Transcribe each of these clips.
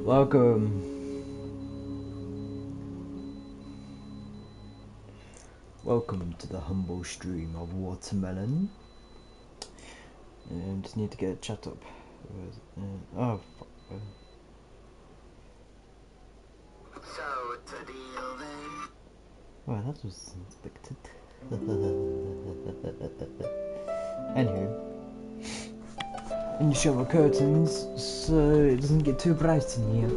Welcome. Welcome to the humble stream of watermelon. And just need to get a chat up. Oh, fuck. So it's a deal then. Well, that was unexpected. Anywho, and you shut the curtains so it doesn't get too bright in here.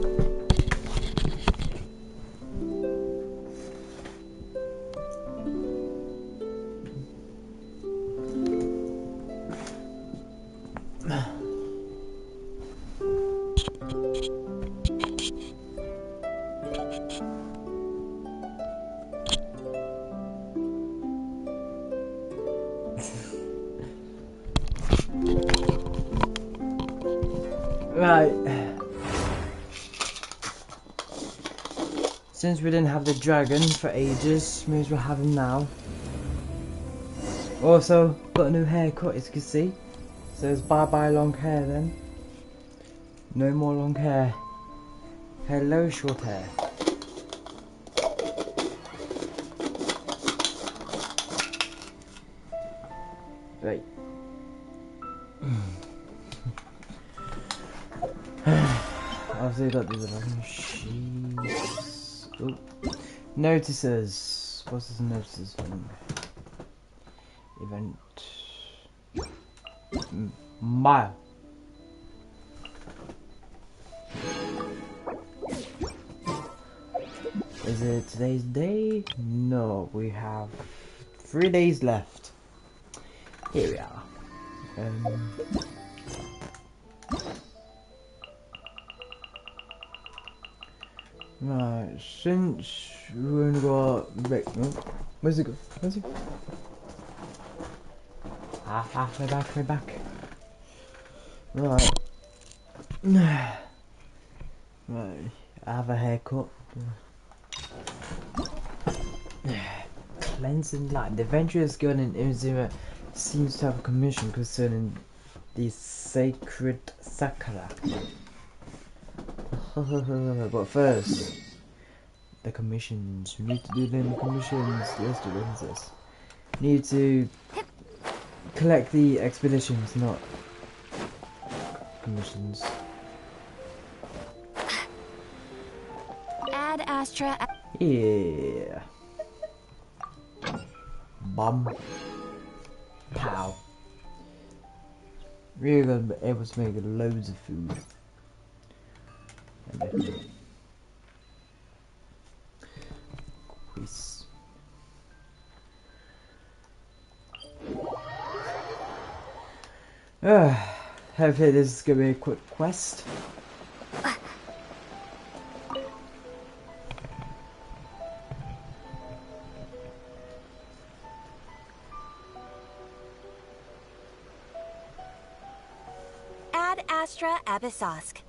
Right. Since we didn't have the dragon for ages, may as well have him now. Also, got a new haircut as you can see. Says bye bye long hair then. No more long hair. Hello short hair. Right. Obviously got these other sheets. Oh. Notices. What's this notices thing? Event. Mile. Is it today's day? No, we have 3 days left. Here we are. Right, since we only got where's it go? Where's it? Way back, way back. Right. Right, I have a haircut. Cleansing light. The adventurous girl in Izuma seems to have a commission concerning the sacred sakura. But first, the commissions. We need to do them commissions. Let's do this. Need to collect the expeditions, not commissions. Ad Astra. Yeah. Bum. Pow. We're gonna be able to make loads of food. Quiz. Hopefully this is gonna be a quick quest. Ad Astra Abyssosk.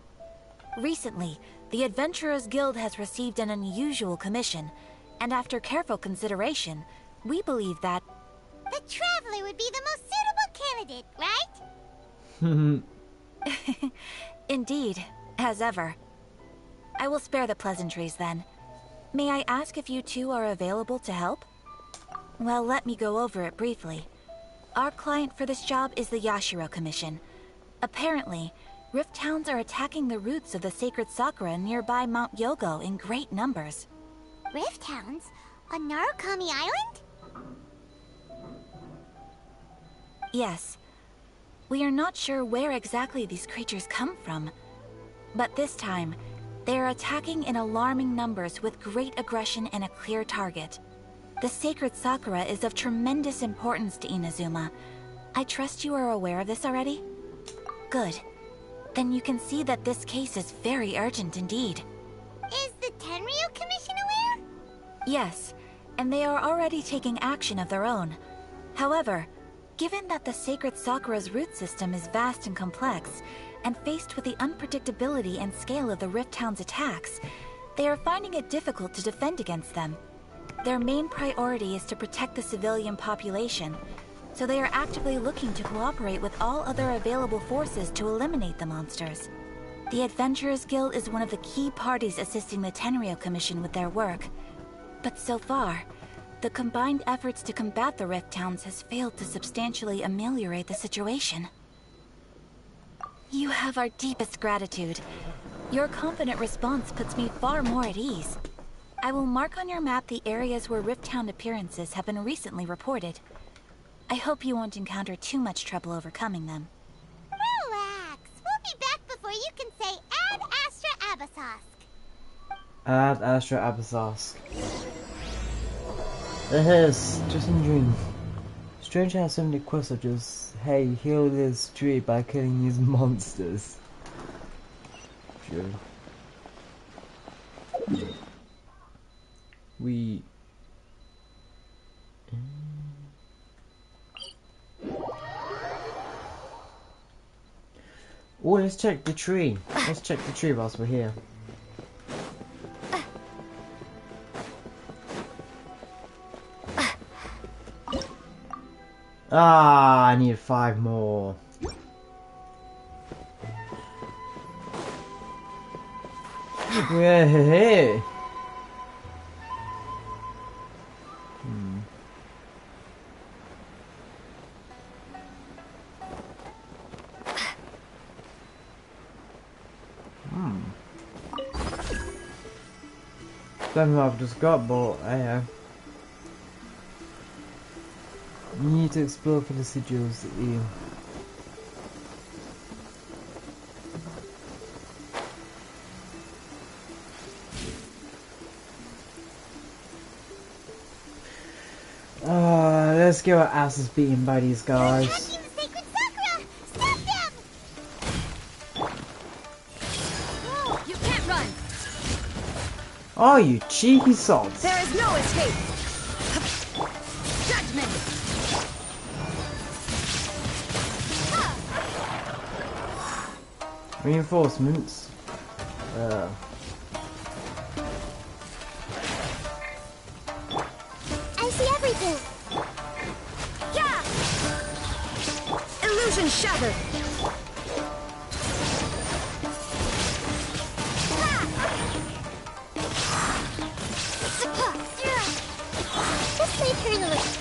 Recently, the Adventurers Guild has received an unusual commission, and after careful consideration, we believe that the Traveler would be the most suitable candidate, right? Indeed, as ever. I will spare the pleasantries then. May I ask if you two are available to help? Well, let me go over it briefly. Our client for this job is the Yashiro Commission. Apparently, Rift Towns are attacking the roots of the sacred sakura nearby Mount Yogo in great numbers. Rift Towns? On Narukami Island? Yes. We are not sure where exactly these creatures come from. But this time, they are attacking in alarming numbers with great aggression and a clear target. The sacred sakura is of tremendous importance to Inazuma. I trust you are aware of this already? Good. Then you can see that this case is very urgent indeed. Is the Tenryu Commission aware? Yes, and they are already taking action of their own. However, given that the sacred sakura's root system is vast and complex, and faced with the unpredictability and scale of the Rift Town's attacks, they are finding it difficult to defend against them. Their main priority is to protect the civilian population, so they are actively looking to cooperate with all other available forces to eliminate the monsters. The Adventurers Guild is one of the key parties assisting the Tenryou Commission with their work. But so far, the combined efforts to combat the Rift Towns has failed to substantially ameliorate the situation. You have our deepest gratitude. Your confident response puts me far more at ease. I will mark on your map the areas where Rift Town appearances have been recently reported. I hope you won't encounter too much trouble overcoming them. Relax. We'll be back before you can say Ad Astra Abyssosque. Ad Astra Abyssosque. Yes, just in June. Strange how so many quests are just, hey, heal this tree by killing these monsters. Sure. We... Oh, let's check the tree. Let's check the tree whilst we're here. Ah, I need 5 more. Yeah. Don't know what I've just got, but yeah. You need to explore for the sigils that you... Let's get our asses beaten by these guys. Attacking the sacred Sakura! Stop them! No, you can't run! Oh, you cheeky sods! There is no escape! Judgment! Reinforcements. I see everything! Yeah! Illusion shattered! Just leave her in the list.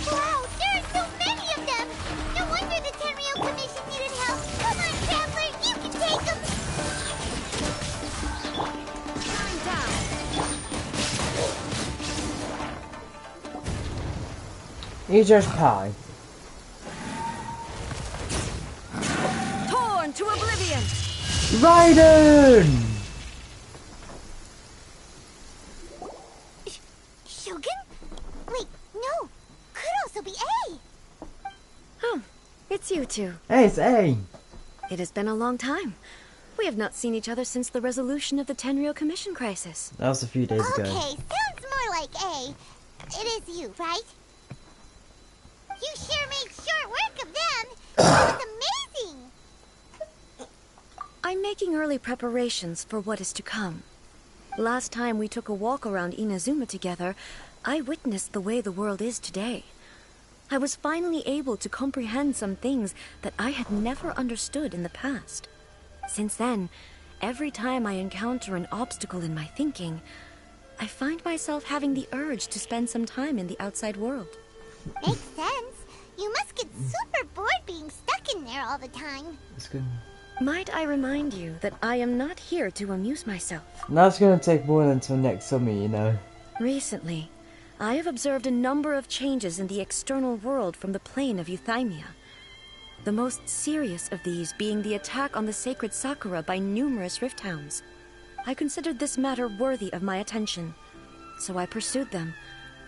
Wow, there are so many of them! No wonder the Tenryou Commission needed help. Come on, Traveler, you can take them! Time down! You just pie. Torn to oblivion! Raiden! Shogun? Wait, no. Could also be A. Oh, it's you two. Hey, it's A. It has been a long time. We have not seen each other since the resolution of the Tenryou Commission crisis. That was a few days Okay, ago. sounds more like A. It is you, right? You sure made short work of them. That was amazing. I'm making early preparations for what is to come. Last time we took a walk around Inazuma together, I witnessed the way the world is today. I was finally able to comprehend some things that I had never understood in the past. Since then, every time I encounter an obstacle in my thinking, I find myself having the urge to spend some time in the outside world. Makes sense. You must get super bored being stuck in there all the time. It's good. Might I remind you that I am not here to amuse myself? That's gonna take more than until next summer, you know. Recently, I have observed a number of changes in the external world from the plane of Euthymia. The most serious of these being the attack on the sacred Sakura by numerous Rift Hounds. I considered this matter worthy of my attention, so I pursued them,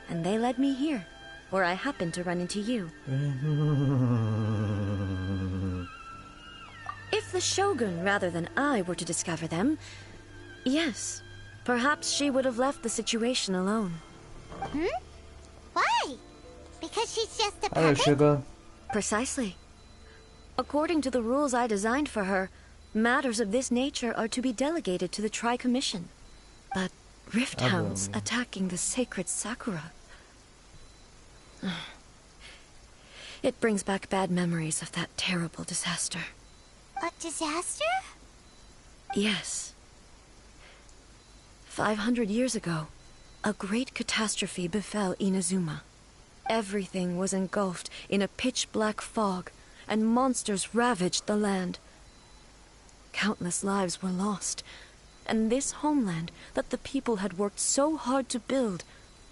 and they led me here, where I happened to run into you. If the Shogun rather than I were to discover them, yes, perhaps she would have left the situation alone. Hmm? Why? Because she's just a Hello, puppet? sugar. Precisely. According to the rules I designed for her, matters of this nature are to be delegated to the Tri-Commission. But Rift hounds attacking the sacred Sakura. It brings back bad memories of that terrible disaster. A disaster? Yes. 500 years ago, a great catastrophe befell Inazuma. Everything was engulfed in a pitch-black fog, and monsters ravaged the land. Countless lives were lost, and this homeland that the people had worked so hard to build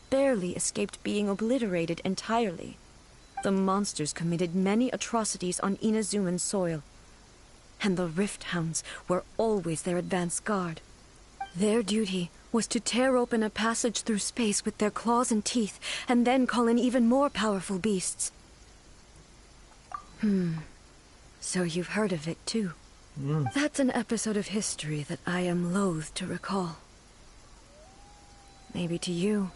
barely escaped being obliterated entirely. The monsters committed many atrocities on Inazuman soil, and the Rift Hounds were always their advance guard. Their duty was to tear open a passage through space with their claws and teeth, and then call in even more powerful beasts. So you've heard of it too. That's an episode of history that I am loath to recall. Maybe to you,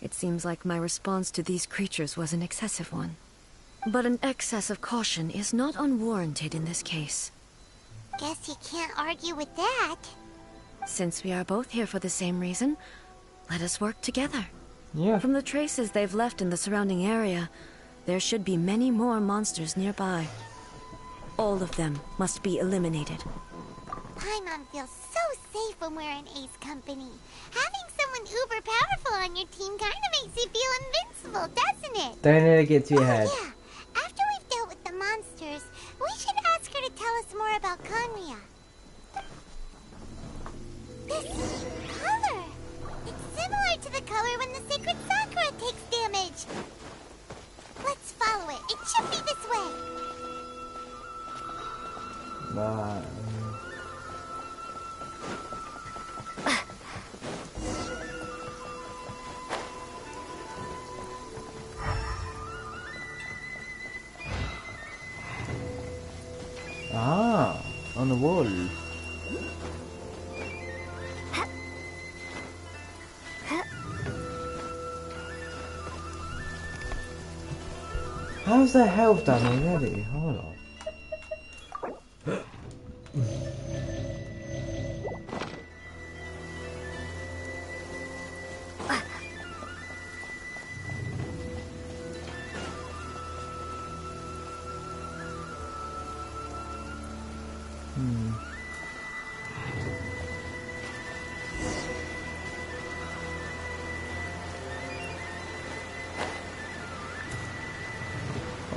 it seems like my response to these creatures was an excessive one. But an excess of caution is not unwarranted in this case. Guess you can't argue with that. Since we are both here for the same reason, let us work together. Yeah. From the traces they've left in the surrounding area, there should be many more monsters nearby. All of them must be eliminated. Paimon feels so safe when we're in Ace company. Having someone uber powerful on your team kinda makes you feel invincible, doesn't it? Don't let it get to your head. Yeah. After we've dealt with the monsters, we should ask her to tell us more about Conria. This color! It's similar to the color when the sacred Sakura takes damage. Let's follow it. It should be this way. On the wall. How's their health done already? Hold on.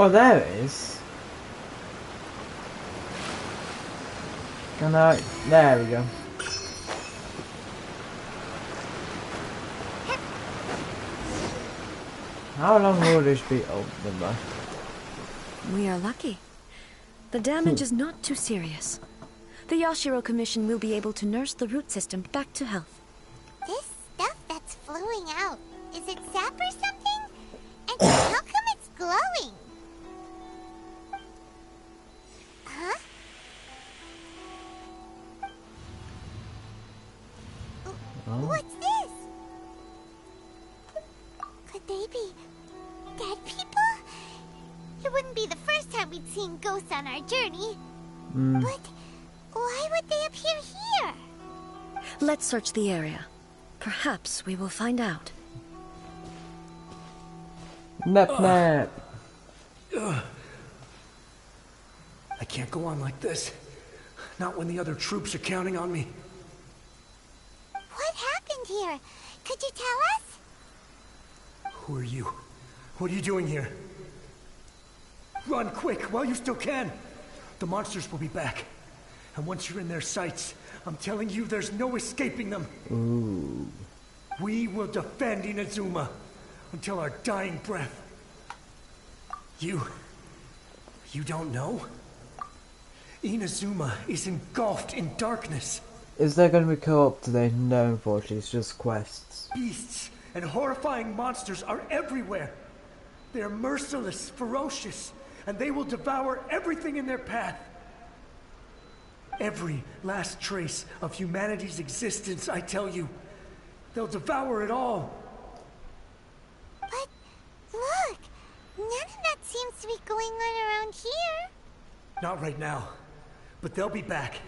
Oh, there it is. There we go. How long will this be? Oh, never mind. We are lucky. The damage is not too serious. The Yashiro Commission will be able to nurse the root system back to health. This stuff that's flowing out, is it sap or something? And how come it's glowing? Huh? What's this? Could they be dead people? It wouldn't be the first time we'd seen ghosts on our journey. But why would they appear here? Let's search the area. Perhaps we will find out. Nap nap. I can't go on like this. Not when the other troops are counting on me. What happened here? Could you tell us? Who are you? What are you doing here? Run quick while you still can. The monsters will be back. And once you're in their sights, I'm telling you there's no escaping them. Ooh. We will defend Inazuma until our dying breath. You don't know? Inazuma is engulfed in darkness. Is there going to be co-op today? No, unfortunately, it's just quests. Beasts and horrifying monsters are everywhere. They are merciless, ferocious, and they will devour everything in their path. Every last trace of humanity's existence, I tell you. They'll devour it all. But look, none of that seems to be going on around here. Not right now, but they'll be back.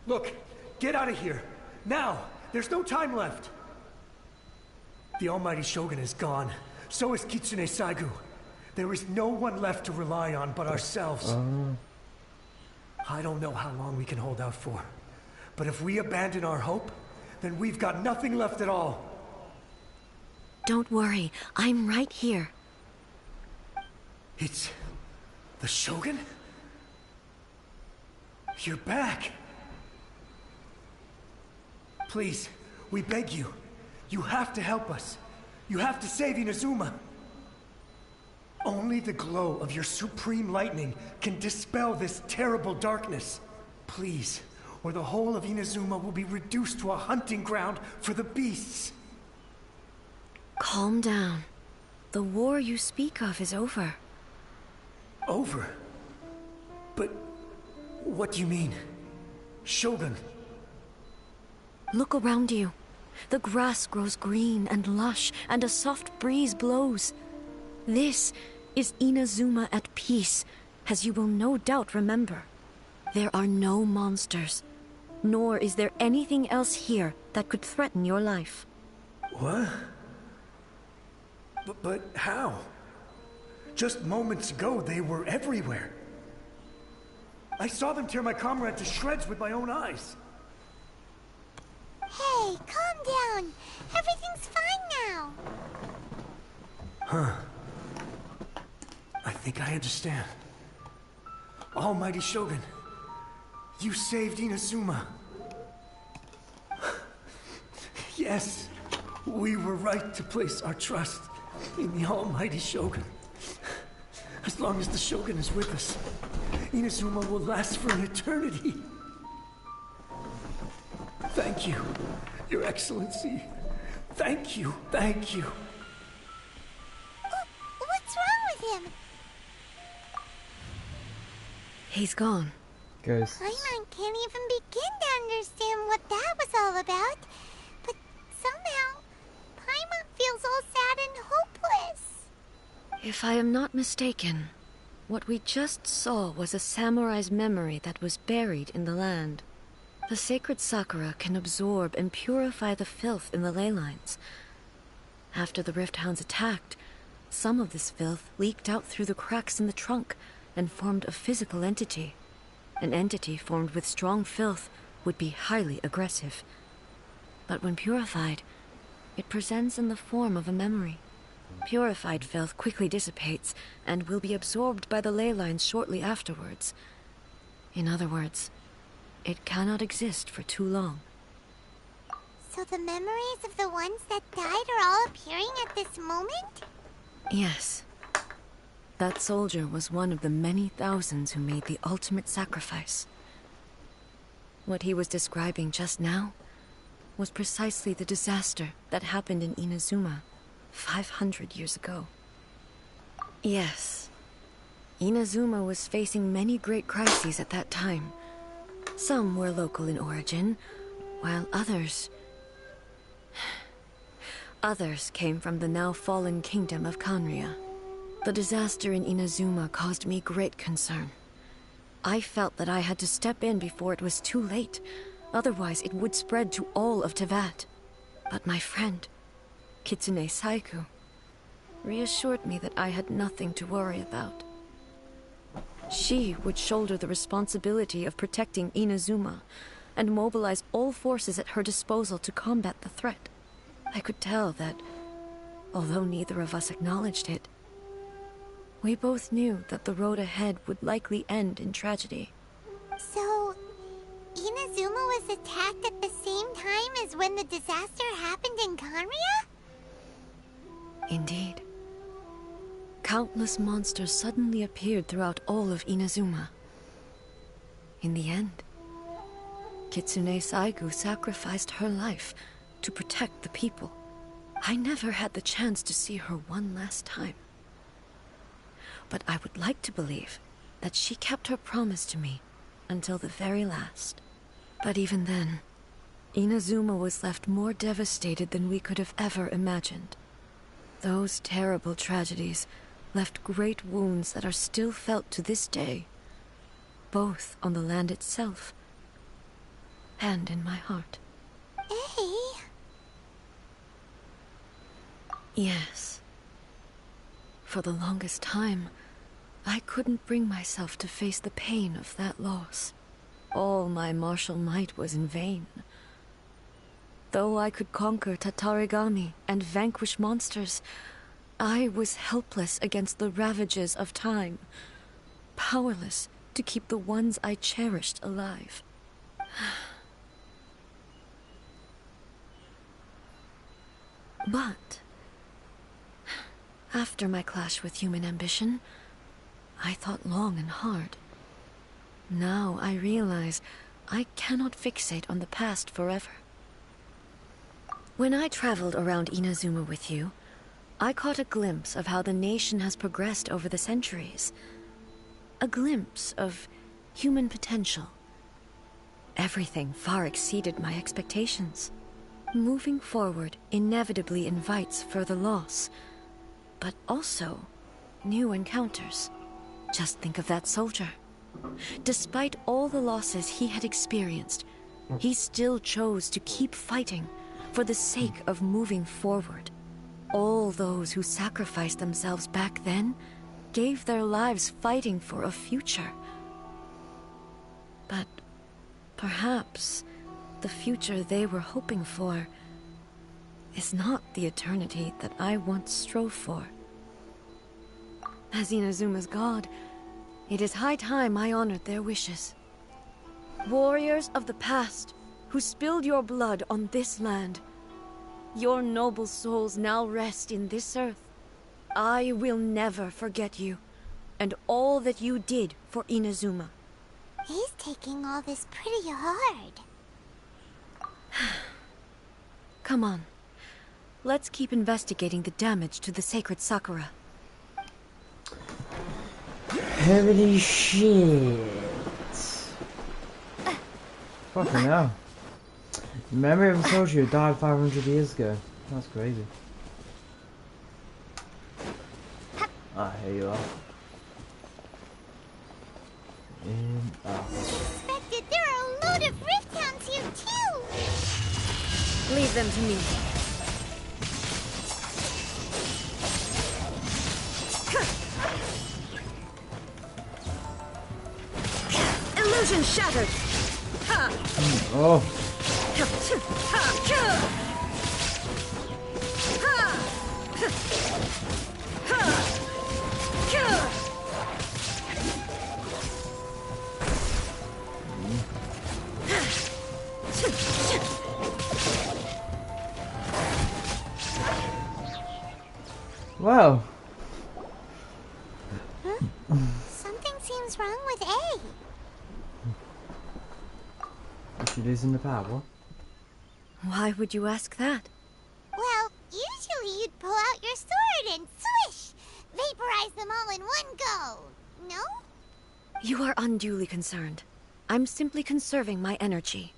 Look, get out of here. Now! There's no time left. The Almighty Shogun is gone. So is Kitsune Saigu. There is no one left to rely on but ourselves. I don't know how long we can hold out for. But if we abandon our hope, then we've got nothing left at all. Don't worry, I'm right here. It's... the Shogun? You're back! Please, we beg you. You have to help us. You have to save Inazuma. Only the glow of your supreme lightning can dispel this terrible darkness. Please, or the whole of Inazuma will be reduced to a hunting ground for the beasts. Calm down. The war you speak of is over. Over? But what do you mean? Shogun? Look around you. The grass grows green and lush, and a soft breeze blows. This is Inazuma at peace, as you will no doubt remember. There are no monsters, nor is there anything else here that could threaten your life. What? But how? Just moments ago, they were everywhere. I saw them tear my comrade to shreds with my own eyes. Hey, calm down. Everything's fine now. Huh. I think I understand. Almighty Shogun, you saved Inazuma. Yes, we were right to place our trust in the Almighty Shogun. As long as the Shogun is with us, Inazuma will last for an eternity. Thank you, Your Excellency. Thank you, thank you. What's wrong with him? He's gone. Ghosts. Paimon can't even begin to understand what that was all about. But somehow, Paimon feels all sad and hopeless. If I am not mistaken, what we just saw was a samurai's memory that was buried in the land. The sacred sakura can absorb and purify the filth in the ley lines. After the Rift Hounds attacked, some of this filth leaked out through the cracks in the trunk and formed a physical entity. An entity formed with strong filth would be highly aggressive. But when purified, it presents in the form of a memory. Purified filth quickly dissipates and will be absorbed by the ley lines shortly afterwards. In other words, it cannot exist for too long. So the memories of the ones that died are all appearing at this moment? Yes. That soldier was one of the many thousands who made the ultimate sacrifice. What he was describing just now was precisely the disaster that happened in Inazuma 500 years ago. Yes. Inazuma was facing many great crises at that time. Some were local in origin, while others came from the now fallen kingdom of Kanria. The disaster in Inazuma caused me great concern. I felt that I had to step in before it was too late, otherwise it would spread to all of Teyvat. But my friend, Kitsune Saigu, reassured me that I had nothing to worry about. She would shoulder the responsibility of protecting Inazuma and mobilize all forces at her disposal to combat the threat. I could tell that, although neither of us acknowledged it, we both knew that the road ahead would likely end in tragedy. So, Inazuma was attacked at the same time as when the disaster happened in Kanria? Indeed. Countless monsters suddenly appeared throughout all of Inazuma. In the end, Kitsune Saigu sacrificed her life to protect the people. I never had the chance to see her one last time. But I would like to believe that she kept her promise to me until the very last. But even then, Inazuma was left more devastated than we could have ever imagined. Those terrible tragedies left great wounds that are still felt to this day, both on the land itself and in my heart. Hey. Yes. For the longest time, I couldn't bring myself to face the pain of that loss. All my martial might was in vain. Though I could conquer Tatarigami and vanquish monsters, I was helpless against the ravages of time, powerless to keep the ones I cherished alive. But after my clash with human ambition, I thought long and hard. Now I realize I cannot fixate on the past forever. When I traveled around Inazuma with you, I caught a glimpse of how the nation has progressed over the centuries. A glimpse of human potential. Everything far exceeded my expectations. Moving forward inevitably invites further loss, but also new encounters. Just think of that soldier. Despite all the losses he had experienced, he still chose to keep fighting for the sake of moving forward. All those who sacrificed themselves back then gave their lives fighting for a future. But perhaps the future they were hoping for is not the eternity that I once strove for. As Inazuma's god, it is high time I honored their wishes. Warriors of the past, who spilled your blood on this land, your noble souls now rest in this earth. I will never forget you, and all that you did for Inazuma. He's taking all this pretty hard. Come on. Let's keep investigating the damage to the sacred Sakura. Holy shit. Fucking hell. The memory of a soldier who died 500 years ago. That's crazy. Ah, here you are. Unexpected, there are a load of rift hounds here too! Leave them to me. Illusion shattered! Oh. Wow. Huh? Something seems wrong with A. Is she losing the power? Why would you ask that? Well, usually you'd pull out your sword and swish! Vaporize them all in one go! No? You are unduly concerned. I'm simply conserving my energy.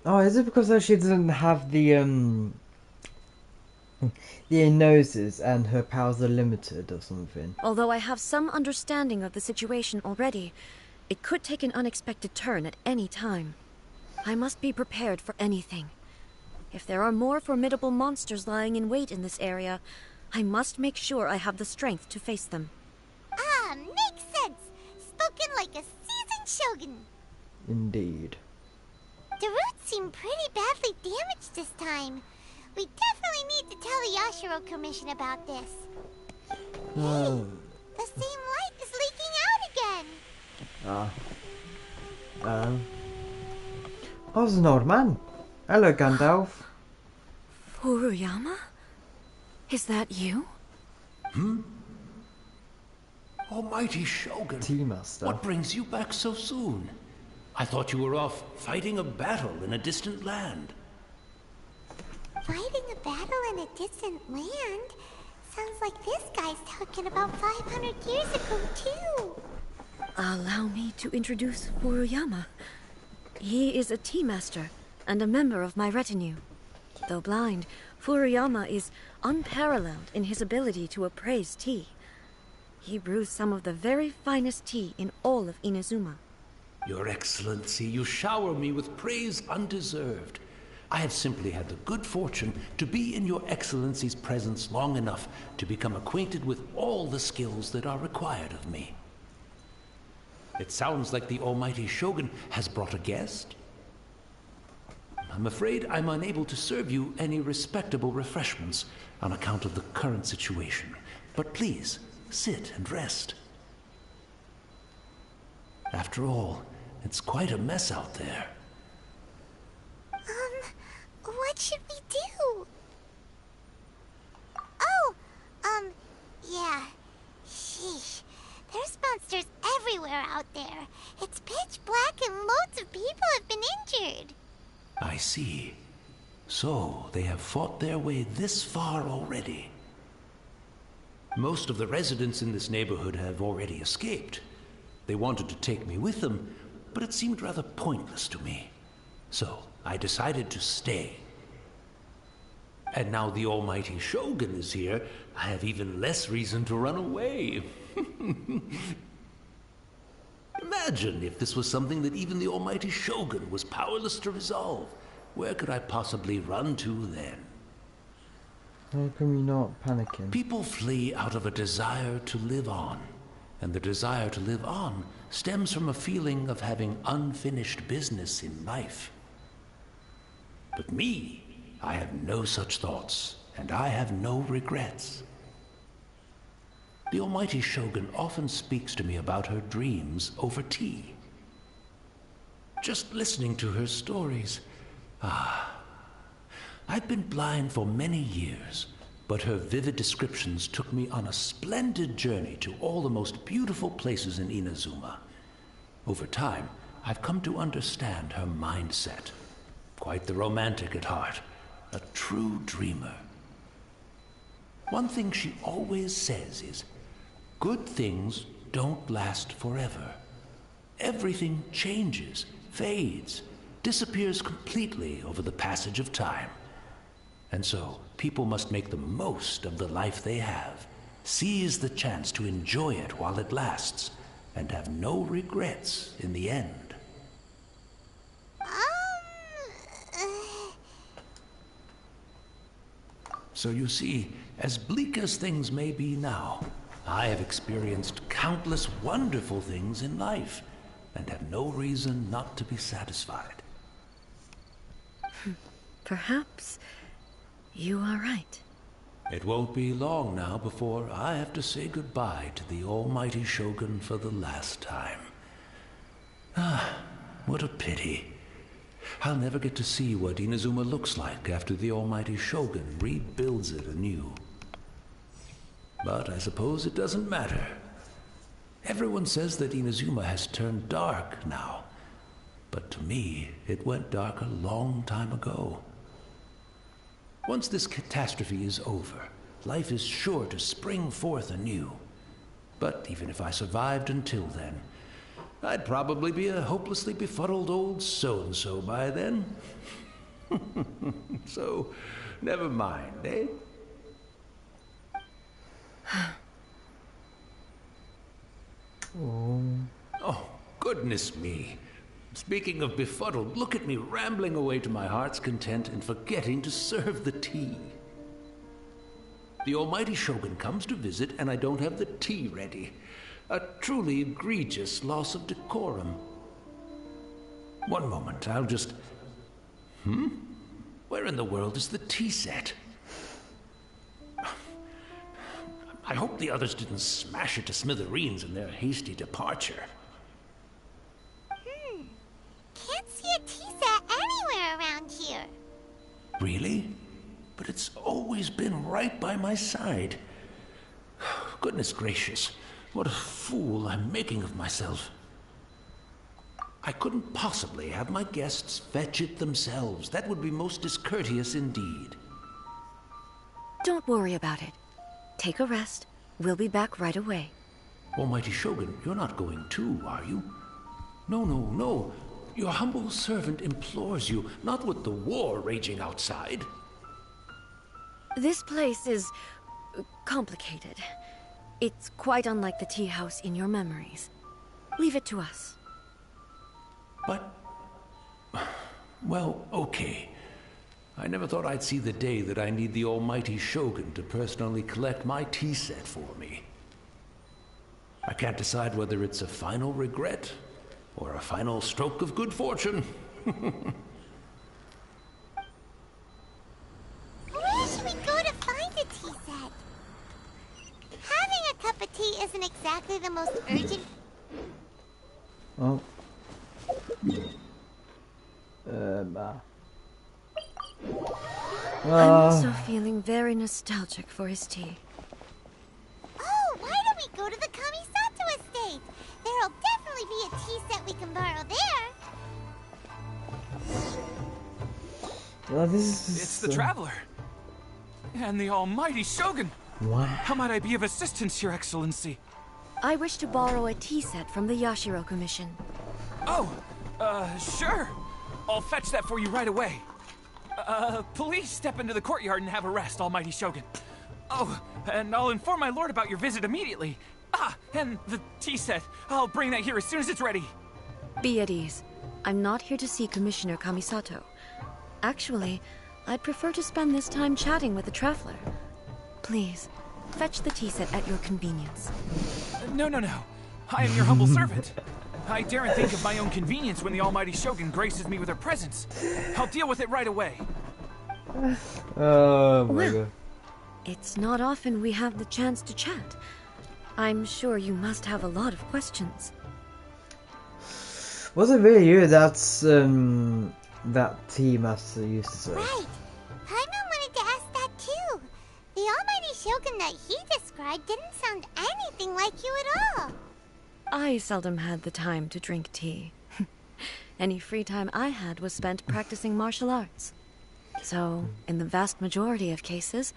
Oh, is it because she doesn't have the noses and her powers are limited or something? Although I have some understanding of the situation already, it could take an unexpected turn at any time. I must be prepared for anything. If there are more formidable monsters lying in wait in this area, I must make sure I have the strength to face them. Ah, makes sense! Spoken like a seasoned shogun. Indeed. The roots seem pretty badly damaged this time. We definitely need to tell the Yashiro Commission about this. Hey, the same light is leaking out again. Oh, it's an old man. Hello, Gandalf. Furuyama? Is that you? Almighty Shogun. Tea master. What brings you back so soon? I thought you were off fighting a battle in a distant land. Fighting a battle in a distant land? Sounds like this guy's talking about 500 years ago, too. Allow me to introduce Furuyama. He is a tea master and a member of my retinue. Though blind, Furuyama is unparalleled in his ability to appraise tea. He brews some of the very finest tea in all of Inazuma. Your Excellency, you shower me with praise undeserved. I have simply had the good fortune to be in your Excellency's presence long enough to become acquainted with all the skills that are required of me. It sounds like the almighty Shogun has brought a guest. I'm afraid I'm unable to serve you any respectable refreshments on account of the current situation. But please, sit and rest. After all, it's quite a mess out there. What should we do? Oh, yeah. Sheesh. There's monsters everywhere out there. It's pitch black and loads of people have been injured. I see. So, they have fought their way this far already. Most of the residents in this neighborhood have already escaped. They wanted to take me with them, but it seemed rather pointless to me. So, I decided to stay. And now the almighty Shogun is here, I have even less reason to run away. Imagine if this was something that even the almighty Shogun was powerless to resolve. Where could I possibly run to then? How come you're not panicking? People flee out of a desire to live on. And the desire to live on stems from a feeling of having unfinished business in life. But me, I have no such thoughts, and I have no regrets. The almighty Shogun often speaks to me about her dreams over tea. Just listening to her stories, I've been blind for many years, but her vivid descriptions took me on a splendid journey to all the most beautiful places in Inazuma. Over time, I've come to understand her mindset. Quite the romantic at heart, a true dreamer. One thing she always says is, good things don't last forever. Everything changes, fades, disappears completely over the passage of time. And so, people must make the most of the life they have, seize the chance to enjoy it while it lasts, and have no regrets in the end. So you see, as bleak as things may be now, I have experienced countless wonderful things in life, and have no reason not to be satisfied. Perhaps you are right. It won't be long now before I have to say goodbye to the almighty Shogun for the last time. What a pity. I'll never get to see what Inazuma looks like after the almighty Shogun rebuilds it anew. But I suppose it doesn't matter. Everyone says that Inazuma has turned dark now. But to me, it went dark a long time ago. Once this catastrophe is over, life is sure to spring forth anew. But even if I survived until then, I'd probably be a hopelessly befuddled old so-and-so by then. So, never mind, eh? Oh, goodness me. Speaking of befuddled, look at me rambling away to my heart's content and forgetting to serve the tea. The almighty Shogun comes to visit and I don't have the tea ready. A truly egregious loss of decorum. One moment, I'll just... Where in the world is the tea set? I hope the others didn't smash it to smithereens in their hasty departure. Can't see a tea set anywhere around here. Really? But it's always been right by my side. Goodness gracious, what a fool I'm making of myself. I couldn't possibly have my guests fetch it themselves. That would be most discourteous indeed. Don't worry about it. Take a rest. We'll be back right away. Almighty Shogun, you're not going too, are you? No, no, no. Your humble servant implores you, not with the war raging outside. This place is complicated. It's quite unlike the tea house in your memories. Leave it to us. But... well, okay. I never thought I'd see the day that I need the almighty Shogun to personally collect my tea set for me. I can't decide whether it's a final regret or a final stroke of good fortune. Where should we go to find a tea set? Having a cup of tea isn't exactly the most urgent. Oh. I'm also feeling very nostalgic for his tea. Oh, why don't we go to the Kamisato estate? There'll definitely be a tea set we can borrow there. This is It's the Traveler. And the almighty Shogun. What? How might I be of assistance, Your Excellency? I wish to borrow a tea set from the Yashiro Commission. Oh, sure. I'll fetch that for you right away. Please step into the courtyard and have a rest, almighty Shogun. Oh, and I'll inform my lord about your visit immediately. Ah, and the tea set. I'll bring that here as soon as it's ready. Be at ease. I'm not here to see Commissioner Kamisato. Actually, I'd prefer to spend this time chatting with the Traveler. Please, fetch the tea set at your convenience. No. I am your humble servant. I daren't think of my own convenience when the almighty Shogun graces me with her presence. I'll deal with it right away. Oh my Well, god. It's not often we have the chance to chat. I'm sure you must have a lot of questions. Was it really you that's that tea master used to say? Right. Paimon wanted to ask that too. The almighty Shogun that he described didn't sound anything like you at all. I seldom had the time to drink tea. Any free time I had was spent practicing martial arts. So, in the vast majority of cases,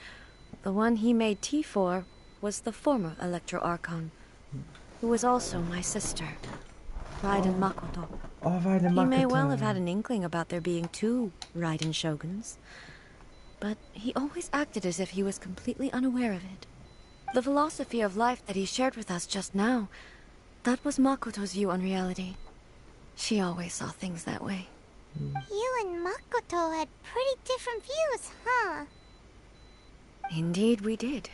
the one he made tea for was the former Electro Archon, who was also my sister, Raiden Makoto. Oh, Raiden He may Makoto. well have had an inkling about there being two Raiden Shoguns, but he always acted as if he was completely unaware of it. The philosophy of life that he shared with us just now, that was Makoto's view on reality. She always saw things that way. You and Makoto had pretty different views, huh? Indeed we did.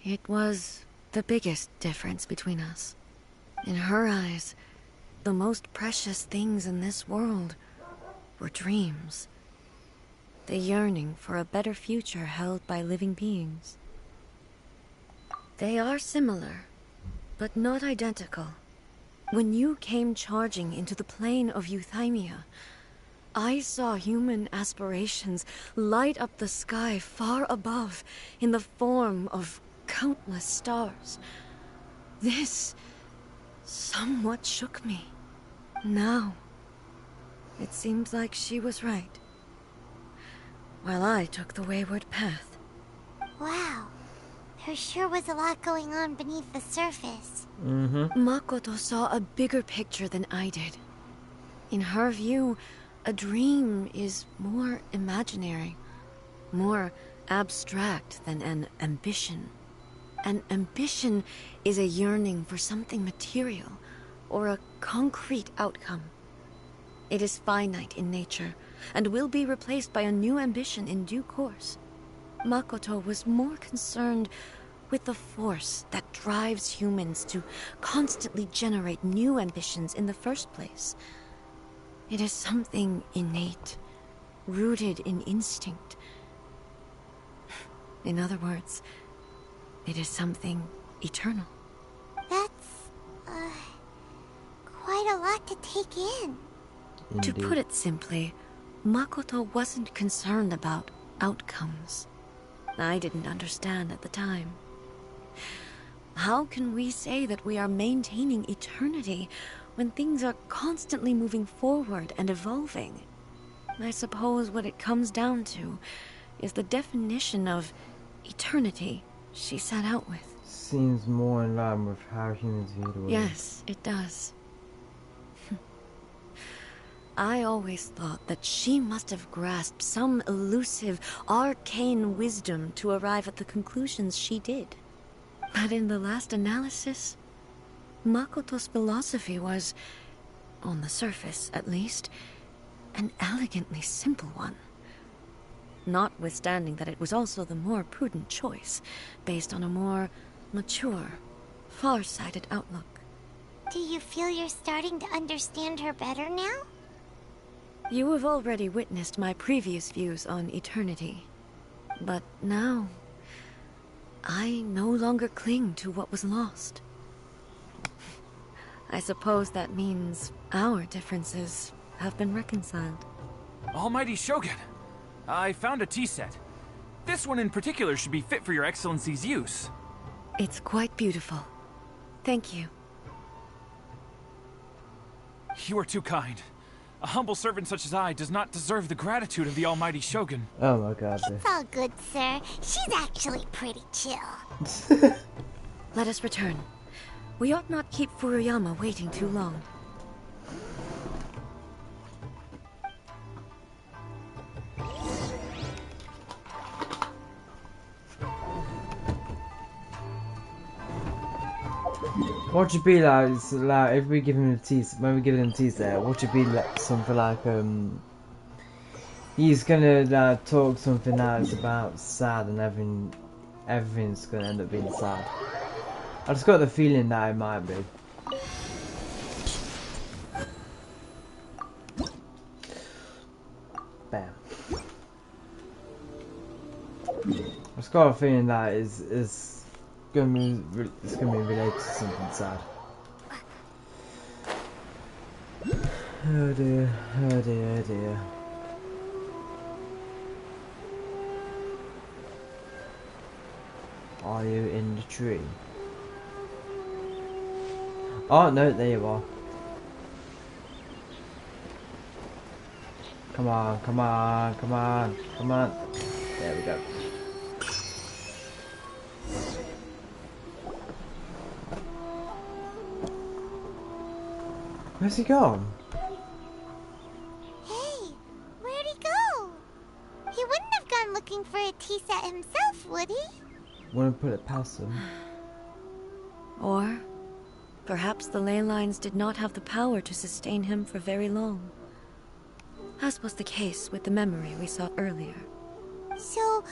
It was the biggest difference between us. In her eyes, the most precious things in this world were dreams. The yearning for a better future held by living beings. They are similar, but not identical. When you came charging into the plane of Euthymia, I saw human aspirations light up the sky far above in the form of countless stars. This somewhat shook me. Now, it seems like she was right, while I took the wayward path. Wow. There sure was a lot going on beneath the surface. Makoto saw a bigger picture than I did. In her view, a dream is more imaginary, more abstract than an ambition. An ambition is a yearning for something material, or a concrete outcome. It is finite in nature, and will be replaced by a new ambition in due course. Makoto was more concerned with the force that drives humans to constantly generate new ambitions in the first place. It is something innate, rooted in instinct. In other words, it is something eternal. That's, quite a lot to take in. To put it simply, Makoto wasn't concerned about outcomes. I didn't understand at the time. How can we say that we are maintaining eternity when things are constantly moving forward and evolving? I suppose what it comes down to is the definition of eternity she set out with. Seems more in line with how humans view the world. Yes, it does. I always thought that she must have grasped some elusive, arcane wisdom to arrive at the conclusions she did. But in the last analysis, Makoto's philosophy was, on the surface at least, an elegantly simple one. notwithstanding that it was also the more prudent choice, based on a more mature, far-sighted outlook. Do you feel you're starting to understand her better now? You have already witnessed my previous views on eternity. But now, I no longer cling to what was lost. I suppose that means our differences have been reconciled. Almighty Shogun, I found a tea set. This one in particular should be fit for your Excellency's use. It's quite beautiful. Thank you. You are too kind. A humble servant such as I does not deserve the gratitude of the Almighty Shogun. Oh my god. It's all good, sir. She's actually pretty chill. Let us return. We ought not keep Furuyama waiting too long. What should be like, if we give him a tease, when we give him a tease there, what should be like something like, he's gonna talk something that's about sad and everything's gonna end up being sad. I just got the feeling that it might be. Bam. I just got a feeling that it's gonna be related to something sad. Oh dear, oh dear, oh dear. Are you in the tree? Oh no, there you are. Come on, come on, come on, come on. There we go. Where's he gone? Hey, where'd he go? He wouldn't have gone looking for a tea set himself, would he? Wouldn't put it past him. Or perhaps the ley lines did not have the power to sustain him for very long, as was the case with the memory we saw earlier. So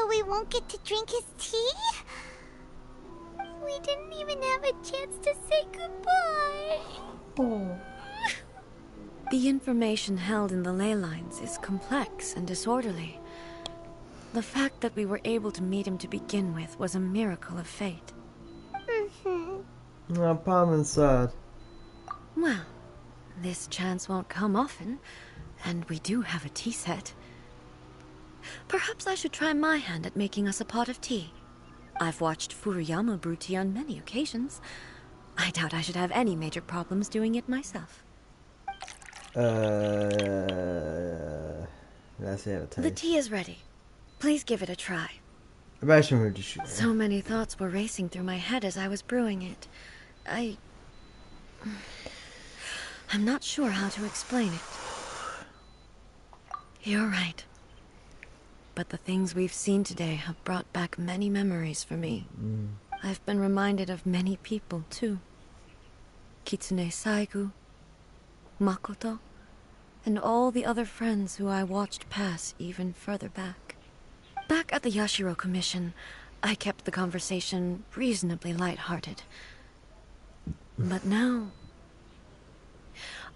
we won't get to drink his tea? We didn't even have a chance to say goodbye. Oh. The information held in the ley lines is complex and disorderly. The fact that we were able to meet him to begin with was a miracle of fate. Oh, Palmer's sad. Well, this chance won't come often, and we do have a tea set. Perhaps I should try my hand at making us a pot of tea. I've watched Furuyama brew tea on many occasions. I doubt I should have any major problems doing it myself. Let's have a taste. The tea is ready. Please give it a try. Imagine we're just shooting. So many thoughts were racing through my head as I was brewing it. I'm not sure how to explain it. You're right. But the things we've seen today have brought back many memories for me. I've been reminded of many people, too. Kitsune Saigu, Makoto, and all the other friends who I watched pass even further back. Back at the Yashiro Commission, I kept the conversation reasonably light-hearted. But now,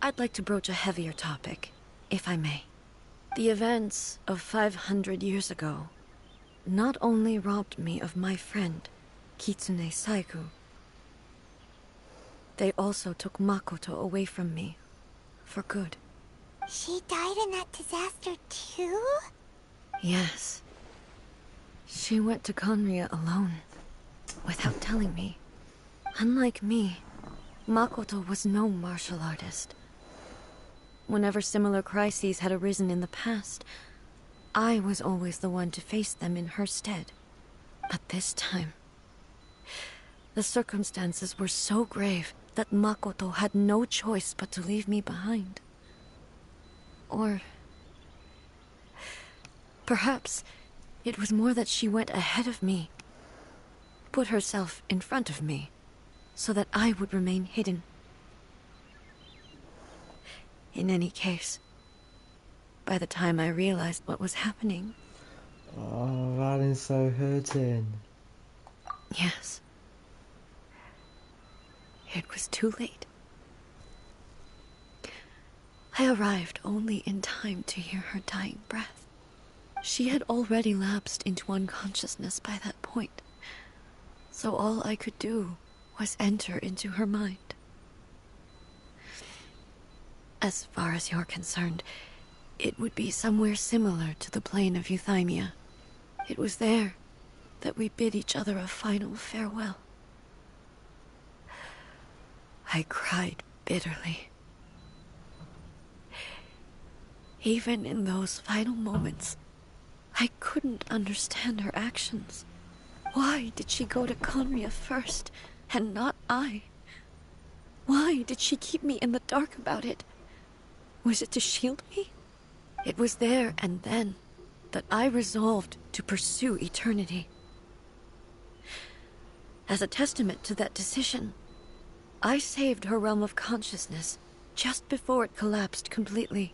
I'd like to broach a heavier topic, if I may. The events of 500 years ago not only robbed me of my friend, Kitsune Saigu, they also took Makoto away from me, for good. She died in that disaster too? Yes. She went to Conria alone, without telling me. Unlike me, Makoto was no martial artist. Whenever similar crises had arisen in the past, I was always the one to face them in her stead. But this time, the circumstances were so grave that Makoto had no choice but to leave me behind. Or perhaps it was more that she went ahead of me, put herself in front of me, so that I would remain hidden. In any case, by the time I realized what was happening. Oh, that is so hurting. Yes. It was too late. I arrived only in time to hear her dying breath. She had already lapsed into unconsciousness by that point, so all I could do was enter into her mind. As far as you're concerned, it would be somewhere similar to the plane of Euthymia. It was there that we bid each other a final farewell. I cried bitterly. Even in those final moments, I couldn't understand her actions. Why did she go to Conria first, and not I? Why did she keep me in the dark about it? Was it to shield me? It was there and then that I resolved to pursue eternity. As a testament to that decision, I saved her realm of consciousness just before it collapsed completely,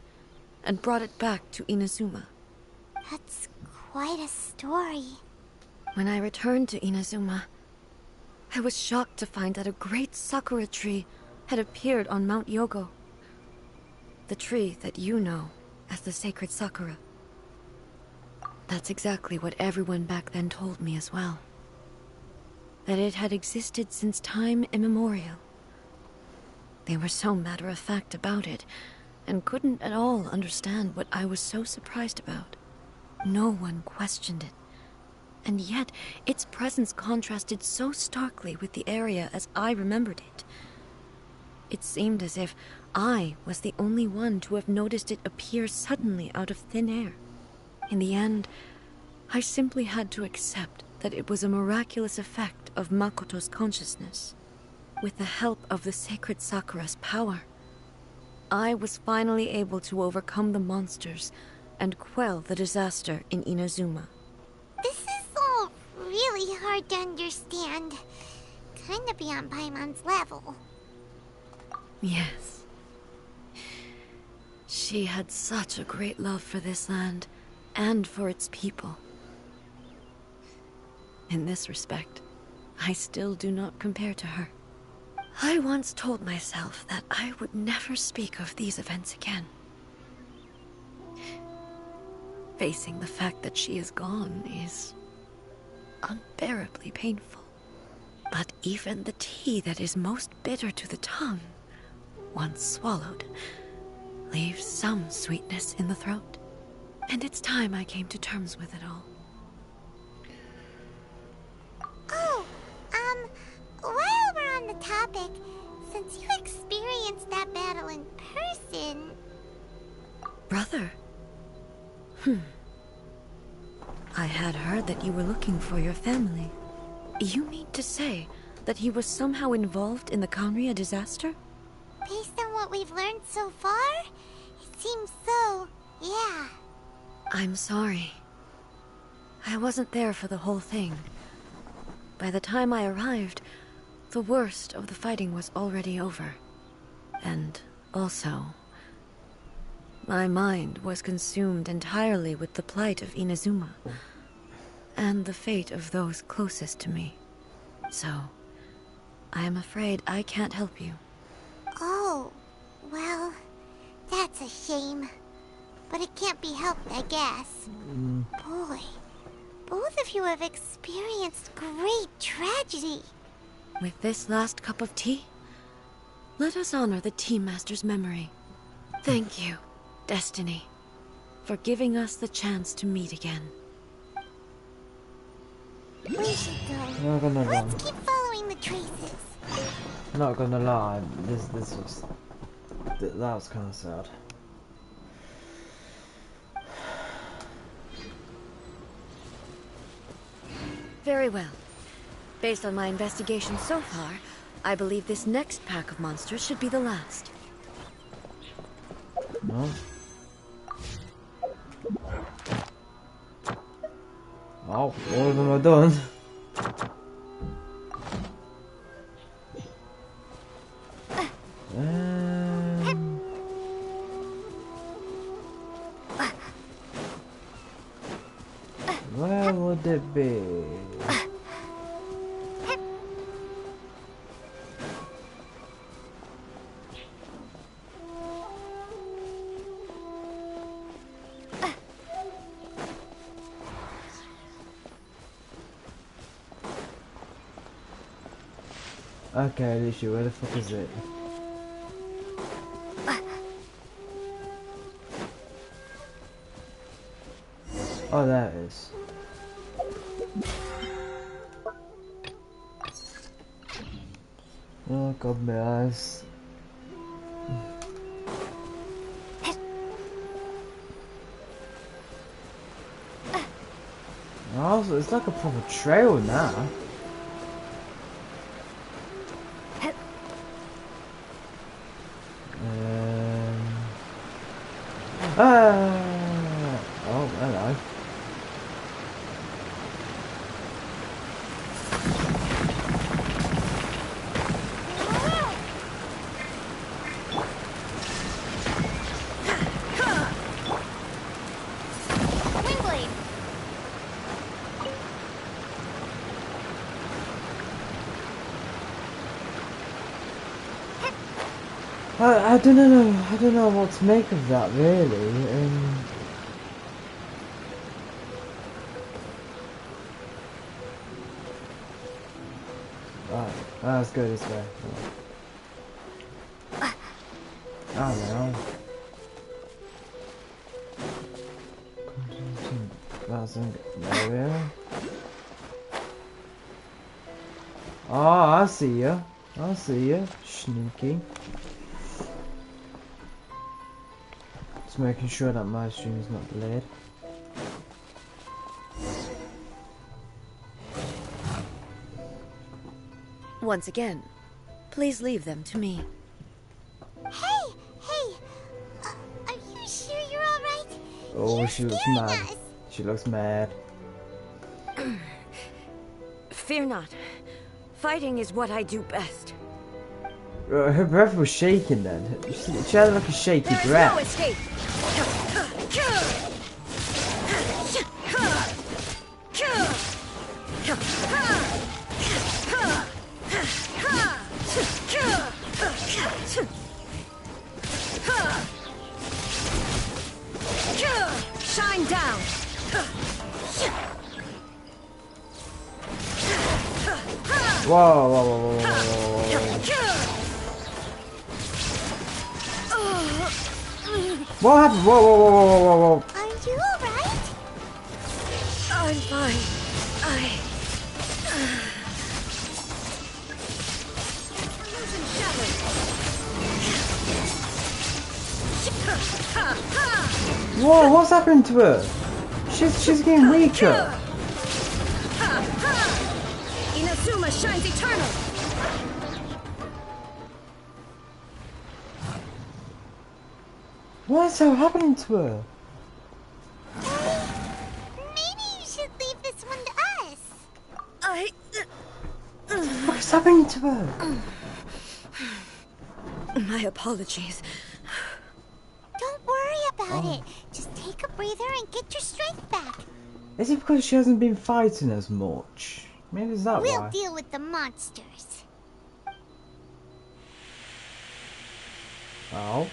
and brought it back to Inazuma. That's quite a story. When I returned to Inazuma, I was shocked to find that a great sakura tree had appeared on Mount Yogo. The tree that you know as the sacred sakura. That's exactly what everyone back then told me as well. That it had existed since time immemorial. They were so matter-of-fact about it, and couldn't at all understand what I was so surprised about. No one questioned it. And yet, its presence contrasted so starkly with the area as I remembered it. It seemed as if I was the only one to have noticed it appear suddenly out of thin air. In the end, I simply had to accept that it was a miraculous effect of Makoto's consciousness. With the help of the sacred Sakura's power, I was finally able to overcome the monsters and quell the disaster in Inazuma. This is all really hard to understand. Kinda beyond Paimon's level. Yes. She had such a great love for this land, and for its people. In this respect, I still do not compare to her. I once told myself that I would never speak of these events again. Facing the fact that she is gone is unbearably painful. But even the tea that is most bitter to the tongue, once swallowed, leaves some sweetness in the throat. And it's time I came to terms with it all. Oh, while we're on the topic, since you experienced that battle in person... Brother? I had heard that you were looking for your family. You mean to say that he was somehow involved in the Conria disaster? Based on what we've learned so far, it seems so, yeah. I'm sorry. I wasn't there for the whole thing. By the time I arrived, the worst of the fighting was already over. And also, my mind was consumed entirely with the plight of Inazuma, and the fate of those closest to me. So, I am afraid I can't help you. Oh, well, that's a shame. But it can't be helped, I guess. Boy, both of you have experienced great tragedy. With this last cup of tea, let us honor the Tea Master's memory. Thank you, Destiny, for giving us the chance to meet again. We should go. Not gonna lie. Let's keep following the traces. Not gonna lie. This was that was kind of sad. Very well. Based on my investigation so far, I believe this next pack of monsters should be the last. No. Oh, what of them are done. Where would it be? Okay, Alicia, where the fuck is it? Oh, there it is. Oh god, my eyes. Oh, so it's like a proper trail now. Oh, hello. I don't know what to make of that really. Right, let's go this way. Oh no. There we are. Oh, I see ya. I see ya. Sneaky. Just making sure that my stream is not delayed. Once again, please leave them to me. Hey! Are you sure you're alright? Oh, You're she looks scaring mad. us. She looks mad. Fear not. Fighting is what I do best. Her breath was shaking then. She had like a shaky There is breath. no escape. Shine down. Whoa. What happened? Whoa. Are you alright? I'm fine. Whoa, what's happened to her? She's getting weaker. Inazuma shines eternal. What's so happening to her? Maybe you should leave this one to us. What's happening to her? My apologies. Don't worry about it. Just take a breather and get your strength back. Is it because she hasn't been fighting as much? Maybe is that We'll why? deal with the monsters. Oh.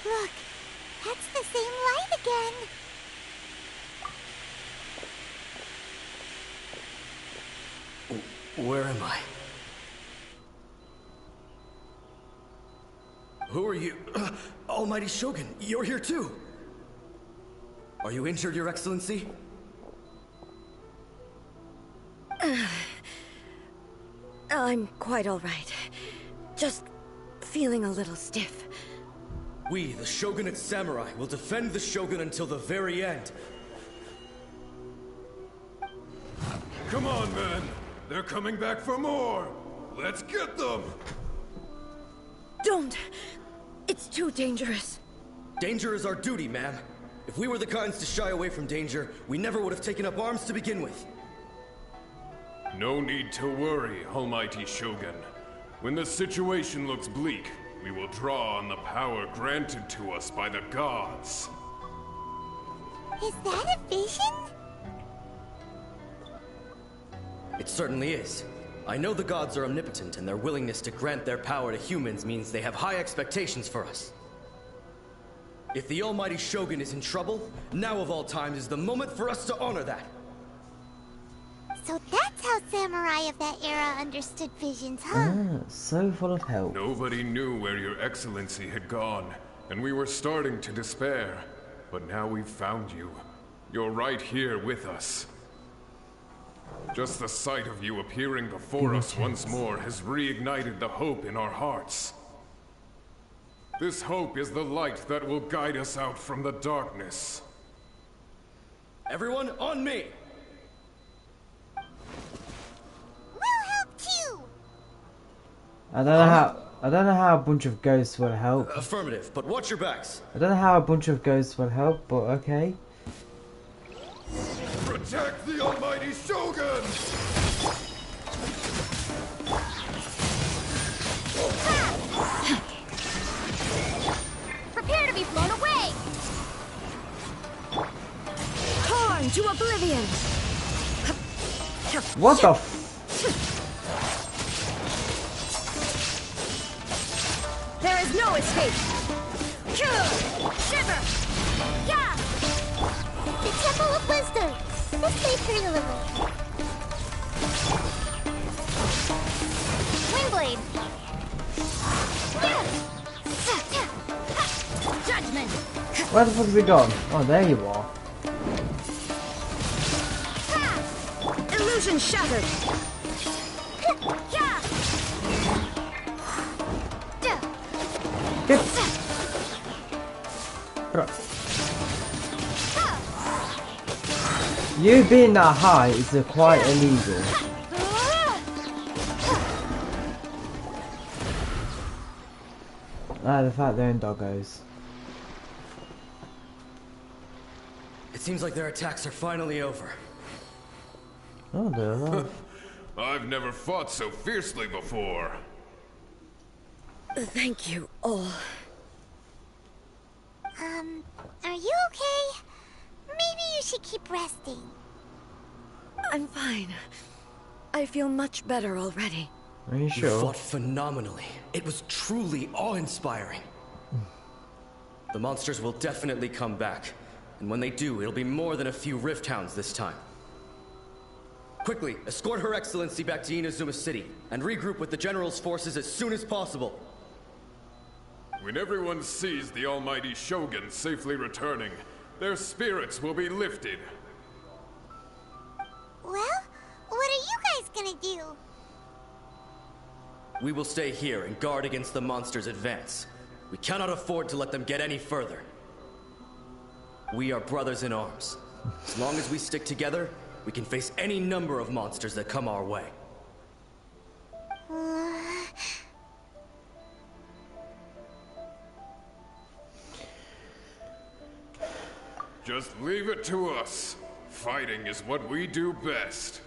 Look, that's the same light again. Where am I? Who are you? Almighty Shogun, you're here too! Are you injured, Your Excellency? I'm quite all right. Just feeling a little stiff. We, the Shogunate Samurai, will defend the Shogun until the very end. Come on, men! They're coming back for more! Let's get them! Don't! It's too dangerous. Danger is our duty, ma'am. If we were the kinds to shy away from danger, we never would have taken up arms to begin with. No need to worry, Almighty Shogun. When the situation looks bleak, we will draw on the power granted to us by the gods. Is that a vision? certainly is. I know the gods are omnipotent, and their willingness to grant their power to humans means they have high expectations for us. If the almighty Shogun is in trouble, now of all times is the moment for us to honor that. So that's how samurai of that era understood visions, huh? Ah, so full of help. Nobody knew where your excellency had gone, and we were starting to despair. But now we've found you. You're right here with us. Just the sight of you appearing before us once more has reignited the hope in our hearts. This hope is the light that will guide us out from the darkness. Everyone, on me! We'll help too! I don't know how a bunch of ghosts will help. Affirmative, but watch your backs. I don't know how a bunch of ghosts will help, but okay. Protect the almighty Shogun! Prepare to be blown away! Torn to oblivion! What the f- There is no escape! Shiver! Yeah! The Temple of Wisdom! Let's stay pretty little. Windblade! Judgment! Where the fuck has he gone? Oh, there you are. Illusion shattered! Get. Bro. You being that high is quite illegal. Ah, the fact they're in doggos. It seems like their attacks are finally over. Oh, they're alive. I've never fought so fiercely before. Thank you all. Are you okay? Maybe you should keep resting. I'm fine. I feel much better already. Are you You sure? fought phenomenally. It was truly awe-inspiring. The monsters will definitely come back. And when they do, it'll be more than a few Rift Hounds this time. Quickly, escort Her Excellency back to Inazuma City, and regroup with the General's forces as soon as possible. When everyone sees the almighty Shogun safely returning, their spirits will be lifted. Well, what are you guys gonna do? We will stay here and guard against the monsters' advance. We cannot afford to let them get any further. We are brothers in arms. As long as we stick together, we can face any number of monsters that come our way. Just leave it to us. Fighting is what we do best.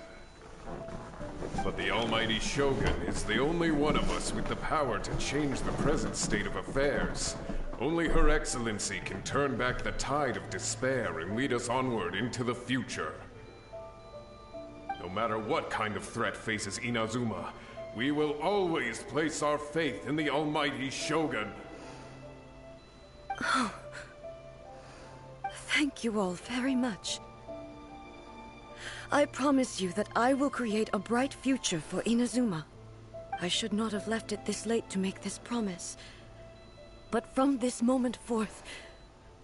But the almighty Shogun is the only one of us with the power to change the present state of affairs. Only Her Excellency can turn back the tide of despair and lead us onward into the future. No matter what kind of threat faces Inazuma, we will always place our faith in the almighty Shogun. Thank you all very much. I promise you that I will create a bright future for Inazuma. I should not have left it this late to make this promise. But from this moment forth,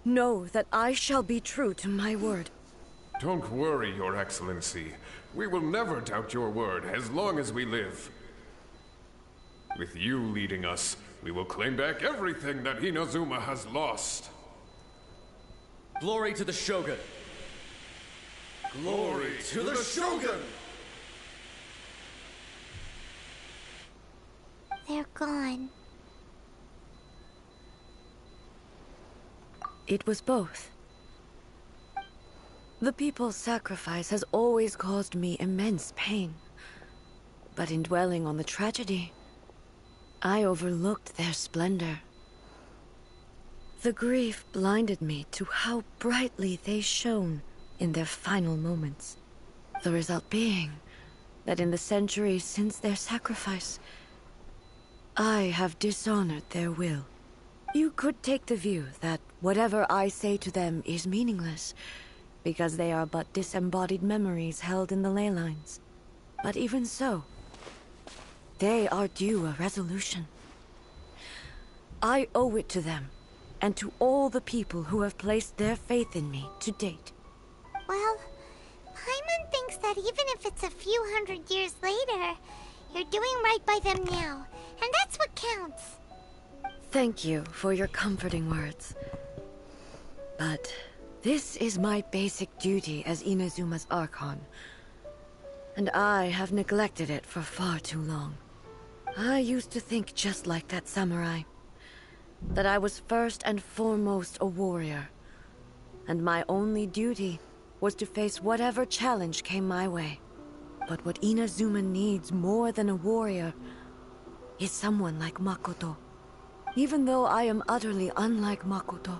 know that I shall be true to my word. Don't worry, Your Excellency. We will never doubt your word as long as we live. With you leading us, we will claim back everything that Inazuma has lost. Glory to the Shogun! Glory to the Shogun! They're gone. It was both. The people's sacrifice has always caused me immense pain. But in dwelling on the tragedy, I overlooked their splendor. The grief blinded me to how brightly they shone in their final moments. The result being that in the centuries since their sacrifice, I have dishonored their will. You could take the view that whatever I say to them is meaningless, because they are but disembodied memories held in the ley lines. But even so, they are due a resolution. I owe it to them, and to all the people who have placed their faith in me to date. Well, Paimon thinks that even if it's a few hundred years later, you're doing right by them now, and that's what counts. Thank you for your comforting words. But this is my basic duty as Inazuma's Archon, and I have neglected it for far too long. I used to think just like that samurai, that I was first and foremost a warrior, and my only duty was to face whatever challenge came my way. But what Inazuma needs more than a warrior is someone like Makoto. Even though I am utterly unlike Makoto,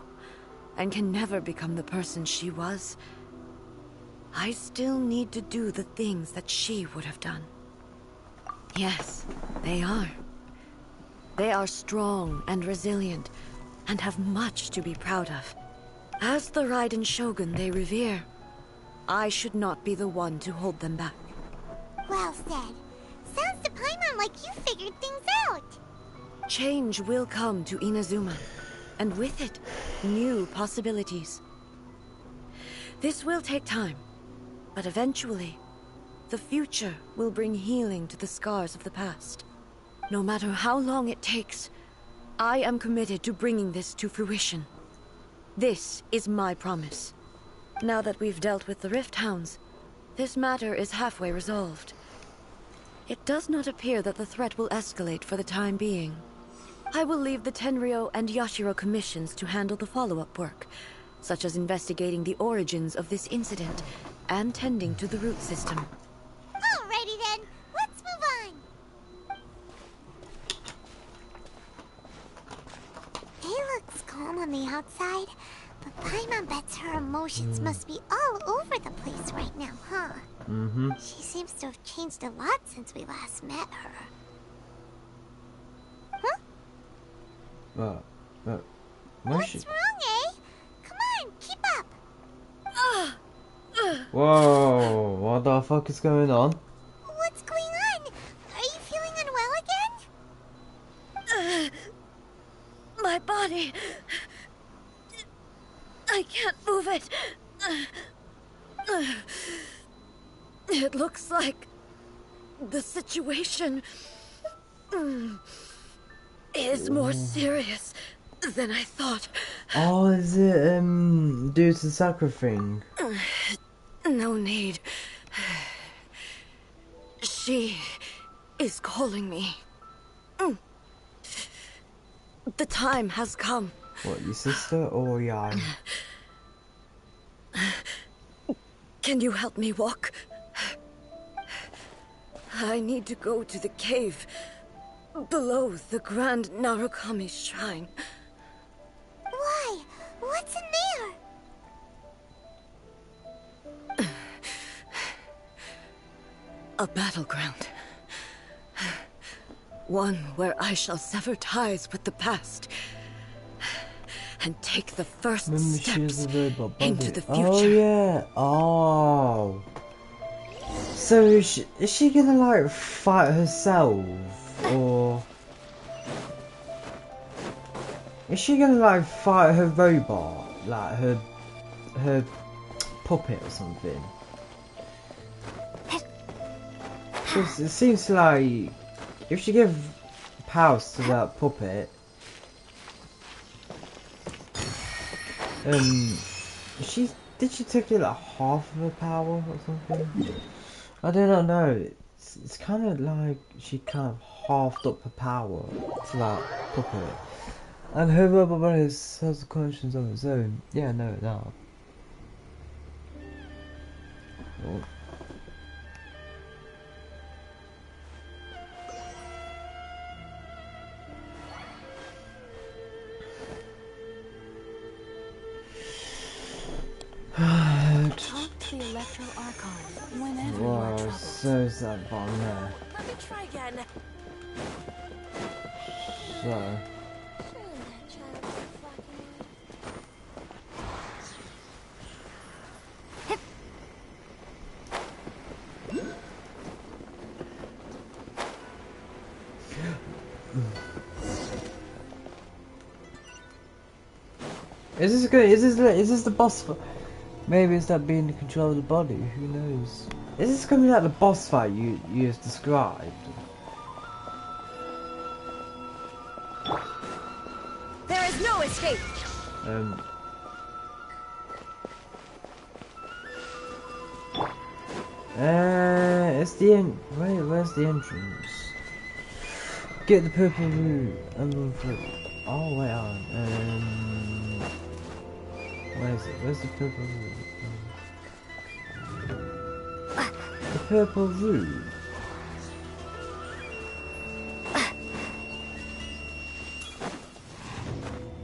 and can never become the person she was, I still need to do the things that she would have done. Yes, they are. They are strong and resilient, and have much to be proud of. As the Raiden Shogun they revere, I should not be the one to hold them back. Well said. Sounds to Paimon like you figured things out. Change will come to Inazuma, and with it, new possibilities. This will take time, but eventually, the future will bring healing to the scars of the past. No matter how long it takes, I am committed to bringing this to fruition. This is my promise. Now that we've dealt with the Rift Hounds, this matter is halfway resolved. It does not appear that the threat will escalate for the time being. I will leave the Tenryo and Yashiro commissions to handle the follow-up work, such as investigating the origins of this incident and tending to the root system. Alrighty then, let's move on. It looks calm on the outside, but Paimon bets her emotions must be all over the place right now, huh? Mm-hmm. She seems to have changed a lot since we last met her. Huh? What's wrong, eh? Come on, keep up. Whoa, what the fuck is going on? What's going on? Are you feeling unwell again? My body... I can't move it. It looks like the situation is more serious than I thought. Oh, is it due to the sacred thing? No need. She is calling me. The time has come. What, your sister or Yan? Can you help me walk? I need to go to the cave below the Grand Narukami Shrine. Why? What's in there? A battleground. One where I shall sever ties with the past and take the first steps into the future. Oh yeah. Oh. So is she gonna like fight herself, or is she gonna like fight her robot, like her puppet or something? Because it seems like if she give powers to that puppet, did she take like half of her power or something? I do not know. It's kind of like she kind of halved up her power to that puppet, and her robot body has a conscience of its own. Yeah, no, no. Oh. Talk to the Electro Archon, whenever you are Whoa, troubled. so is that bottom there. Let me try again. So. Is this good? Is this the boss fight? Maybe it's that being in control of the body. Who knows? Is this gonna be like the boss fight you just described? There is no escape. It's the end. Wait, where's the entrance? Get the purple root and run through. Oh wait on. Where is it? Where's the purple root? The purple root.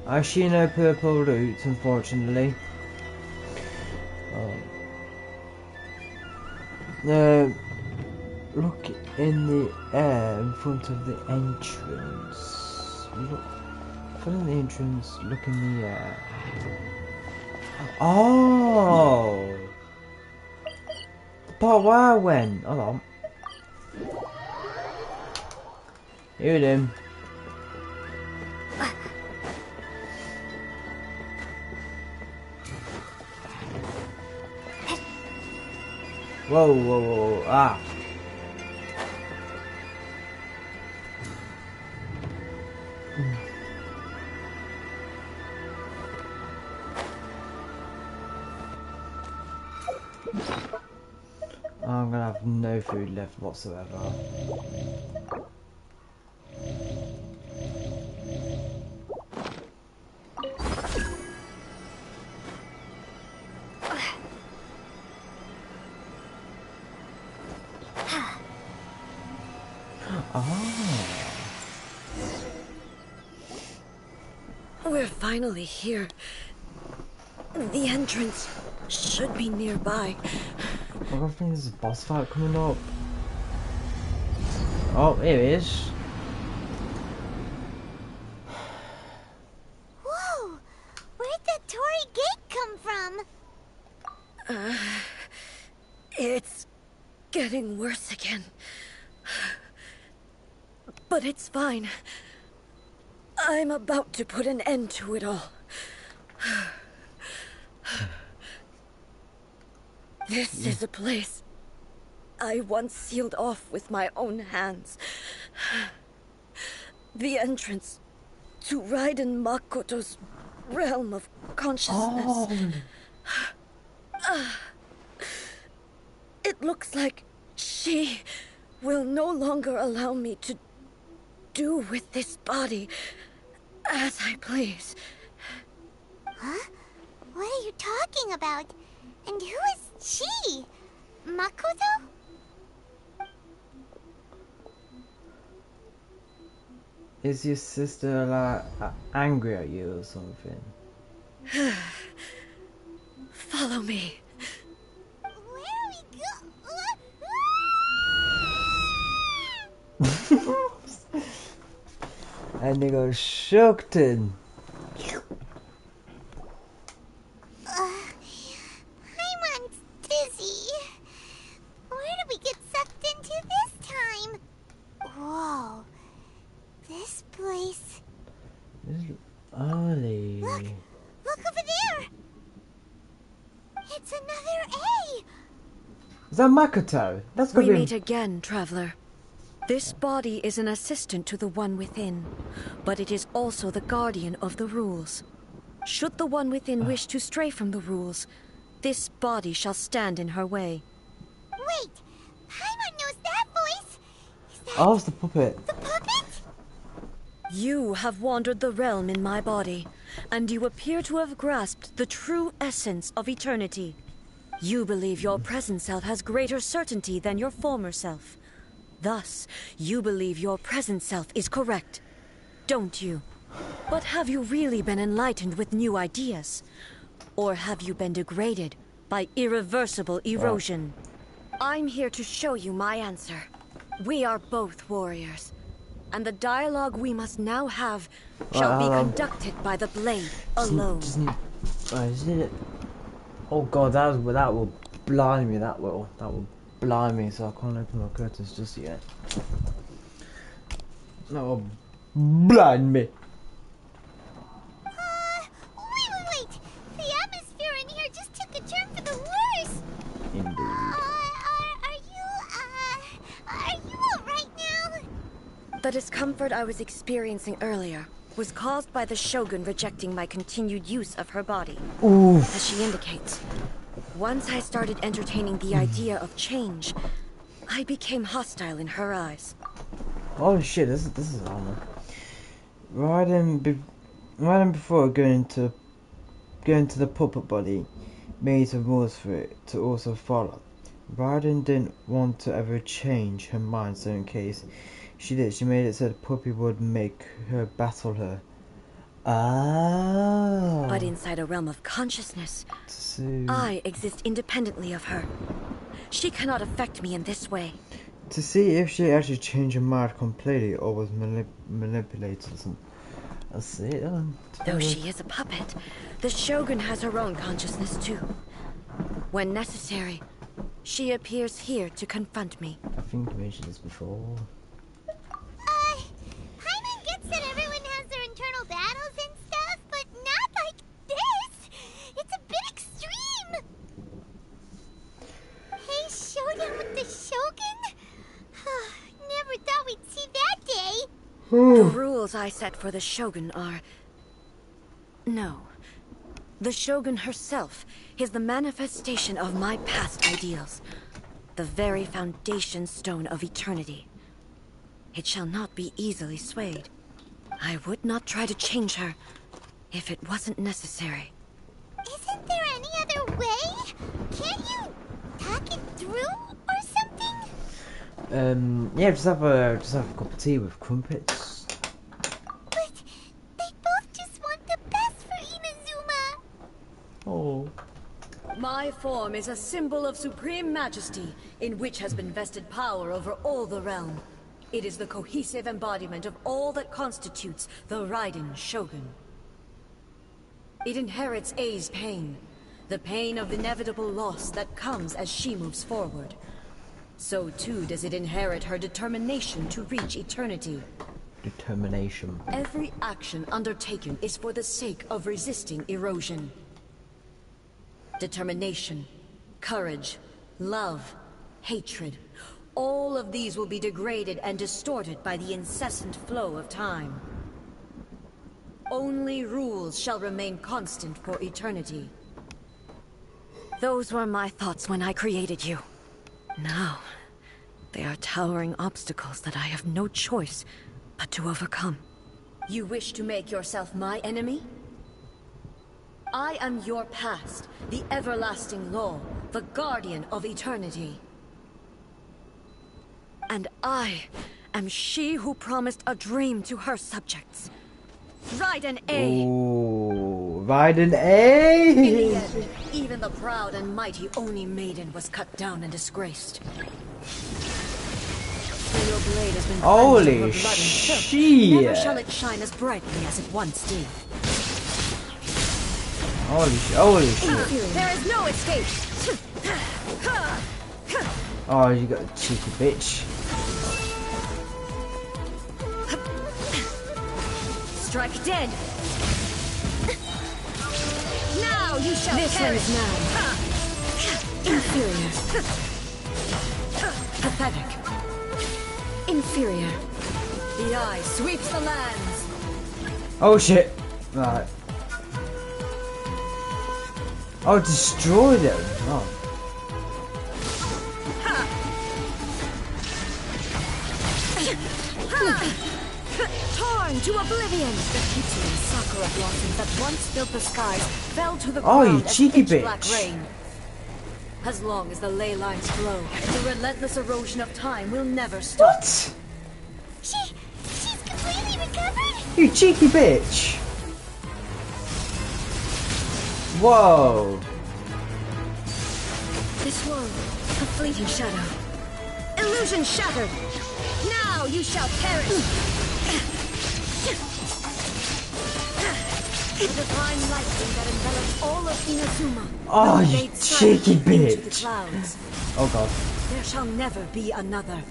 I see no purple roots, unfortunately. Look in the air in front of the entrance. Look in front of the entrance. Look in the air. Oh! But where I went? Hold on. Here it is. Whoa, whoa, whoa, ah. I'm gonna have no food left whatsoever. We're finally here. The entrance should be nearby. I don't think there's a boss fight coming up. Oh, here it is. Whoa! Where'd that Torii gate come from? It's getting worse again. But it's fine. I'm about to put an end to it all. This is a place I once sealed off with my own hands. The entrance to Raiden Makoto's realm of consciousness. It looks like she will no longer allow me to do with this body as I please. Huh? What are you talking about? And who is she? Makoto? Is your sister like angry at you or something? Follow me. Where are we go? And they go shocked in. I'm dizzy. Where did we get sucked into this time? Whoa. This place. Ollie. Look over there. It's another A. Is that Makoto? That's gonna We be. meet again, traveler. This body is an assistant to the one within, but it is also the guardian of the rules. Should the one within wish to stray from the rules, this body shall stand in her way. Wait, Paimon knows that voice. Is that Oh, it's the puppet. the puppet? You have wandered the realm in my body, and you appear to have grasped the true essence of eternity. You believe your present self has greater certainty than your former self. Thus, you believe your present self is correct, don't you? But have you really been enlightened with new ideas? Or have you been degraded by irreversible erosion. I'm here to show you my answer. We are both warriors, and the dialogue we must now have shall be conducted by the blade alone. Is it? Oh god, that will blind me. That will blind me. So I can't open my curtains just yet. That will blind me. Wait! The atmosphere in here just took a turn for the worse. Indeed. Are you all right now? The discomfort I was experiencing earlier was caused by the Shogun rejecting my continued use of her body. Oof. As she indicates, once I started entertaining the idea of change, I became hostile in her eyes. Oh shit! This is armor. Right in before going to the puppet body, made some rules for it to also follow. Raiden didn't want to ever change her mind, so in case she did, she made it so the puppy would make her battle her. Ah. But inside a realm of consciousness, I exist independently of her. She cannot affect me in this way. To see if she actually changed her mind completely or was manipulated. That's it. Though she is a puppet, the Shogun has her own consciousness too. When necessary, she appears here to confront me. I think we mentioned this before. Paimon gets that everyone has their internal battles and stuff, but not like this. It's a bit extreme. Hey, showdown with the Shogun? Never thought we'd see that day. The rules I set for the Shogun are... No. The Shogun herself is the manifestation of my past ideals. The very foundation stone of eternity. It shall not be easily swayed. I would not try to change her if it wasn't necessary. Isn't there any other way? Can't you talk it through or something? Yeah, just have a cup of tea with crumpets. But they both just want the best for Inazuma. Oh. My form is a symbol of supreme majesty, in which has been vested power over all the realm. It is the cohesive embodiment of all that constitutes the Raiden Shogun. It inherits Ei's pain, the pain of inevitable loss that comes as she moves forward. So too does it inherit her determination to reach eternity. Determination. Every action undertaken is for the sake of resisting erosion. Determination, courage, love, hatred. All of these will be degraded and distorted by the incessant flow of time. Only rules shall remain constant for eternity. Those were my thoughts when I created you. Now, they are towering obstacles that I have no choice but to overcome. You wish to make yourself my enemy? I am your past, the everlasting law, the guardian of eternity. And I am she who promised a dream to her subjects. Raiden A. Ooh, Raiden A. In the end, even the proud and mighty Oni Maiden was cut down and disgraced. Your blade has been Holy cleansed of her blood and filth. shit. Never shall it shine as brightly as it once did. Holy shit. There is no escape. Oh, you got a cheeky bitch. Strike dead. Now you shall perish. Now. Inferior. Pathetic. Inferior. The eye sweeps the lands. Oh shit. Right. Oh, destroy them. Oh. Torn to oblivion! The Kitsu and Sakura blossoms that once filled the skies fell to the Oh, ground you as cheeky pitch black bitch. rain. As long as the ley lines flow, the relentless erosion of time will never stop. What? She's completely recovered? You cheeky bitch. Whoa, a fleeting shadow. Illusion shattered! Now you shall perish! The divine lightning that envelops all of Inazuma. Oh, you laid cheeky silent into the bitch. clouds. Oh god. There shall never be another.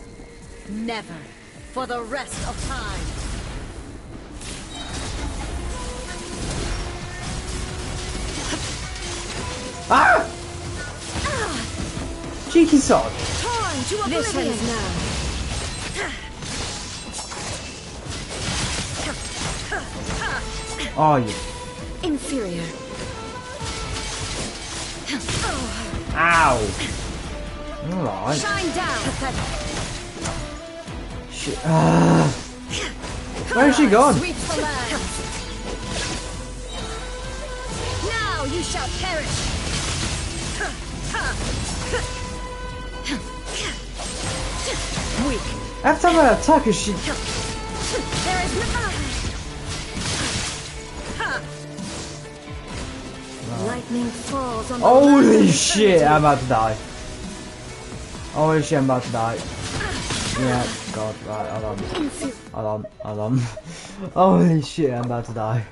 Never. For the rest of time. Ah! Cheeky sod. Torn to oblivion now. Oh, you. Inferior. Ow. Alright. Shine down. Shit. Ah. Where's she gone? Sweep the land. Now you shall perish. Weak. Every time I attack her, she. There is no. Lightning falls on the Holy land. shit, I'm about to die. Holy shit, I'm about to die. Yeah, god, right, hold on. Holy shit, I'm about to die.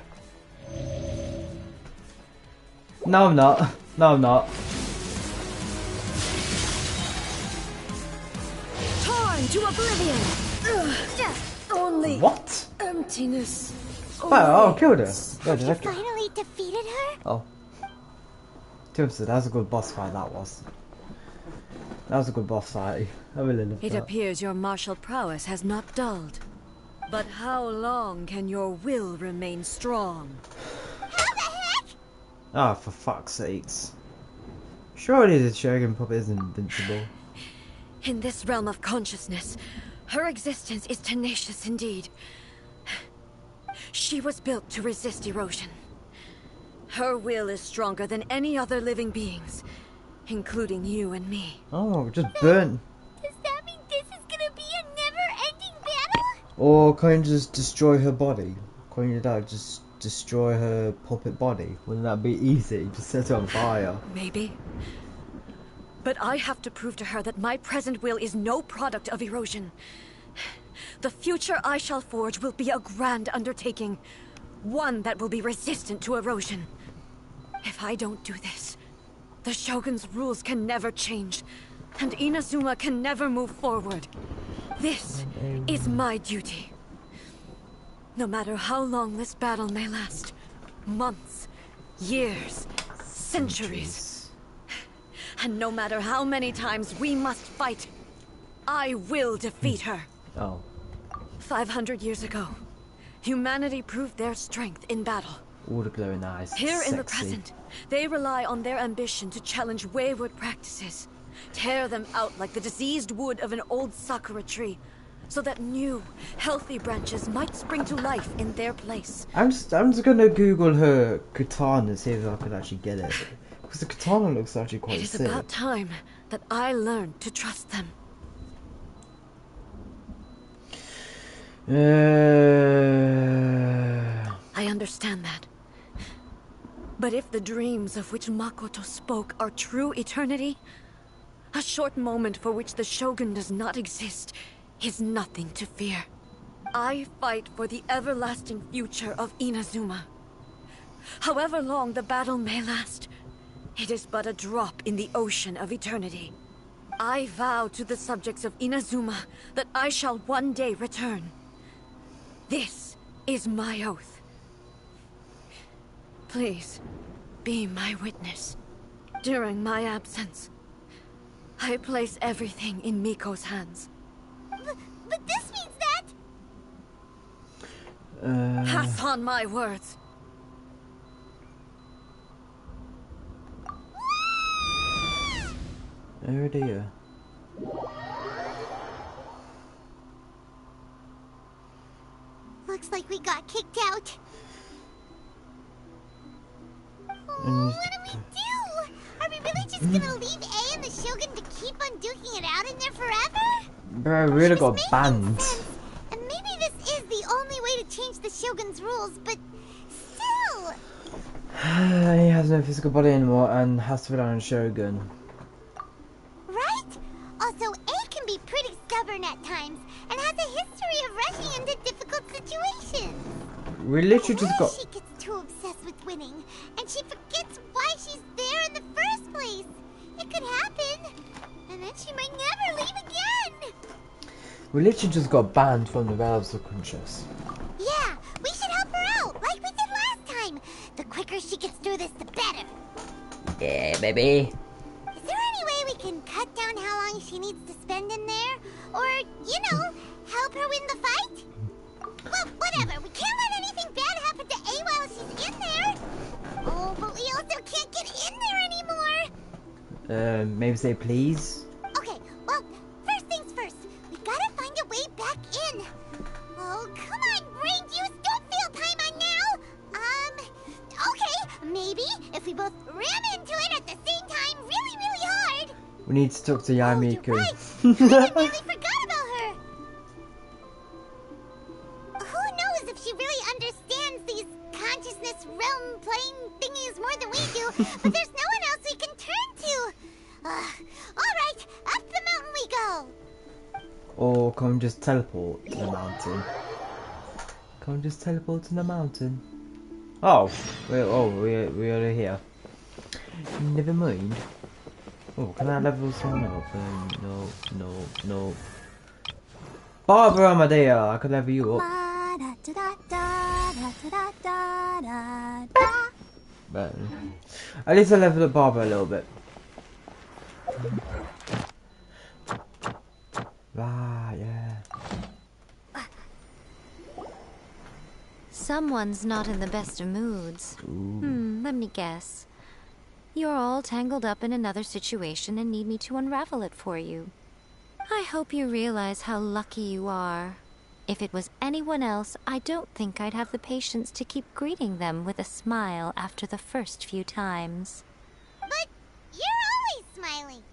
No, I'm not. No, I'm not. Torn to oblivion. Only What? emptiness. Oh, I killed her. Yeah, You did I kill her? finally defeated her? Oh. That was a good boss fight, that was. That was a good boss fight. I really loved It that. appears your martial prowess has not dulled. But how long can your will remain strong? Oh, for fuck's sakes. Surely the Shogun puppet is invincible. In this realm of consciousness, her existence is tenacious indeed. She was built to resist erosion. Her will is stronger than any other living beings, including you and me. Oh, just burn. Does that mean this is gonna be a never-ending battle? Or can you just destroy her body? Can you just destroy her puppet body? Wouldn't that be easy? Just set her on fire. Maybe. But I have to prove to her that my present will is no product of erosion. The future I shall forge will be a grand undertaking. One that will be resistant to erosion. If I don't do this, the Shogun's rules can never change, and Inazuma can never move forward. This is my duty. No matter how long this battle may last, months, years, centuries, and no matter how many times we must fight, I will defeat her. Oh. 500 years ago, humanity proved their strength in battle. All the glowing eyes. Here in the Sexy. present, they rely on their ambition to challenge wayward practices, tear them out like the diseased wood of an old sakura tree, so that new, healthy branches might spring to life in their place. I'm just gonna Google her katana and see if I can actually get it. Because the katana looks actually quite It is sick. about time that I learned to trust them. I understand that. But if the dreams of which Makoto spoke are true eternity, a short moment for which the Shogun does not exist is nothing to fear. I fight for the everlasting future of Inazuma. However long the battle may last, it is but a drop in the ocean of eternity. I vow to the subjects of Inazuma that I shall one day return. This is my oath. Please, be my witness. During my absence, I place everything in Miko's hands. But this means that... Pass on my words. Oh dear. Looks like we got kicked out. And What do we do? Are we really just gonna leave A and the Shogun to keep on duking it out in there forever? Bro, we really This got makes banned. sense. And maybe this is the only way to change the Shogun's rules, but still. He has no physical body anymore and has to rely on Shogun. Also, A can be pretty stubborn at times and has a history of rushing into difficult situations. We literally just got. She gets too obsessed with winning, and she forgets why she's there in the first place. It could happen, and then she might never leave again. We literally just got banned from the Realms of Conscious. Yeah, we should help her out, like we did last time. The quicker she gets through this, the better. Yeah, baby. Is there any way we can cut down how long she needs to spend in there? Or, you know, help her win the fight? Well, whatever. We can't let anything bad happen to A while she's in there. Oh, but we also can't get in there anymore. Maybe say please? Okay, well, first things first. We gotta find a way back in. Oh, come on, brain juice. Don't feel time on now. Okay, maybe if we both ram into it at the same time really, really hard. We need to talk to Yamiku. Oh, you're right. I nearly forgot about her. Who knows if she really understands these consciousness realm playing thingies more than we do, but there's no one else we can turn to. Alright, up the mountain we go. Or can we just teleport to the mountain? Can we just teleport to the mountain? Oh, we're already here. Never mind. Oh, can I level someone up? No. Barbara, my dear, I could level you up. But at least I leveled up Barbara a little bit. Right, yeah. Someone's not in the best of moods. Let me guess. You're all tangled up in another situation and need me to unravel it for you. I hope you realize how lucky you are. If it was anyone else, I don't think I'd have the patience to keep greeting them with a smile after the first few times. But you're always smiling.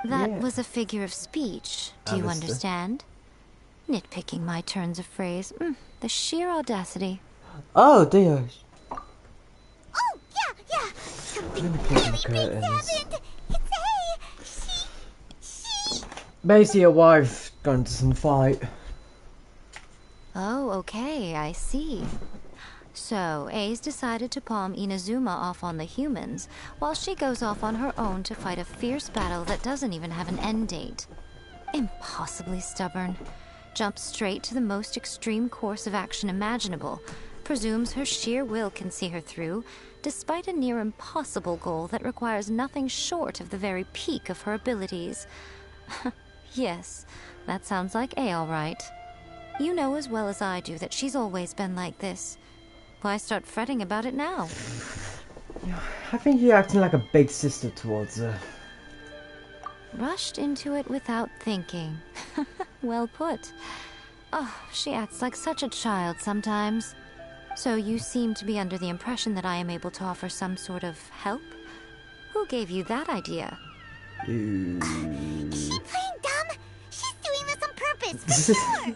That was a figure of speech. Do you Alistair. understand? Nitpicking my turns of phrase. The sheer audacity. Oh dear. Oh, yeah. Something Let me close really my big's curtains. happened. It's A. She... Basically, your wife going to some fight. Oh, okay, I see. So, A's decided to palm Inazuma off on the humans, while she goes off on her own to fight a fierce battle that doesn't even have an end date. Impossibly stubborn. Jumps straight to the most extreme course of action imaginable. Presumes her sheer will can see her through, despite a near impossible goal that requires nothing short of the very peak of her abilities. Yes, that sounds like A all right. You know as well as I do that she's always been like this. Why start fretting about it now? I think you're acting like a big sister towards her. Rushed into it without thinking. Well put. Oh, she acts like such a child sometimes. So you seem to be under the impression that I am able to offer some sort of help? Who gave you that idea? Is she playing dumb? She's doing this on purpose, for sure.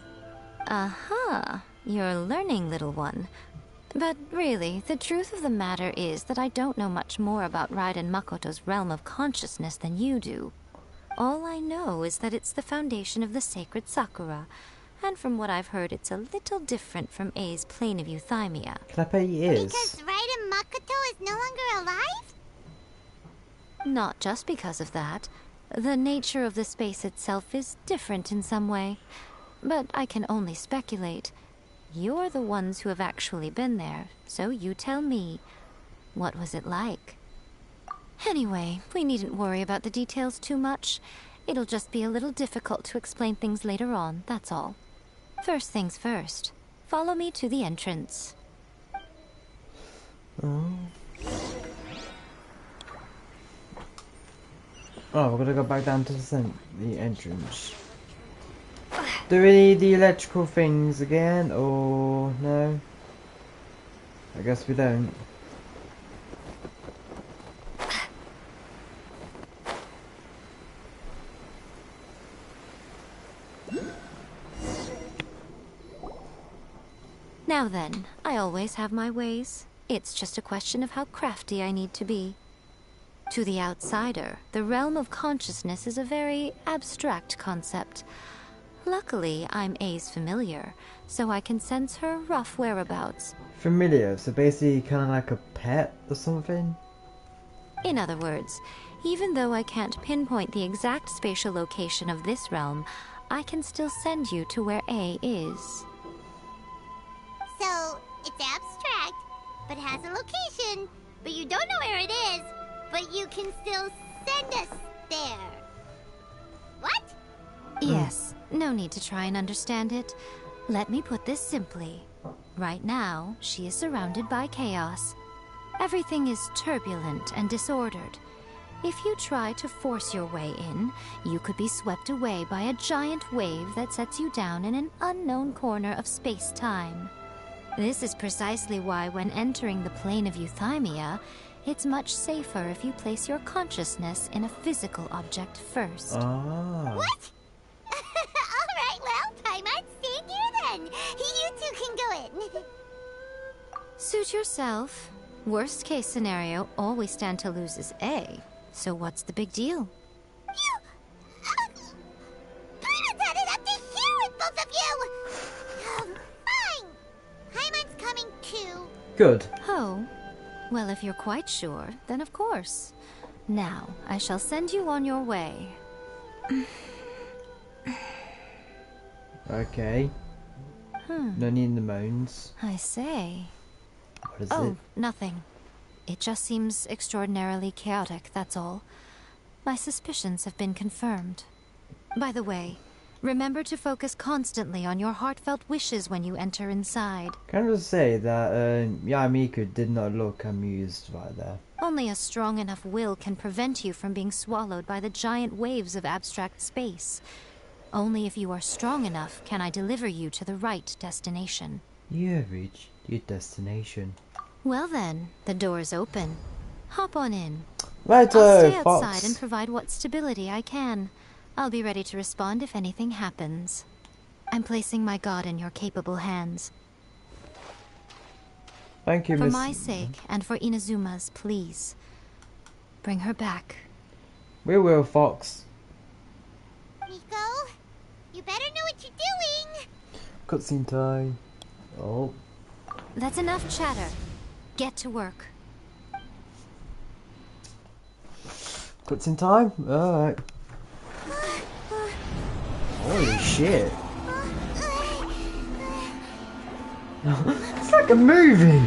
Uh-huh. You're learning, little one. But really, the truth of the matter is that I don't know much more about Raiden Makoto's realm of consciousness than you do. All I know is that it's the foundation of the sacred Sakura, and from what I've heard, it's a little different from A's plane of euthymia. Can I pay your ears? Because Raiden Makoto is no longer alive? Not just because of that. The nature of the space itself is different in some way. But I can only speculate. You're the ones who have actually been there, so you tell me. What was it like? Anyway, we needn't worry about the details too much. It'll just be a little difficult to explain things later on, that's all. First things first. Follow me to the entrance. Oh, we're gonna go back down to the entrance. Do we need the electrical things again, or no? I guess we don't. Now then, I always have my ways. It's just a question of how crafty I need to be. To the outsider, the realm of consciousness is a very abstract concept. Luckily, I'm A's familiar, so I can sense her rough whereabouts. Familiar, so basically kind of like a pet or something? In other words, even though I can't pinpoint the exact spatial location of this realm, I can still send you to where A is. So, it's abstract, but has a location, but you don't know where it is, but you can still send us there. What? Yes, no need to try and understand it. Let me put this simply. Right now, she is surrounded by chaos. Everything is turbulent and disordered. If you try to force your way in, you could be swept away by a giant wave that sets you down in an unknown corner of space-time. This is precisely why when entering the plane of euthymia, it's much safer if you place your consciousness in a physical object first. What? Alright, well, Paimon, stay here then. You two can go in. Suit yourself. Worst case scenario, all we stand to lose is A. So what's the big deal? Paimon's had it up to here with both of you! Fine! Paimon's coming too. Good. Oh, well, if you're quite sure, then of course. Now, I shall send you on your way. Okay. No need in the moans. I say. What is Oh, it? nothing. It just seems extraordinarily chaotic, that's all. My suspicions have been confirmed. By the way, remember to focus constantly on your heartfelt wishes when you enter inside. Can I just say that Yamiku did not look amused right there. Only a strong enough will can prevent you from being swallowed by the giant waves of abstract space. Only if you are strong enough can I deliver you to the right destination. You have reached your destination. Well then, the door is open. Hop on in. Right, I'll stay Fox. outside and provide what stability I can. I'll be ready to respond if anything happens. I'm placing my god in your capable hands. Thank you, For Miss. my sake, and for Inazuma's, please. Bring her back. We will, Fox. Nico, you better know what you're doing. Cutscene time. Oh. That's enough chatter. Get to work. Cutscene time? Alright. Holy shit. It's like a movie.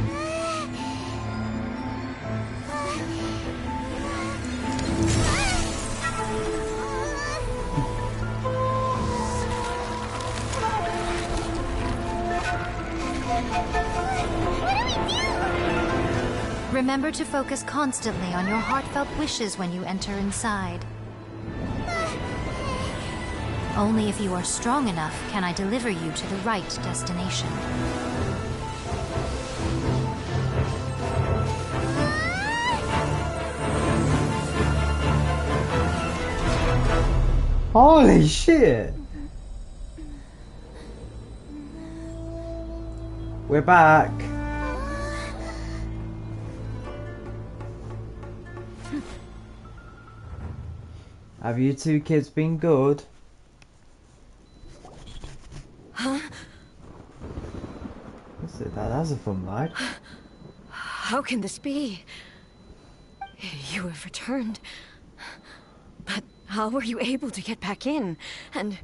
Remember to focus constantly on your heartfelt wishes when you enter inside. Only if you are strong enough can I deliver you to the right destination. Holy shit. We're back. Have you two kids been good? Huh? That's a fun ride. How can this be? You have returned. But how were you able to get back in? And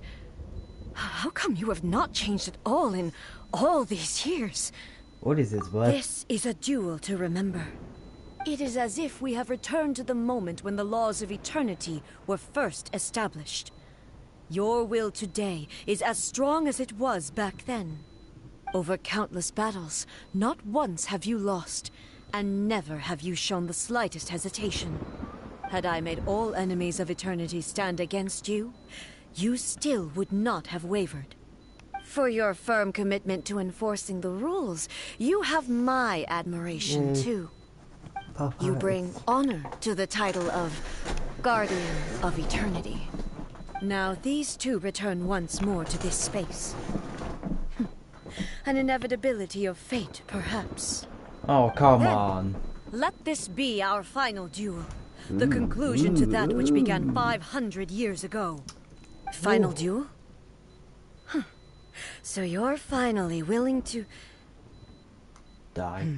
how come you have not changed at all in all these years? What is this, bud? This is a duel to remember. It is as if we have returned to the moment when the laws of eternity were first established. Your will today is as strong as it was back then. Over countless battles, not once have you lost, and never have you shown the slightest hesitation. Had I made all enemies of eternity stand against you, you still would not have wavered. For your firm commitment to enforcing the rules, you have my admiration too. Papa. You bring honor to the title of Guardian of Eternity. Now these two return once more to this space. An inevitability of fate, perhaps. Oh, come Then, on. Let this be our final duel. the conclusion to that which began 500 years ago. Final duel? Huh. So you're finally willing to... Die.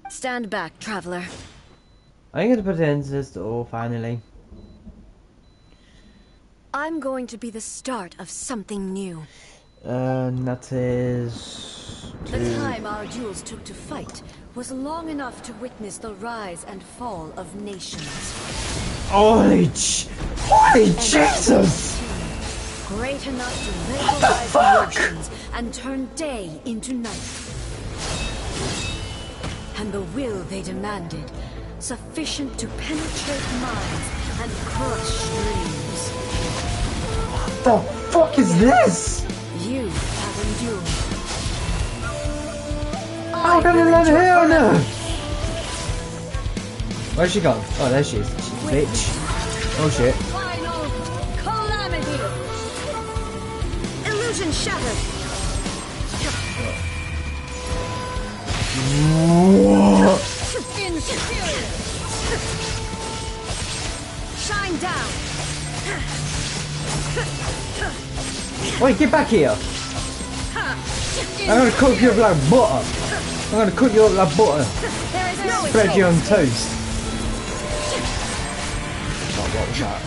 Stand back, traveler. I'm gonna put it into this door, finally. I'm going to be the start of something new. And that is... The time our duels took to fight was long enough to witness the rise and fall of nations. Holy Jesus! Great enough to liberalize the oceans and turn day into night. And the will they demanded, sufficient to penetrate minds and crush dreams. What the fuck is this? You have endured. How can I let her on her? Where's she gone? Oh, there she is. Bitch. Oh shit. Final calamity. Illusion shattered. What? Inferior. Shine down. Wait, get back here. I'm gonna cook you up like butter. I'm gonna cook you up like butter. There is no Spread you on toast. Oh, what was that?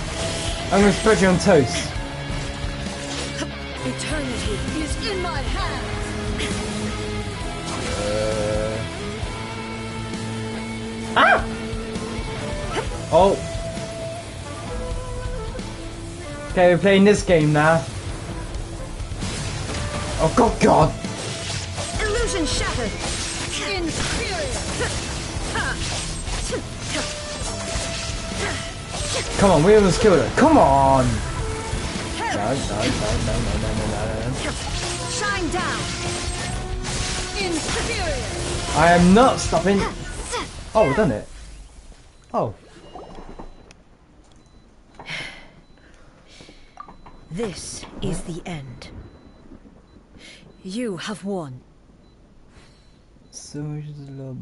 I'm gonna spread you on toast. Eternity is in my hands. Ah! Oh. Okay, we're playing this game now. Oh God. Illusion shattered. Inferior. Come on, we almost killed her. Come on. No. Shine down. Inferior. I am not stopping. Oh, we've done it. Oh. This is the end. You have won. So much love.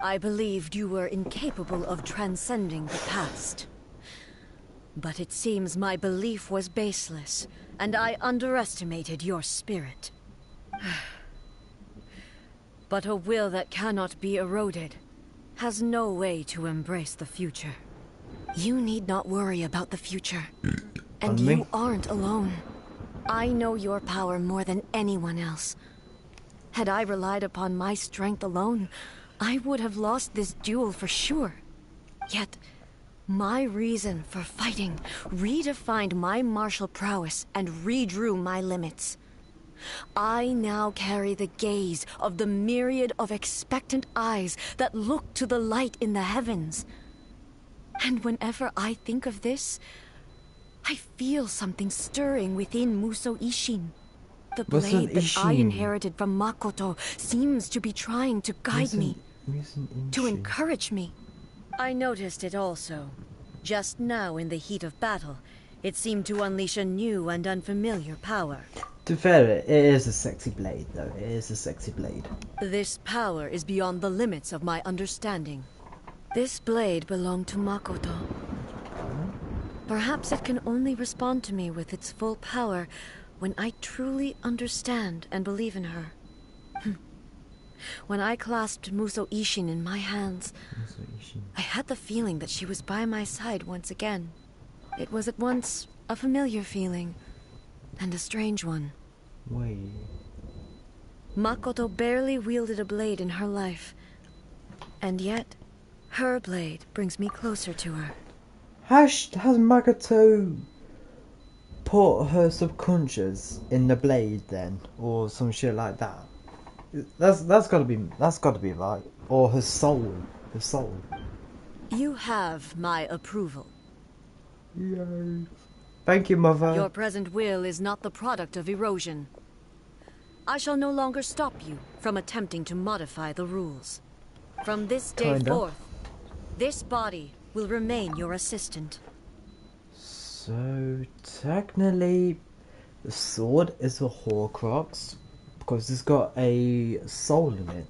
I believed you were incapable of transcending the past. But it seems my belief was baseless, and I underestimated your spirit. But a will that cannot be eroded has no way to embrace the future. You need not worry about the future. And you aren't alone. I know your power more than anyone else. Had I relied upon my strength alone, I would have lost this duel for sure. Yet, my reason for fighting redefined my martial prowess and redrew my limits. I now carry the gaze of the myriad of expectant eyes that look to the light in the heavens. And whenever I think of this, I feel something stirring within Musou Ishin. The blade that I inherited from Makoto seems to be trying to guide me, to encourage me. I noticed it also. Just now in the heat of battle, it seemed to unleash a new and unfamiliar power. To be fair, it is a sexy blade, though. It is a sexy blade. This power is beyond the limits of my understanding. This blade belonged to Makoto. Perhaps it can only respond to me with its full power when I truly understand and believe in her. When I clasped Musou Ishin in my hands, I had the feeling that she was by my side once again. It was at once a familiar feeling and a strange one. Wait. Makoto barely wielded a blade in her life, and yet her blade brings me closer to her. Has Makoto put her subconscious in the blade then, or some shit like that? That's gotta be right. Or her soul. You have my approval. Yay. Thank you, Mother. Your present will is not the product of erosion. I shall no longer stop you from attempting to modify the rules. From this day forth, this body will remain your assistant. So, technically, the sword is a Horcrux, because it's got a soul in it.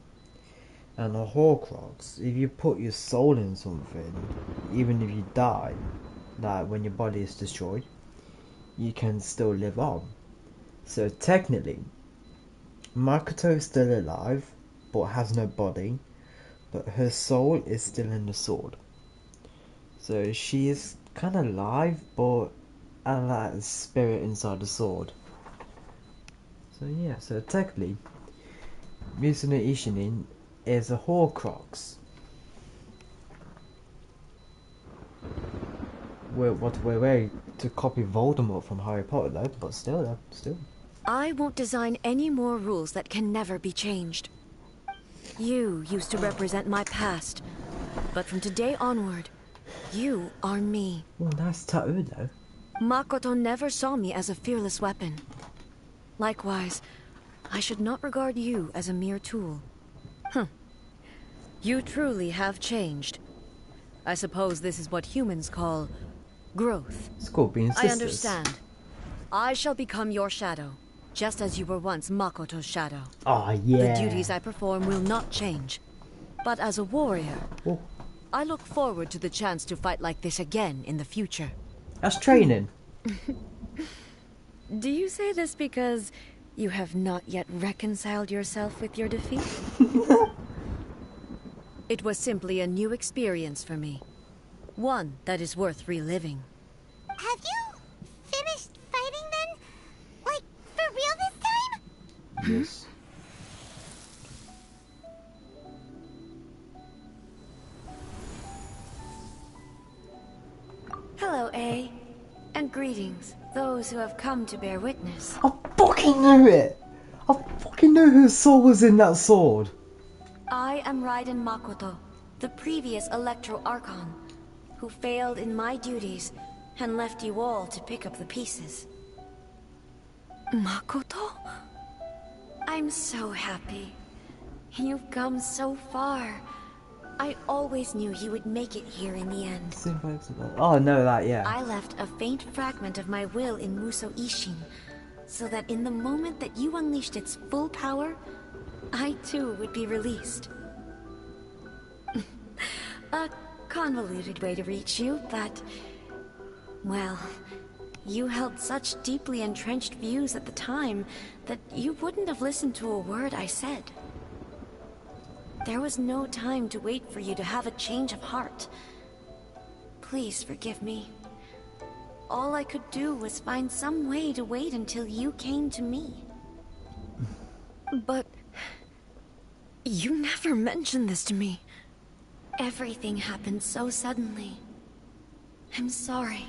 And a Horcrux, if you put your soul in something, even if you die, like when your body is destroyed, you can still live on. So technically, Makoto is still alive, but has no body, but her soul is still in the sword. So she is kind of alive, but and that spirit inside the sword. So yeah, so technically, Mizuno Ishinin is a Horcrux. We're ready to copy Voldemort from Harry Potter though, but still. I won't design any more rules that can never be changed. You used to represent my past, but from today onward, you are me. Well, nice tattoo though. Makoto never saw me as a fearless weapon. Likewise, I should not regard you as a mere tool. You truly have changed. I suppose this is what humans call growth. It's called being sisters. I understand. I shall become your shadow, just as you were once Makoto's shadow. Ah, yeah. The duties I perform will not change. But as a warrior, I look forward to the chance to fight like this again in the future. That's training. Do you say this because you have not yet reconciled yourself with your defeat? It was simply a new experience for me. One that is worth reliving. Have you finished fighting then? Like, for real this time? Yes. Hello, A. And greetings, those who have come to bear witness. I fucking knew it! I fucking knew her soul was in that sword. I am Raiden Makoto, the previous Electro Archon, who failed in my duties and left you all to pick up the pieces. Makoto? I'm so happy. You've come so far. I always knew you would make it here in the end. Oh, no, that, yeah. I left a faint fragment of my will in Muso Ishin, so that in the moment that you unleashed its full power, I too would be released. A convoluted way to reach you, but... well, you held such deeply entrenched views at the time that you wouldn't have listened to a word I said. There was no time to wait for you to have a change of heart. Please forgive me. All I could do was find some way to wait until you came to me. But... you never mentioned this to me. Everything happened so suddenly. I'm sorry.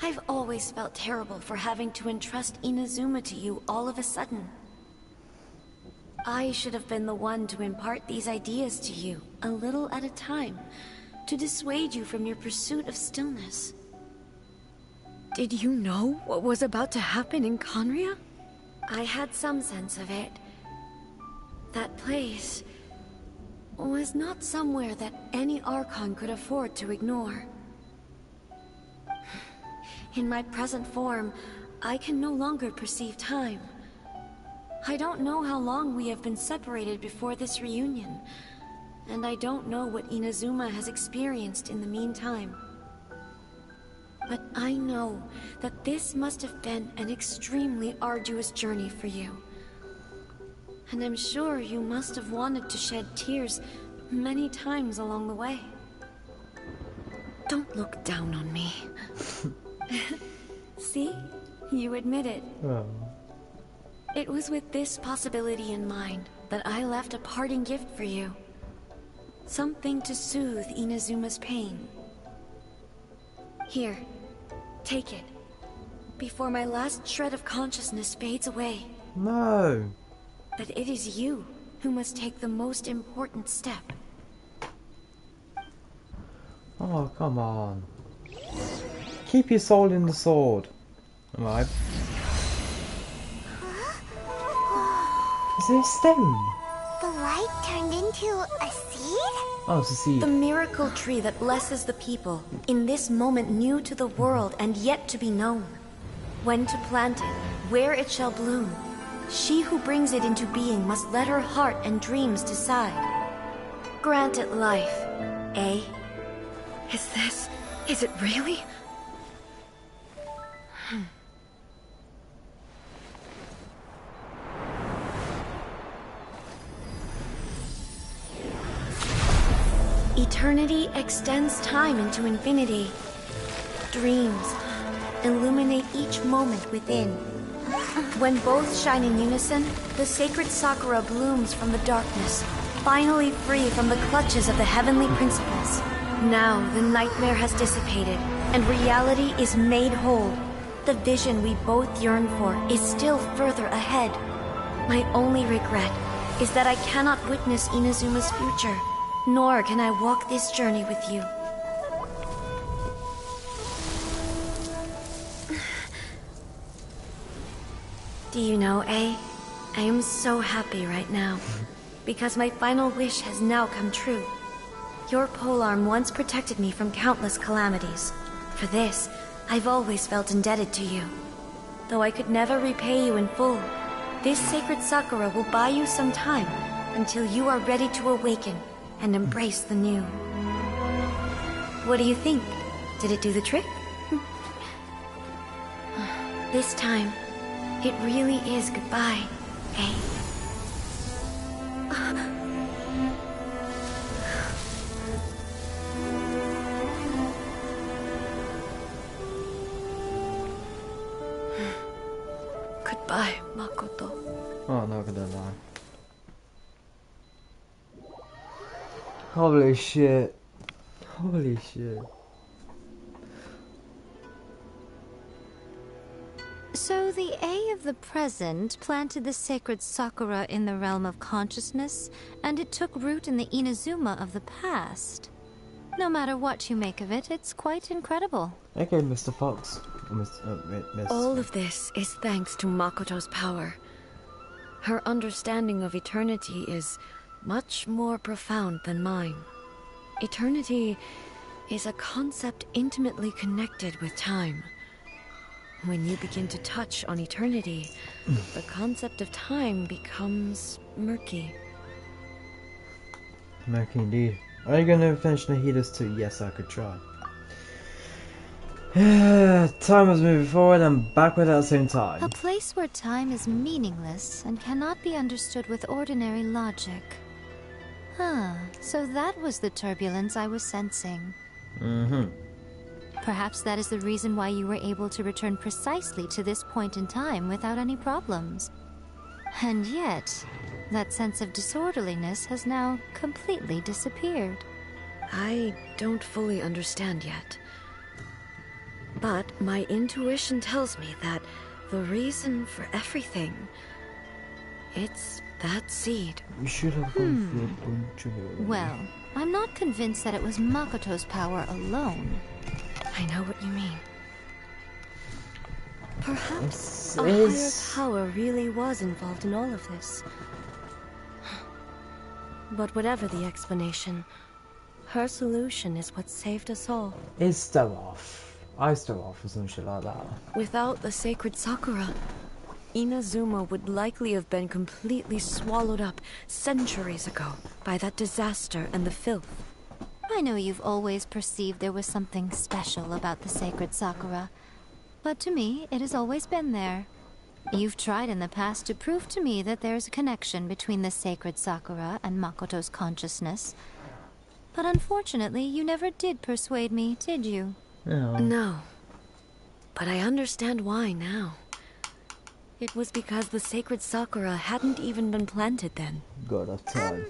I've always felt terrible for having to entrust Inazuma to you all of a sudden. I should have been the one to impart these ideas to you, a little at a time, to dissuade you from your pursuit of stillness. Did you know what was about to happen in Conria? I had some sense of it. That place was not somewhere that any Archon could afford to ignore. In my present form, I can no longer perceive time. I don't know how long we have been separated before this reunion, and I don't know what Inazuma has experienced in the meantime. But I know that this must have been an extremely arduous journey for you. And I'm sure you must have wanted to shed tears many times along the way. Don't look down on me. See? You admit it. Oh. It was with this possibility in mind that I left a parting gift for you. Something to soothe Inazuma's pain. Here, take it. Before my last shred of consciousness fades away. No. But it is you who must take the most important step. Oh, come on. Keep your soul in the sword. Alright. Is there a stone? The light turned into a seed? Oh, it's a seed. The miracle tree that blesses the people, in this moment new to the world and yet to be known. When to plant it, where it shall bloom, She who brings it into being must let her heart and dreams decide. Grant it life, eh? Is it really? Eternity extends time into infinity. Dreams illuminate each moment within. When both shine in unison, the sacred Sakura blooms from the darkness, finally free from the clutches of the heavenly principles. Now the nightmare has dissipated, and reality is made whole. The vision we both yearn for is still further ahead. My only regret is that I cannot witness Inazuma's future, nor can I walk this journey with you. Do you know, I am so happy right now, because my final wish has now come true. Your polearm once protected me from countless calamities. For this, I've always felt indebted to you. Though I could never repay you in full, this sacred Sakura will buy you some time until you are ready to awaken and embrace the new. What do you think? Did it do the trick? This time, it really is goodbye, eh? Goodbye, Makoto. Oh, I'm not gonna lie. Holy shit. Holy shit. So the A of the present planted the sacred Sakura in the realm of consciousness, and it took root in the Inazuma of the past. No matter what you make of it, it's quite incredible. Okay, Mr. Fox. Miss. All of this is thanks to Makoto's power. Her understanding of eternity is much more profound than mine. Eternity is a concept intimately connected with time. When you begin to touch on eternity, the concept of time becomes murky. Murky indeed. Are you gonna finish Nahida's 2? Yes, I could try. Time was moving forward and backward at the same time. A place where time is meaningless and cannot be understood with ordinary logic. Huh, so that was the turbulence I was sensing. Perhaps that is the reason why you were able to return precisely to this point in time without any problems. And yet, that sense of disorderliness has now completely disappeared. I don't fully understand yet. But my intuition tells me that the reason for everything, it's that seed. You should have gone for a bunch of it. Well, I'm not convinced that it was Makoto's power alone. I know what you mean. Perhaps a higher power really was involved in all of this. But whatever the explanation, her solution is what saved us all. It's still off. I still off or some shit like that. Without the sacred Sakura, Inazuma would likely have been completely swallowed up centuries ago by that disaster and the filth. I know you've always perceived there was something special about the sacred Sakura, but to me, it has always been there. You've tried in the past to prove to me that there's a connection between the sacred Sakura and Makoto's consciousness, but unfortunately, you never did persuade me, did you? No. But I understand why now. It was because the sacred Sakura hadn't even been planted then. God of time.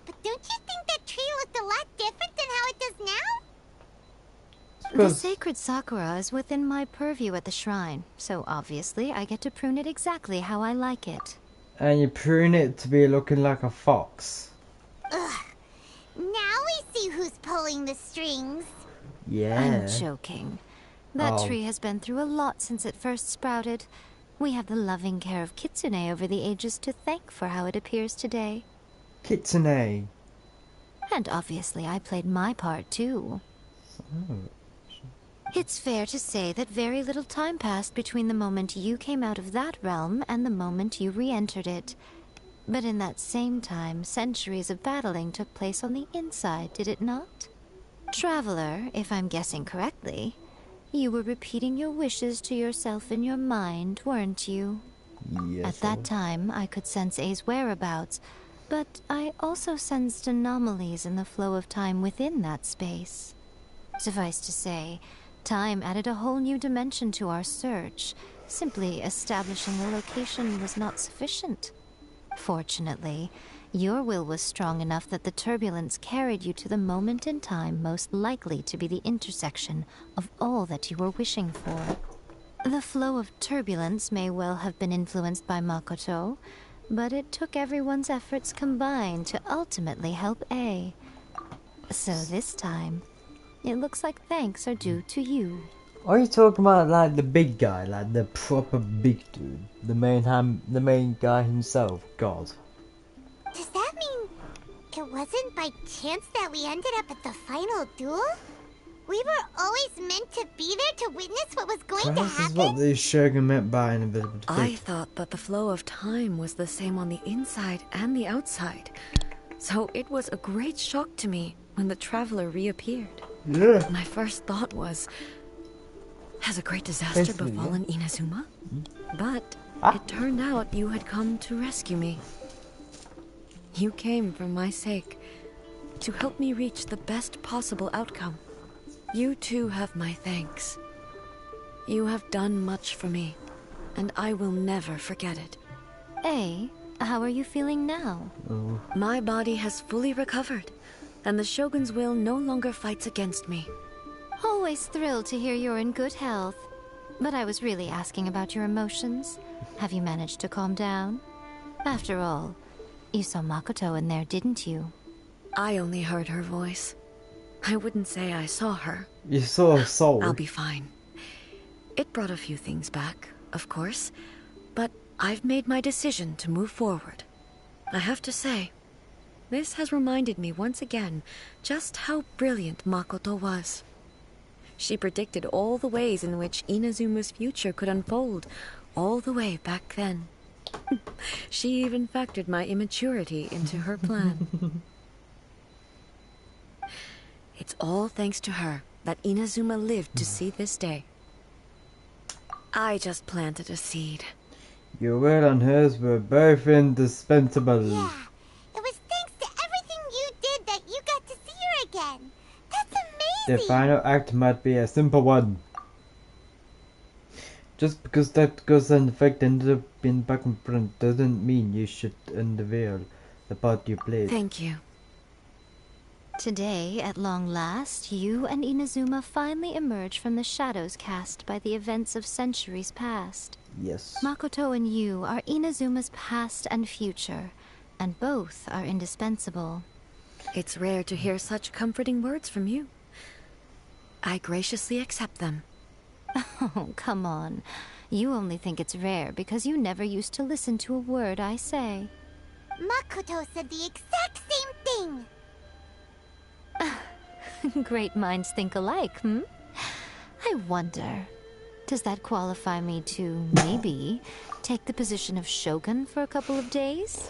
But don't you think that tree looked a lot different than how it does now? The sacred Sakura is within my purview at the shrine, so obviously I get to prune it exactly how I like it. And you prune it to be looking like a fox. Ugh. Now we see who's pulling the strings. Yeah. I'm joking. That tree has been through a lot since it first sprouted. We have the loving care of Kitsune over the ages to thank for how it appears today. Kitsune. And obviously I played my part too. It's fair to say that very little time passed between the moment you came out of that realm and the moment you re-entered it. But in that same time, centuries of battling took place on the inside, did it not? Traveler, if I'm guessing correctly, you were repeating your wishes to yourself in your mind, weren't you? Yes. At that time, I could sense A's whereabouts, but I also sensed anomalies in the flow of time within that space. Suffice to say, time added a whole new dimension to our search. Simply establishing the location was not sufficient. Fortunately, your will was strong enough that the turbulence carried you to the moment in time most likely to be the intersection of all that you were wishing for. The flow of turbulence may well have been influenced by Makoto, but it took everyone's efforts combined to ultimately help A. So this time, it looks like thanks are due to you. Are you talking about like the big guy, like the proper big dude, the main guy himself, God? Does that mean it wasn't by chance that we ended up at the final duel? We were always meant to be there to witness what was going to Perhaps this happen? is what the Shogun meant by invisible I defeat. thought that the flow of time was the same on the inside and the outside. So it was a great shock to me when the traveler reappeared. Yeah. My first thought was, has a great disaster Basically, befallen Inazuma? But it turned out you had come to rescue me. You came for my sake, to help me reach the best possible outcome. You too have my thanks. You have done much for me, and I will never forget it. A, how are you feeling now? My body has fully recovered, and the Shogun's will no longer fights against me. Always thrilled to hear you're in good health. But I was really asking about your emotions. Have you managed to calm down? After all, you saw Makoto in there, didn't you? I only heard her voice. I wouldn't say I saw her. You saw a soul. I'll be fine. It brought a few things back, of course, but I've made my decision to move forward. I have to say, this has reminded me once again just how brilliant Makoto was. She predicted all the ways in which Inazuma's future could unfold, all the way back then. She even factored my immaturity into her plan. It's all thanks to her that Inazuma lived to see this day. I just planted a seed. Your will and hers were both indispensable. Yeah, it was thanks to everything you did that you got to see her again. That's The amazing! final act might be a simple one. Just because that goes in effect ended up being back in front doesn't mean you should unveil the part you played. Thank you. Today, at long last, you and Inazuma finally emerge from the shadows cast by the events of centuries past. Yes. Makoto and you are Inazuma's past and future, and both are indispensable. It's rare to hear such comforting words from you. I graciously accept them. Oh, come on. You only think it's rare because you never used to listen to a word I say. Makoto said the exact same thing! Great minds think alike, hmm? I wonder, does that qualify me to, maybe, take the position of Shogun for a couple of days?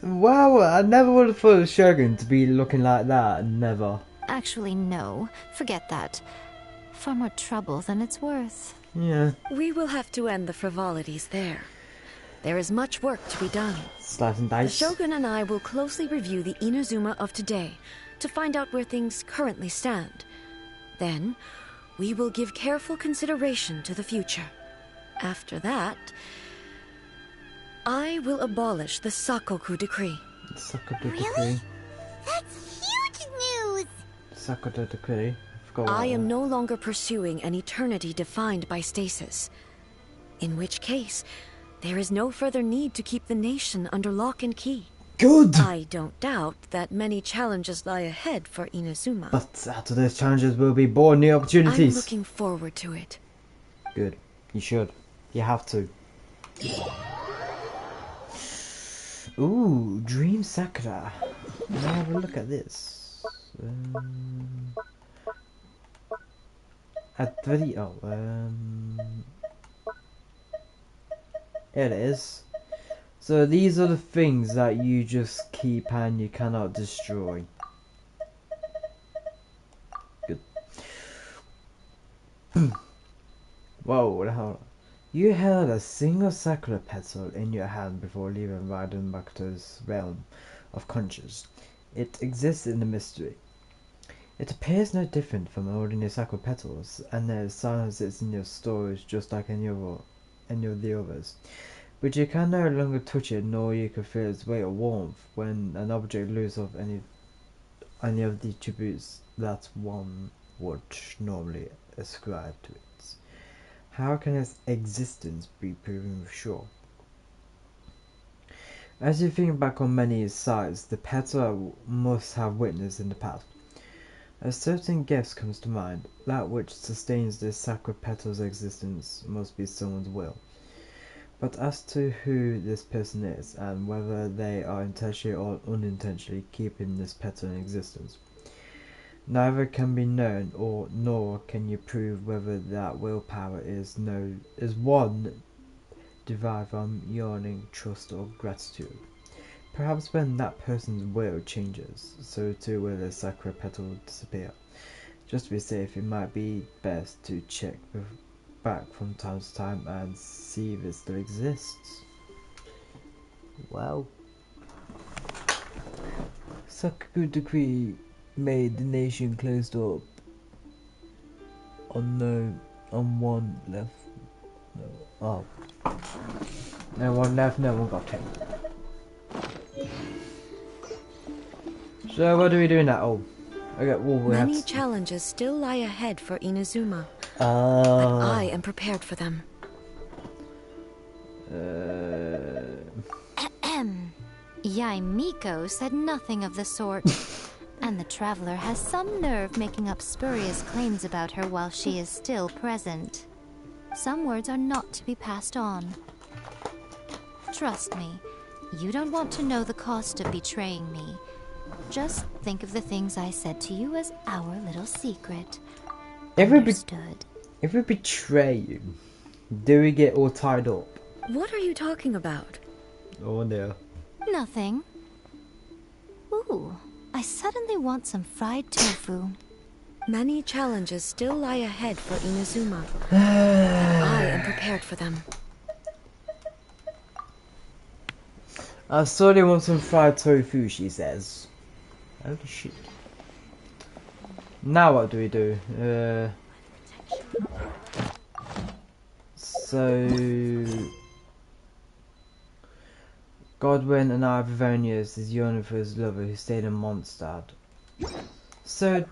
Wow, I never would have thought of Shogun to be looking like that. Never. Actually, no. Forget that. Far more trouble than it's worth. Yeah. We will have to end the frivolities there. There is much work to be done. Slicing The dice. Shogun and I will closely review the Inazuma of today to find out where things currently stand. Then, we will give careful consideration to the future. After that, I will abolish the Sakoku decree. Sakoto Really? decree. That's huge news! Sakoto decree. Forgot I about am that. no longer pursuing an eternity defined by stasis. In which case, there is no further need to keep the nation under lock and key. Good! I don't doubt that many challenges lie ahead for Inazuma. But out of those challenges will be born new I'm opportunities. looking forward to it. Good. You should. You have to. Ooh, Dream Sakura. Now have a look at this. At 30. It is. So these are the things that you just keep and you cannot destroy. Good. Whoa, the hell. You held a single circular petal in your hand before leaving Weidenbachter's realm of conscious. It exists in the mystery. It appears no different from ordinary circular petals, and their silence is in your storage just like any of the others. But you can no longer touch it, nor you can feel its weight or warmth when an object loses any of the attributes that one would normally ascribe to it. How can its existence be proven for sure? As you think back on many sides, the petal must have witnessed in the past. A certain guess comes to mind. That which sustains this sacred petal's existence must be someone's will. But as to who this person is, and whether they are intentionally or unintentionally keeping this petal in existence, neither can be known, nor can you prove whether that willpower is one derived from yearning, trust, or gratitude. Perhaps when that person's will changes, so too will the sacred petal disappear. Just to be safe, it might be best to check back from time to time and see if it still exists. Wow. Sakuku decree made the nation closed up. On one left. No. Oh. No one left, no one got taken. So what do we do now? Oh, okay. Well, Many challenges still lie ahead for Inazuma. But I am prepared for them. Yaimiko said nothing of the sort. And the traveler has some nerve making up spurious claims about her while she is still present. Some words are not to be passed on. Trust me, you don't want to know the cost of betraying me. Just think of the things I said to you as our little secret. Understood. If we betray you, do we get all tied up? What are you talking about? Oh no. Nothing. Ooh, I suddenly want some fried tofu. Many challenges still lie ahead for Inazuma. I am prepared for them. I sorely want some fried tofu, she says. Holy shit. Now what do we do? So Godwin and Ivonius is yearning for his lover who stayed in Mondstadt. So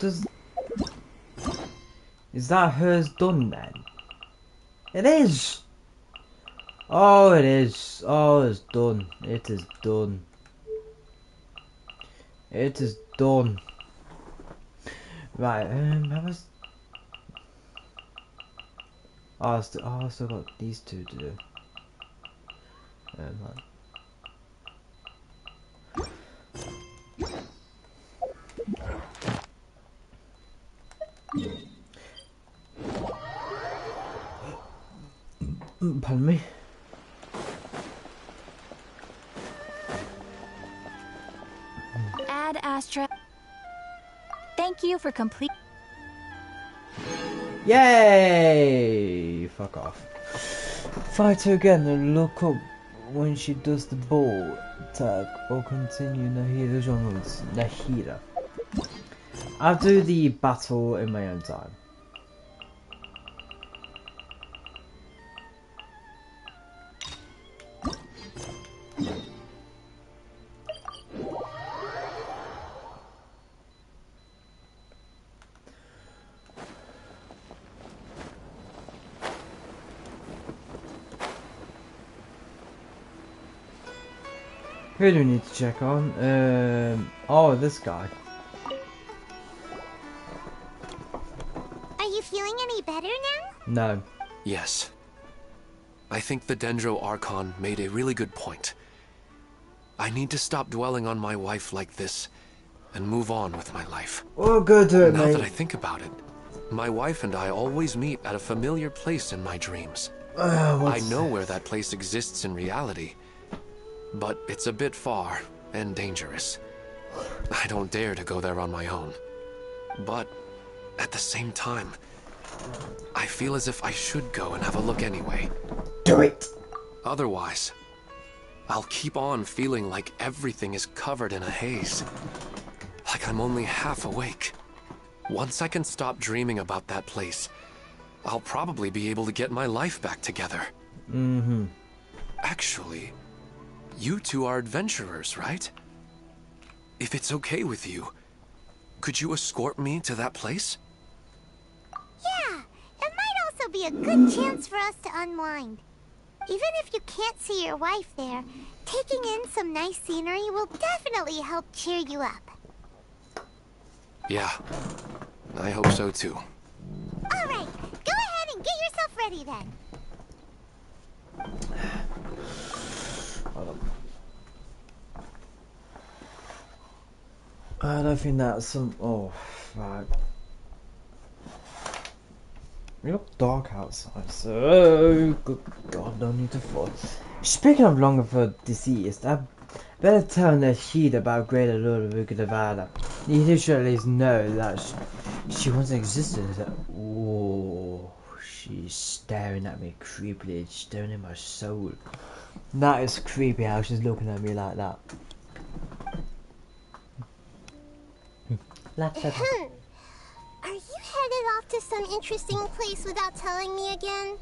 is that hers done then? It is! Oh, it is. Oh, it's done. It is done. It is done. Right, I was... Oh, I still got these two to do. Right. Pardon me. Ad Astra. Thank you for complete. Yay! Fuck off. Fight her again and look up when she does the ball tag or continue Nahida genres. Nahida. I'll do the battle in my own time. Who do we need to check on? Oh, this guy. Are you feeling any better now? No. Yes. I think the Dendro Archon made a really good point. I need to stop dwelling on my wife like this and move on with my life. Oh, go do it, now mate. that I think about it, My wife and I always meet at a familiar place in my dreams. I know where that place exists in reality, but it's a bit far and dangerous. I don't dare to go there on my own. But at the same time, I feel as if I should go and have a look anyway. Do it! Otherwise, I'll keep on feeling like everything is covered in a haze. Like I'm only half awake. Once I can stop dreaming about that place, I'll probably be able to get my life back together. Mm-hmm. Actually, you two are adventurers, right? If it's okay with you, could you escort me to that place? Yeah, it might also be a good chance for us to unwind. Even if you can't see your wife there, taking in some nice scenery will definitely help cheer you up. Yeah, I hope so too. All right, go ahead and get yourself ready then. I don't think that's some. Oh, right. It look dark outside, so good God, don't need to fall. Speaking of longer for deceased, I better tell Nashid about Greater Lord of Ukadavada. He should at least know that she once existed. Oh, she's staring at me creepily, staring in my soul. That is creepy how she's looking at me like that. Are you headed off to some interesting place without telling me again?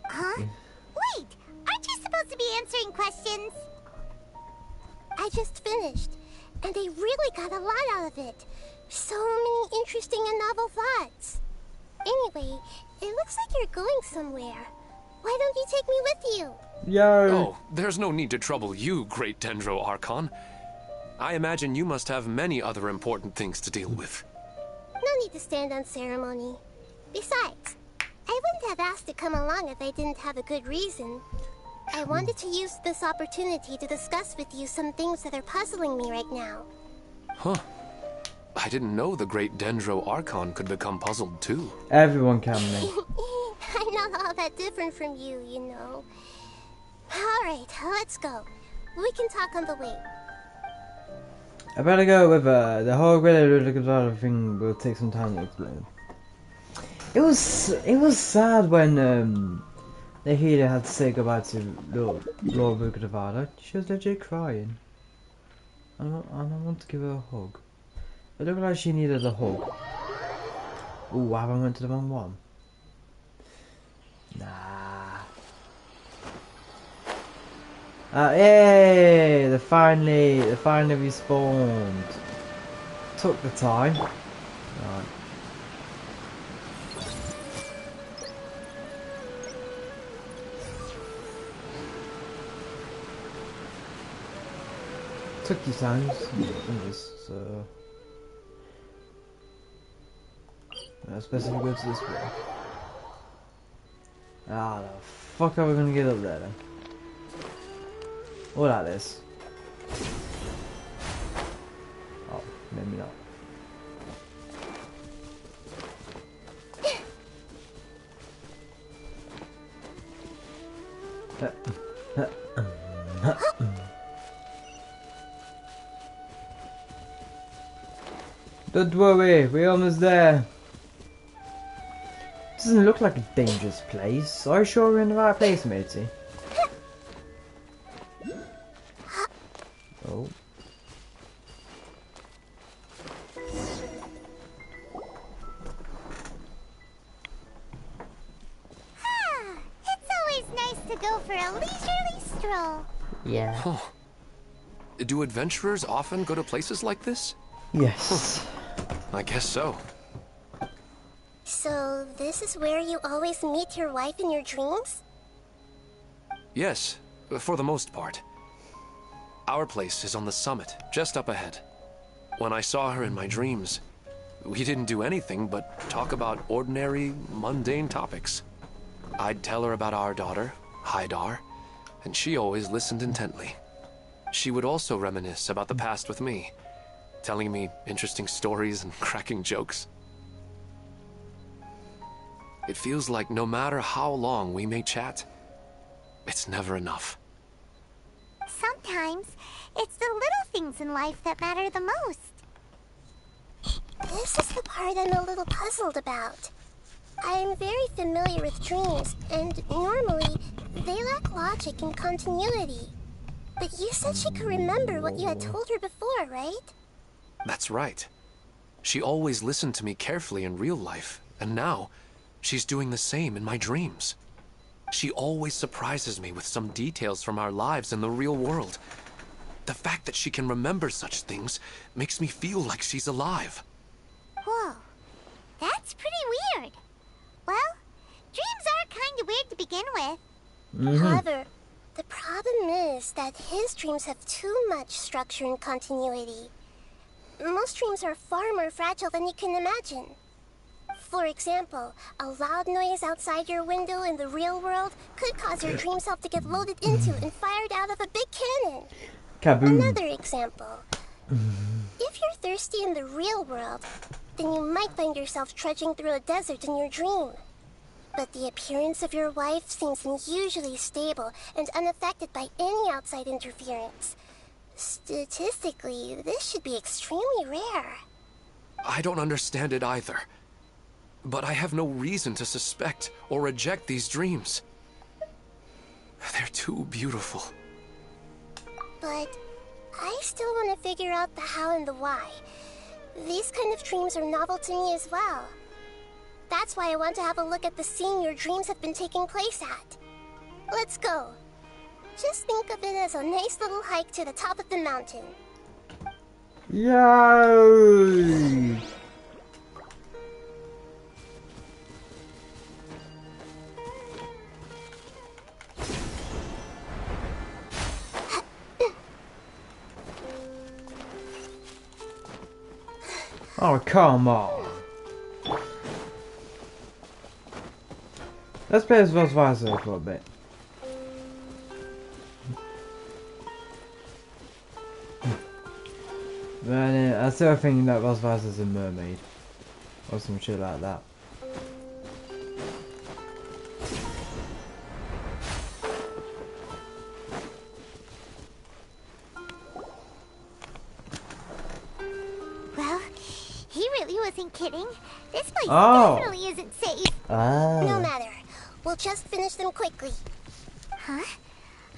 Huh? Wait, aren't you supposed to be answering questions? I just finished, and I really got a lot out of it. So many interesting and novel thoughts. Anyway, it looks like you're going somewhere. Why don't you take me with you? Yo! Oh, there's no need to trouble you, Great Dendro Archon. I imagine you must have many other important things to deal with. No need to stand on ceremony. Besides, I wouldn't have asked to come along if I didn't have a good reason. I wanted to use this opportunity to discuss with you some things that are puzzling me right now. Huh. I didn't know the Great Dendro Archon could become puzzled too. Everyone can be. I'm not all that different from you, you know. Alright, let's go. We can talk on the way. I better go with the whole Greater thing will take some time to explain. It was sad when the healer had to say goodbye to Lord Vukadavada. She was legit crying. And I want to give her a hug. It looked like she needed a hug. Ooh, have I went to the wrong one? Nah. Yay! They finally respawned. Took the time. Right. Took your time. So let's basically go to this way. Ah, the fuck are we gonna get up there then? What like this? Oh, maybe not. Don't worry, we're almost there. Doesn't look like a dangerous place. Are you sure we're in the right place, matey? Oh. It's always nice to go for a leisurely stroll. Yeah. Huh. Do adventurers often go to places like this? Yes. I guess so. So, this is where you always meet your wife in your dreams? Yes, for the most part. Our place is on the summit, just up ahead. When I saw her in my dreams, we didn't do anything but talk about ordinary, mundane topics. I'd tell her about our daughter, Haidar, and she always listened intently. She would also reminisce about the past with me, telling me interesting stories and cracking jokes. It feels like no matter how long we may chat, it's never enough. Sometimes, it's the little things in life that matter the most. This is the part I'm a little puzzled about. I'm very familiar with dreams, and normally, they lack logic and continuity. But you said she could remember what you had told her before, right? That's right. She always listened to me carefully in real life, and now, she's doing the same in my dreams. She always surprises me with some details from our lives in the real world. The fact that she can remember such things makes me feel like she's alive. Whoa, that's pretty weird. Well, dreams are kind of weird to begin with. However, the problem is that his dreams have too much structure and continuity. Most dreams are far more fragile than you can imagine. For example, a loud noise outside your window in the real world could cause your dream self to get loaded into and fired out of a big cannon. Kaboom. Another example. If you're thirsty in the real world, then you might find yourself trudging through a desert in your dream. But the appearance of your wife seems unusually stable and unaffected by any outside interference. Statistically, this should be extremely rare. I don't understand it either. But I have no reason to suspect or reject these dreams. They're too beautiful. But I still want to figure out the how and the why. These kind of dreams are novel to me as well. That's why I want to have a look at the scene your dreams have been taking place at. Let's go. Just think of it as a nice little hike to the top of the mountain. Yay! Oh, come on. Let's play as Vosvaza for a bit. But I still think that Vosvaza's a mermaid. Or some shit like that. Well, he really wasn't kidding. This place definitely isn't safe. No matter. We'll just finish them quickly. Huh?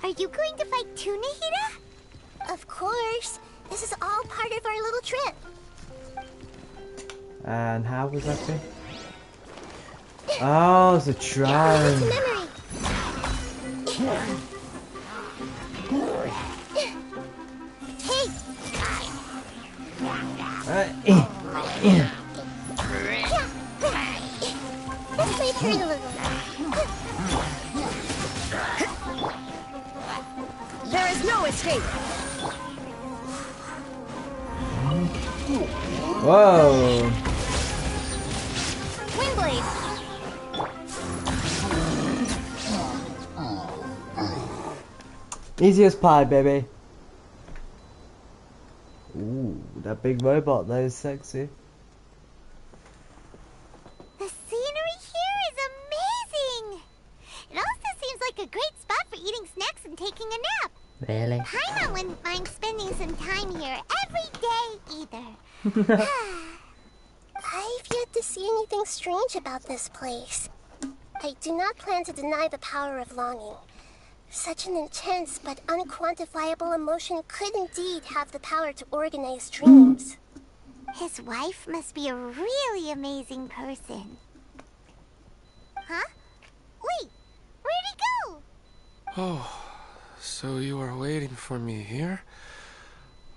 Are you going to fight too, Nahida? Of course. This is all part of our little trip. And how was that thing? Oh, it's a try. Memory. Hey. This might hurt a little. There is no escape. Whoa. Windblade. Easy as pie, baby. Ooh, that big robot, that is sexy. The scenery here is amazing. It also seems like a great spot for eating snacks and taking a nap. Really? Paimon wouldn't mind spending some time here every day either. I've yet to see anything strange about this place. I do not plan to deny the power of longing. Such an intense but unquantifiable emotion could indeed have the power to organize dreams. His wife must be a really amazing person. Huh? Wait, where'd he go? Oh, so you are waiting for me here?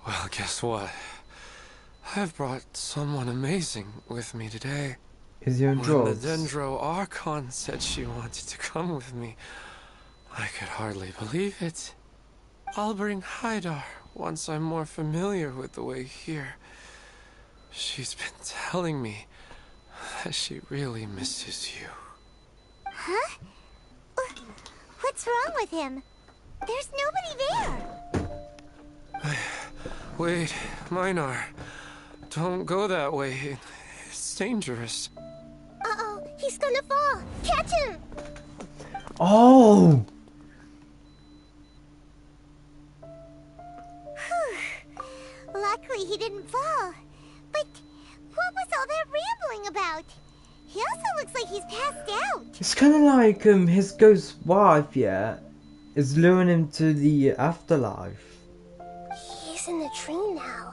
Well, guess what? I've brought someone amazing with me today. Is he on When drugs? the Dendro Archon said she wanted to come with me, I could hardly believe it. I'll bring Haidar once I'm more familiar with the way here. She's been telling me that she really misses you. Huh? What's wrong with him? There's nobody there. Wait, Minar. Don't go that way. It's dangerous. Uh-oh, He's gonna fall! Catch him! Oh! Luckily he didn't fall. But what was all that rambling about? He also looks like he's passed out. It's kind of like his ghost wife, yeah, is luring him to the afterlife. He's in the dream now.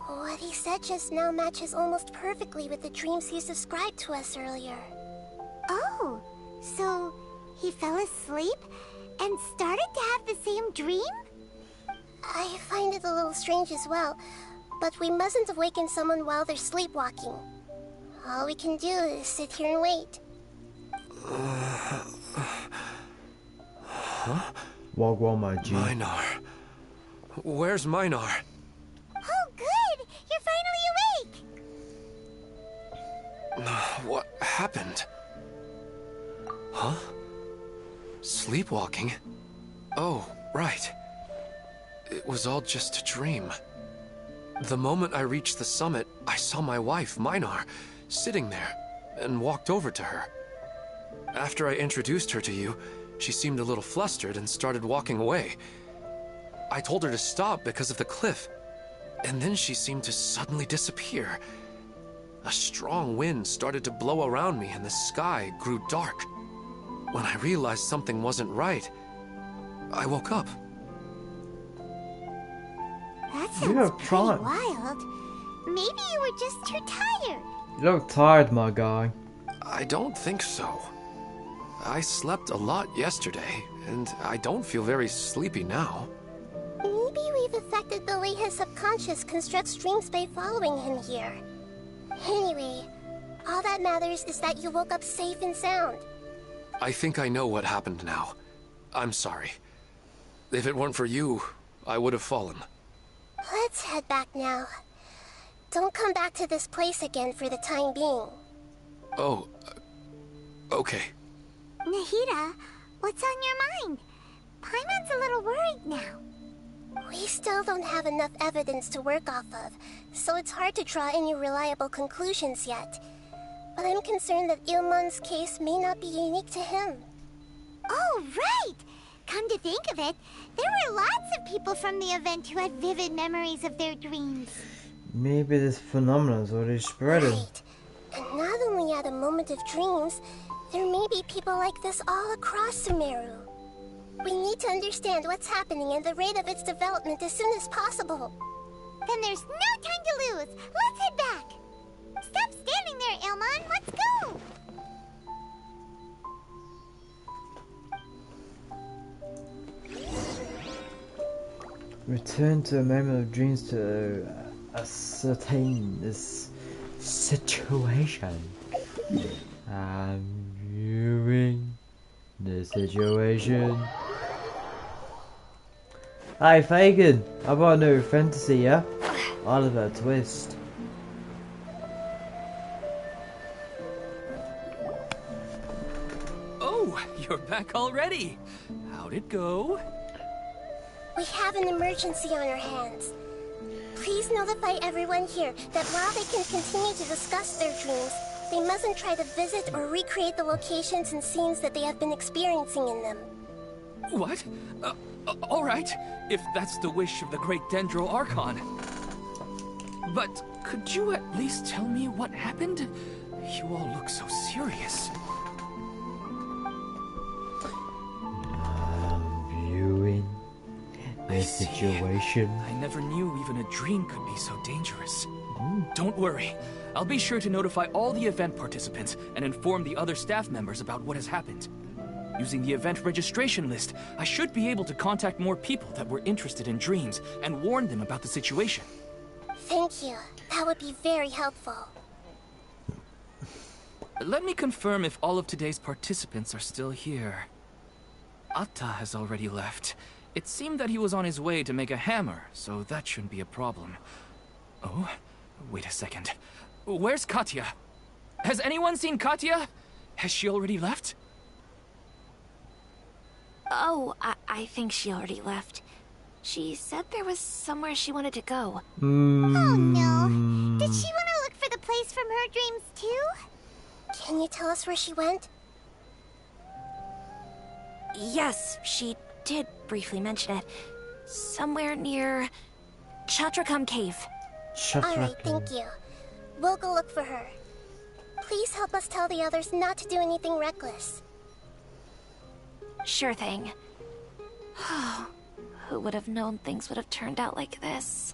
What he said just now matches almost perfectly with the dreams he's described to us earlier. Oh, so he fell asleep and started to have the same dream? I find it a little strange as well, but we mustn't awaken someone while they're sleepwalking. All we can do is sit here and wait. Huh? Wagwan, my G. Minar. Where's Minar? Oh, good! You're finally awake! What happened? Huh? Sleepwalking? Oh, right. It was all just a dream. The moment I reached the summit, I saw my wife, Minar, sitting there, and walked over to her. After I introduced her to you, she seemed a little flustered and started walking away. I told her to stop because of the cliff, and then she seemed to suddenly disappear. A strong wind started to blow around me and the sky grew dark. When I realized something wasn't right, I woke up. That sounds pretty wild. Maybe you were just too tired. You look tired, my guy. I don't think so. I slept a lot yesterday, and I don't feel very sleepy now. Maybe we've affected the way his subconscious constructs dreams by following him here. Anyway, all that matters is that you woke up safe and sound. I think I know what happened now. I'm sorry. If it weren't for you, I would have fallen. Let's head back now. Don't come back to this place again for the time being. Oh, okay. Nahida, what's on your mind? Paimon's a little worried now. We still don't have enough evidence to work off of, so it's hard to draw any reliable conclusions yet. But I'm concerned that Ilmon's case may not be unique to him. Oh, right! Come to think of it, there were lots of people from the event who had vivid memories of their dreams. Maybe this phenomenon is already spreading. Right. And not only at a moment of dreams, there may be people like this all across Sumeru. We need to understand what's happening and the rate of its development as soon as possible. Then there's no time to lose. Let's head back. Stop standing there, Ilmon. Let's go. Return to a moment of dreams to ascertain this situation. I'm viewing the situation. Hey Fagin, how about a new fantasy, yeah? Oliver Twist. Oh, you're back already. How'd it go? We have an emergency on our hands. Please notify everyone here that while they can continue to discuss their dreams, they mustn't try to visit or recreate the locations and scenes that they have been experiencing in them. What? All right, if that's the wish of the great Dendro Archon. But could you at least tell me what happened? You all look so serious. I'm viewing the situation. I never knew even a dream could be so dangerous. Don't worry. I'll be sure to notify all the event participants and inform the other staff members about what has happened. Using the event registration list, I should be able to contact more people that were interested in dreams and warn them about the situation. Thank you. That would be very helpful. Let me confirm if all of today's participants are still here. Atta has already left. It seemed that he was on his way to make a hammer, so that shouldn't be a problem. Oh, wait a second. Where's Katya? Has anyone seen Katya? Has she already left? Oh, I think she already left. She said there was somewhere she wanted to go. Oh no. Did she want to look for the place from her dreams too? Can you tell us where she went? Yes, she did briefly mention it. Somewhere near Chatrakam Cave. Alright, thank you. We'll go look for her. Please help us tell the others not to do anything reckless. Sure thing. Who would have known things would have turned out like this?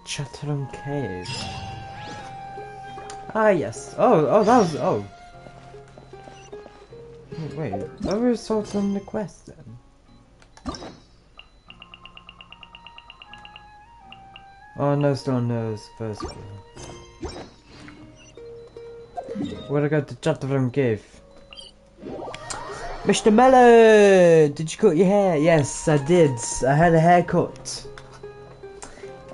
Chatram Cave. Ah, yes. Oh, that was. Oh. Wait, what were sorts on the quest then? Oh, no, still knows first one. Where'd I go to Chatram Cave? Mr. Mello! Did you cut your hair? Yes, I did. I had a haircut.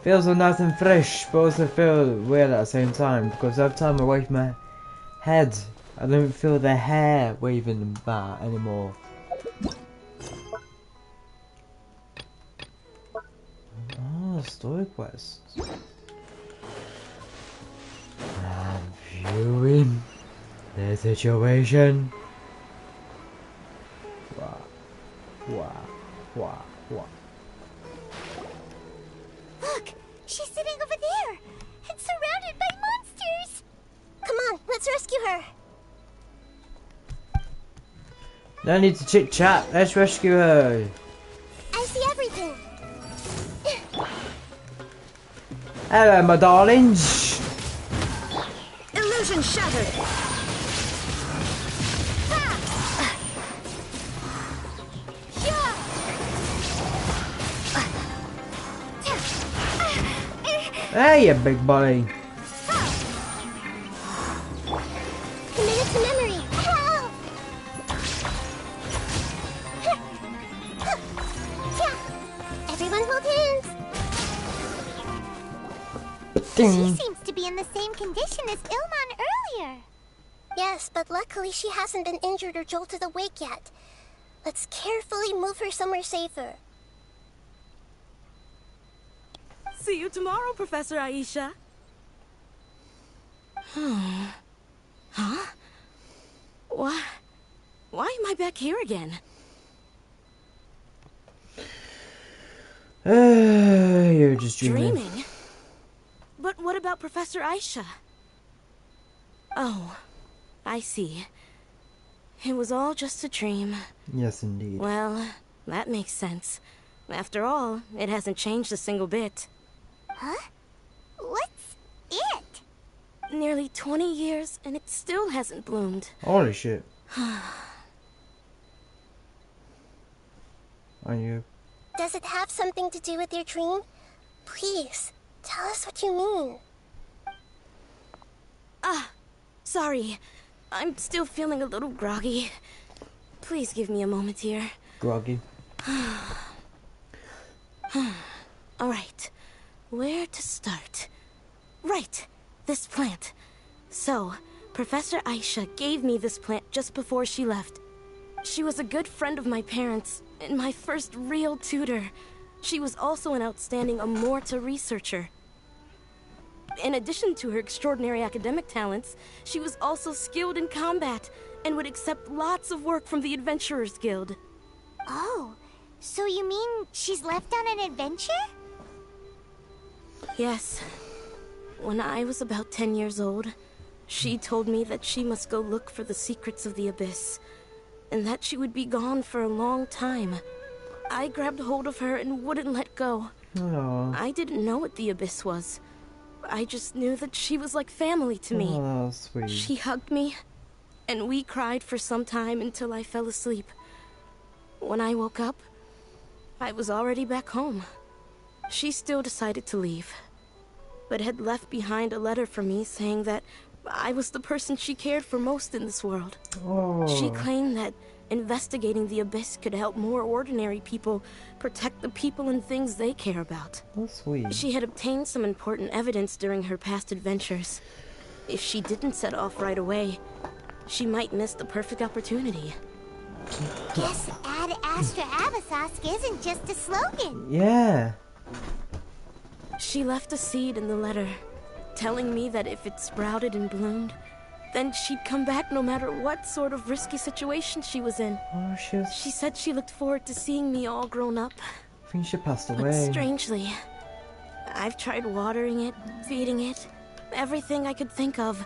Feels so nice and fresh, but also feel weird at the same time because every time I wave my head, I don't feel the hair waving back anymore. Oh, story quest. I'm viewing the situation. Wow. Look! She's sitting over there! And surrounded by monsters! Come on, let's rescue her! No need to chit chat, let's rescue her! I see everything! Hello, my darlings! Illusion shattered! Hey, you big buddy! Commit it to memory! Everyone hold hands! She seems to be in the same condition as Ilman earlier. Yes, but luckily she hasn't been injured or jolted awake yet. Let's carefully move her somewhere safer. See you tomorrow, Professor Aisha. Huh? Why am I back here again? You're just dreaming. But what about Professor Aisha? Oh, I see. It was all just a dream. Yes, indeed. Well, that makes sense. After all, it hasn't changed a single bit. Huh? What's it? Nearly 20 years, and it still hasn't bloomed. Holy shit. Are you? Does it have something to do with your dream? Please, tell us what you mean. Sorry. I'm still feeling a little groggy. Please give me a moment here. Groggy. Alright. Where to start? Right. This plant. So, Professor Aisha gave me this plant just before she left. She was a good friend of my parents, and my first real tutor. She was also an outstanding Amorta researcher. In addition to her extraordinary academic talents, she was also skilled in combat, and would accept lots of work from the Adventurers Guild. Oh, so you mean she's left on an adventure? Yes. When I was about 10 years old, she told me that she must go look for the secrets of the Abyss, and that she would be gone for a long time. I grabbed hold of her and wouldn't let go. Aww. I didn't know what the Abyss was. I just knew that she was like family to me. Oh, sweet. She hugged me, and we cried for some time until I fell asleep. When I woke up, I was already back home. She still decided to leave, but had left behind a letter for me saying that I was the person she cared for most in this world. Oh. She claimed that investigating the Abyss could help more ordinary people protect the people and things they care about. That's sweet. She had obtained some important evidence during her past adventures. If she didn't set off right away, she might miss the perfect opportunity. Guess Ad Astra Abasask isn't just a slogan. Yeah. She left a seed in the letter, telling me that if it sprouted and bloomed, Then she'd come back no matter what sort of risky situation she was in. Oh, She said she looked forward to seeing me all grown up. I think she passed But away. strangely, I've tried watering it, feeding it, everything I could think of.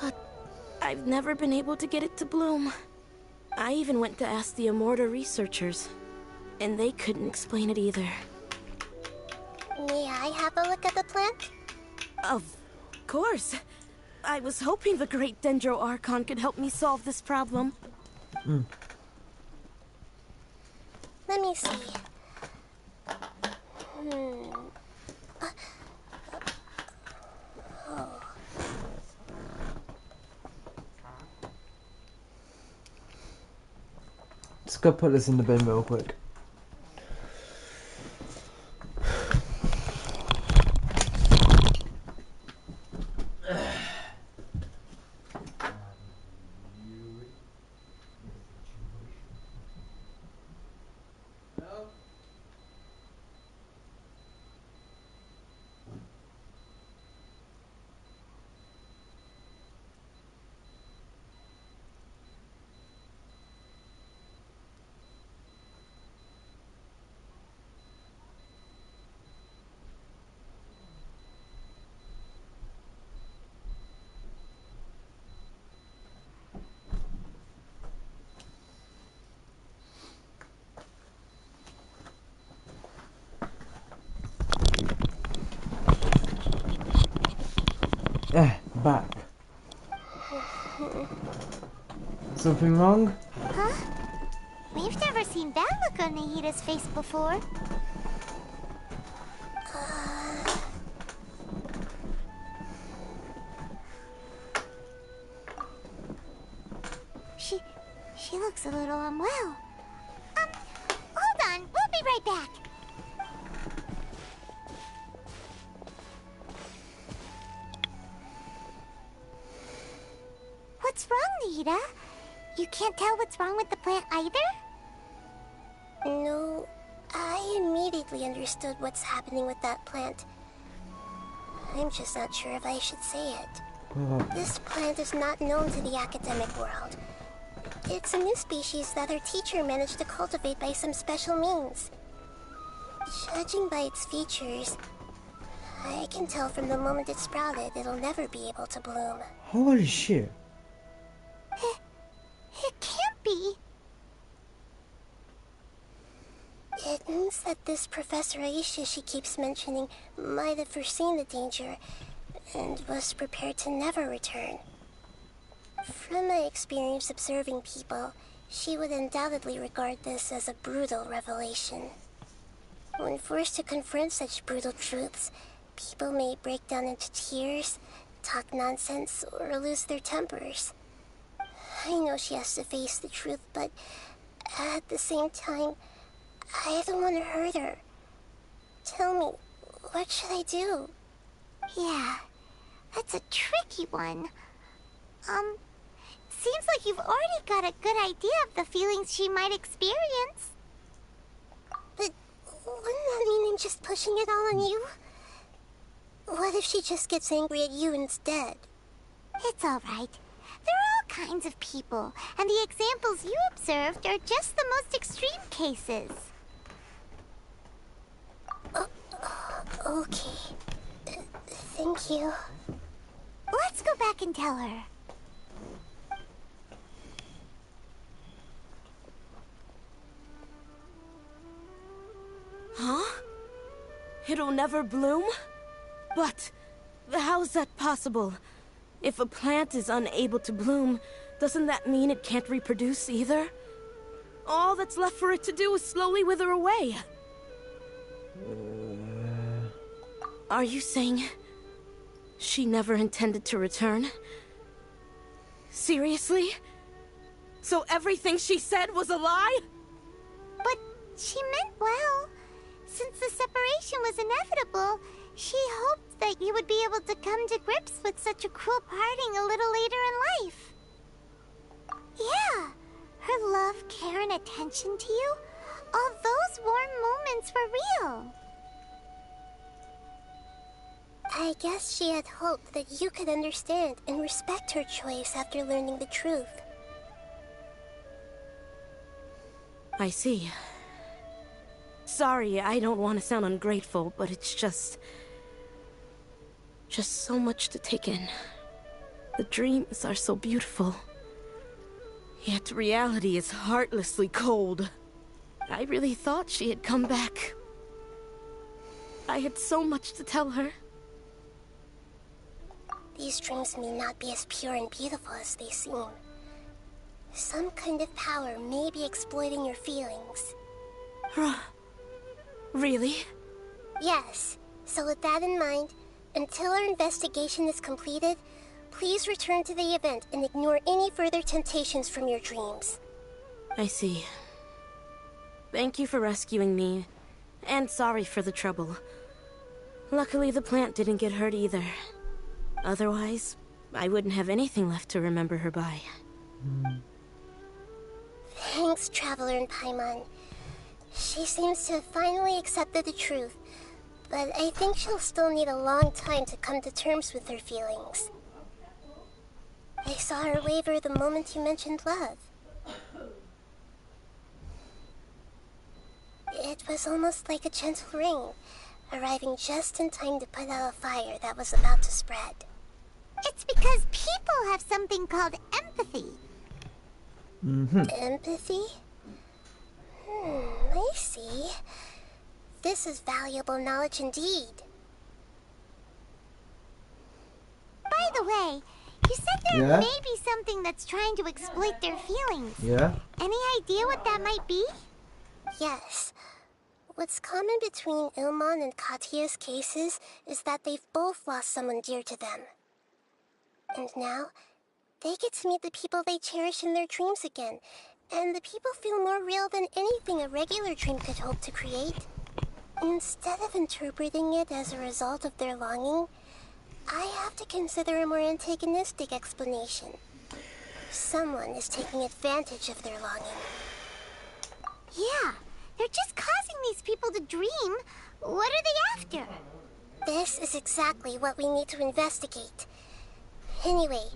But I've never been able to get it to bloom. I even went to ask the Immorta researchers, and they couldn't explain it either. May I have a look at the plant? Of course. I was hoping the great Dendro Archon could help me solve this problem. Let me see. Let's go put this in the bin real quick. Back. Something wrong? Huh? We've never seen that look on Nahida's face before. She looks a little unwell. Hold on, we'll be right back. What's wrong, Nahida? You can't tell what's wrong with the plant either? No, I immediately understood what's happening with that plant. I'm just not sure if I should say it. This plant is not known to the academic world. It's a new species that our teacher managed to cultivate by some special means. Judging by its features, I can tell from the moment it sprouted it'll never be able to bloom. Holy shit. It can't be. It means that this Professor Aisha she keeps mentioning might have foreseen the danger and was prepared to never return. From my experience observing people, she would undoubtedly regard this as a brutal revelation. When forced to confront such brutal truths, people may break down into tears, talk nonsense, or lose their tempers. I know she has to face the truth, but at the same time, I don't want to hurt her. Tell me, what should I do? Yeah, that's a tricky one. Seems like you've already got a good idea of the feelings she might experience. But wouldn't that mean I'm just pushing it all on you? What if she just gets angry at you instead? It's all right. There are all kinds of people, and the examples you observed are just the most extreme cases. Okay. Thank you. Let's go back and tell her. Huh? It'll never bloom? But how's that possible? If a plant is unable to bloom, doesn't that mean it can't reproduce either? All that's left for it to do is slowly wither away. Are you saying she never intended to return? Seriously? So everything she said was a lie? But she meant well. Since the separation was inevitable, she hoped that you would be able to come to grips with such a cruel parting a little later in life. Yeah, her love, care, and attention to you, all those warm moments were real. I guess she had hoped that you could understand and respect her choice after learning the truth. I see. Sorry, I don't want to sound ungrateful, but it's just so much to take in. The dreams are so beautiful. Yet reality is heartlessly cold. I really thought she had come back. I had so much to tell her. These dreams may not be as pure and beautiful as they seem. Some kind of power may be exploiting your feelings. Really? Yes. So with that in mind, until our investigation is completed, please return to the event and ignore any further temptations from your dreams. I see. Thank you for rescuing me, and sorry for the trouble. Luckily, the plant didn't get hurt either. Otherwise, I wouldn't have anything left to remember her by. Thanks, Traveler and Paimon. She seems to have finally accepted the truth, but I think she'll still need a long time to come to terms with her feelings. I saw her waver the moment you mentioned love. It was almost like a gentle rain, arriving just in time to put out a fire that was about to spread. It's because people have something called empathy. Empathy? I see. This is valuable knowledge indeed. By the way, you said there may be something that's trying to exploit their feelings. Yeah? Any idea what that might be? Yes. What's common between Ilmon and Katya's cases is that they've both lost someone dear to them. And now, they get to meet the people they cherish in their dreams again, and the people feel more real than anything a regular dream could hope to create. Instead of interpreting it as a result of their longing, I have to consider a more antagonistic explanation. Someone is taking advantage of their longing. Yeah, they're just causing these people to dream. What are they after? This is exactly what we need to investigate. Anyway,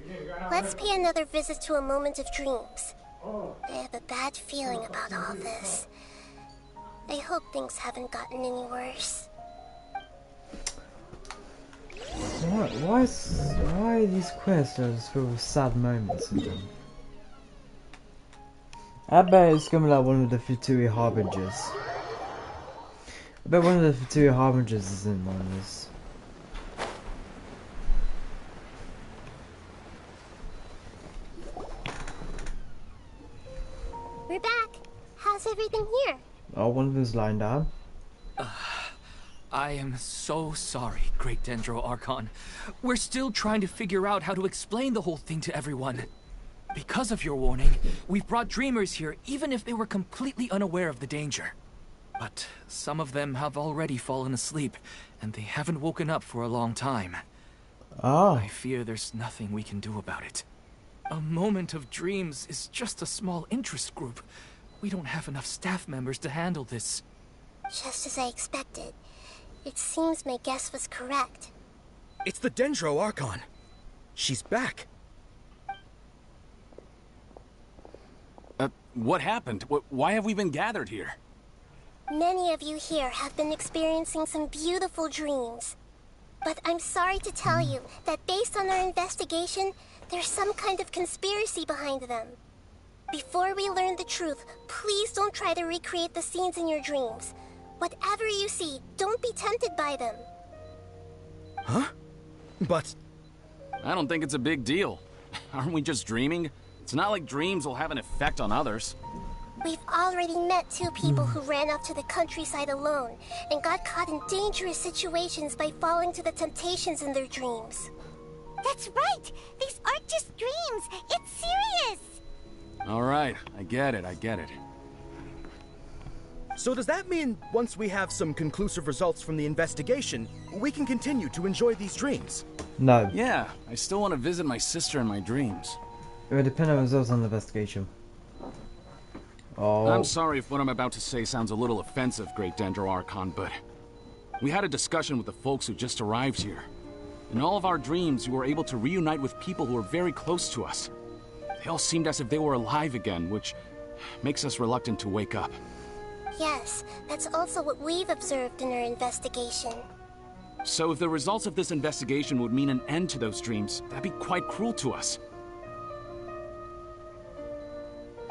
let's pay another visit to a moment of dreams. I have a bad feeling about all this. I hope things haven't gotten any worse. Why are these quests just filled with sad moments in them? I bet it's gonna be like one of the Fatui Harbingers. I bet one of the Fatui Harbingers is in one of this. We're back. How's everything here? Oh, one of them's lying down. I am so sorry, Great Dendro Archon. We're still trying to figure out how to explain the whole thing to everyone. Because of your warning, we've brought dreamers here even if they were completely unaware of the danger. But some of them have already fallen asleep, and they haven't woken up for a long time. Oh. I fear there's nothing we can do about it. A moment of dreams is just a small interest group. We don't have enough staff members to handle this. Just as I expected. It seems my guess was correct. It's the Dendro Archon. She's back. What happened? Why have we been gathered here? Many of you here have been experiencing some beautiful dreams. But I'm sorry to tell you that based on our investigation, there's some kind of conspiracy behind them. Before we learn the truth, please don't try to recreate the scenes in your dreams. Whatever you see, don't be tempted by them. Huh? But... I don't think it's a big deal. Aren't we just dreaming? It's not like dreams will have an effect on others. We've already met two people who ran off to the countryside alone and got caught in dangerous situations by falling to the temptations in their dreams. That's right! These aren't just dreams! It's serious! Alright, I get it. So does that mean once we have some conclusive results from the investigation, we can continue to enjoy these dreams? No. Yeah, I still want to visit my sister in my dreams. It would depend on results on the investigation. Oh. I'm sorry if what I'm about to say sounds a little offensive, Great Dendro Archon, but we had a discussion with the folks who just arrived here. In all of our dreams, we were able to reunite with people who were very close to us. They all seemed as if they were alive again, which makes us reluctant to wake up. Yes, that's also what we've observed in our investigation. So if the results of this investigation would mean an end to those dreams, that'd be quite cruel to us.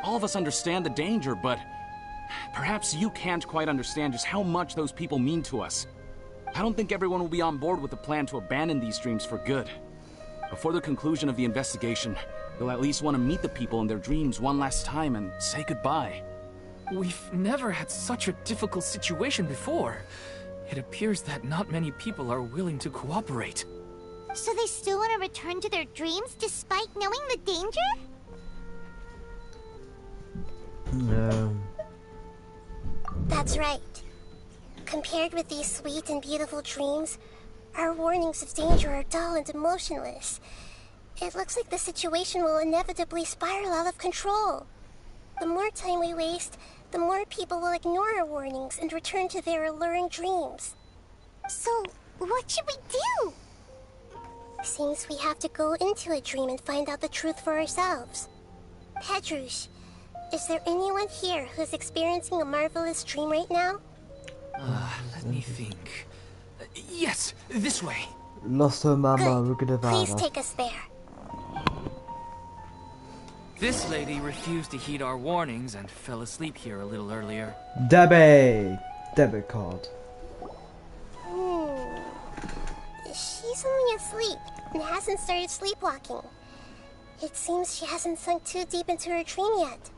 All of us understand the danger, but perhaps you can't quite understand just how much those people mean to us. I don't think everyone will be on board with the plan to abandon these dreams for good. Before the conclusion of the investigation, you'll at least want to meet the people in their dreams one last time and say goodbye. We've never had such a difficult situation before. It appears that not many people are willing to cooperate. So they still want to return to their dreams despite knowing the danger? No. That's right. Compared with these sweet and beautiful dreams, our warnings of danger are dull and emotionless. It looks like the situation will inevitably spiral out of control. The more time we waste, the more people will ignore our warnings and return to their alluring dreams. So, what should we do? Seems we have to go into a dream and find out the truth for ourselves. Petrush, is there anyone here who's experiencing a marvelous dream right now? Let me think. Yes, this way. Lost her mama, Good. we're gonna Please take us there. This lady refused to heed our warnings and fell asleep here a little earlier. Debit card. She's only asleep and hasn't started sleepwalking. It seems she hasn't sunk too deep into her dream yet.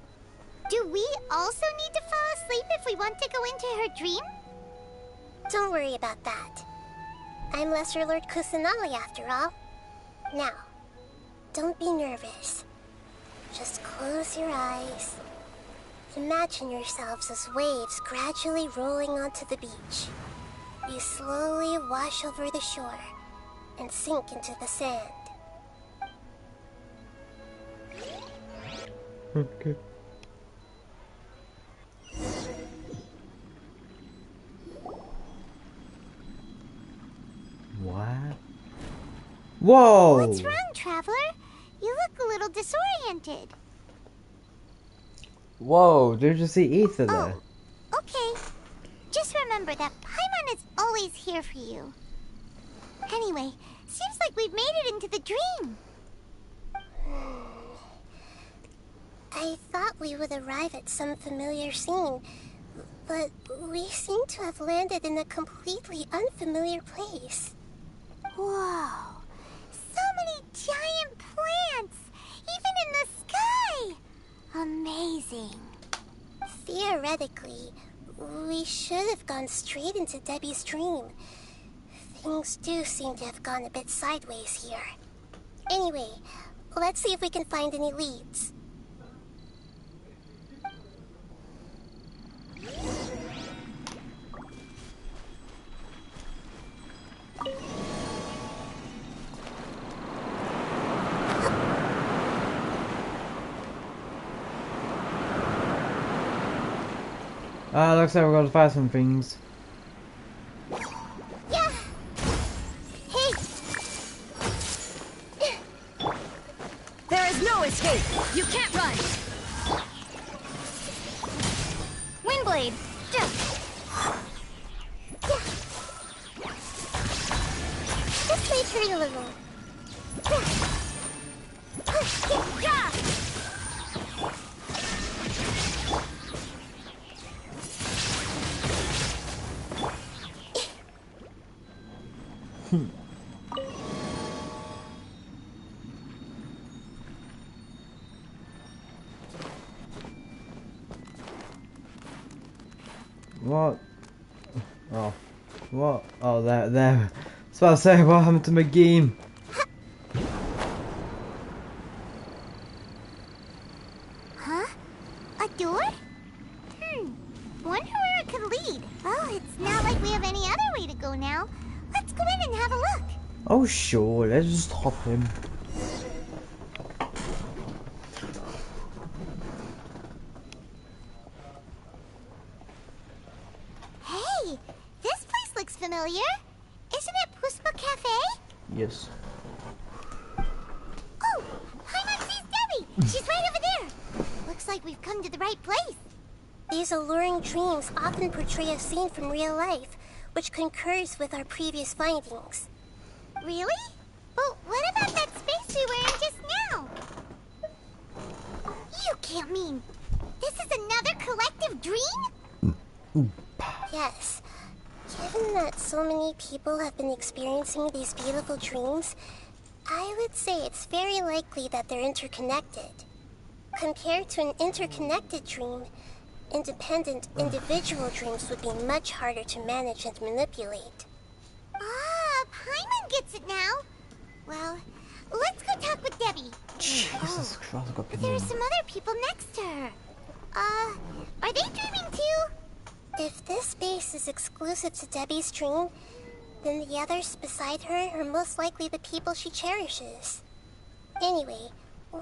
Do we also need to fall asleep if we want to go into her dream? Don't worry about that. I'm Lesser Lord Kusanali after all. Now, don't be nervous. Just close your eyes. Imagine yourselves as waves gradually rolling onto the beach. You slowly wash over the shore and sink into the sand. Okay. What? Whoa! What's wrong, Traveler? You look a little disoriented. Whoa, did you see Ether there? Oh, okay. Just remember that Paimon is always here for you. Anyway, seems like we've made it into the dream. I thought we would arrive at some familiar scene, but we seem to have landed in a completely unfamiliar place. Whoa! So many giant plants! Even in the sky! Amazing. Theoretically, we should have gone straight into Debbie's dream. Things do seem to have gone a bit sideways here. Anyway, let's see if we can find any leads. Looks like we're gonna find some things. Yeah! Hey! There is no escape! You can't run! Windblade! This may hurt a little. Yeah! What? Oh. What? Oh, there. I was about to say, what happened to my game? Huh? A door? Wonder where it could lead. Oh, it's not like we have any other way to go now. Let's go in and have a look. Oh, sure. Let's just hop in. Hey, this place looks familiar. Isn't it Puspa Cafe? Yes. Oh! Paimon sees Debbie! She's right over there! Looks like we've come to the right place. These alluring dreams often portray a scene from real life, which concurs with our previous findings. Really? But what about that space we were in just now? You can't mean... this is another collective dream? Yes. Given that so many people have been experiencing these beautiful dreams, I would say it's very likely that they're interconnected. Compared to an interconnected dream, independent individual dreams would be much harder to manage and manipulate. Ah, Paimon gets it now. Well, let's go talk with Debbie. Jesus Christ, I've got There are some other people next to her. Are they dreaming too? If this space is exclusive to Debbie's dream, then the others beside her are most likely the people she cherishes. Anyway,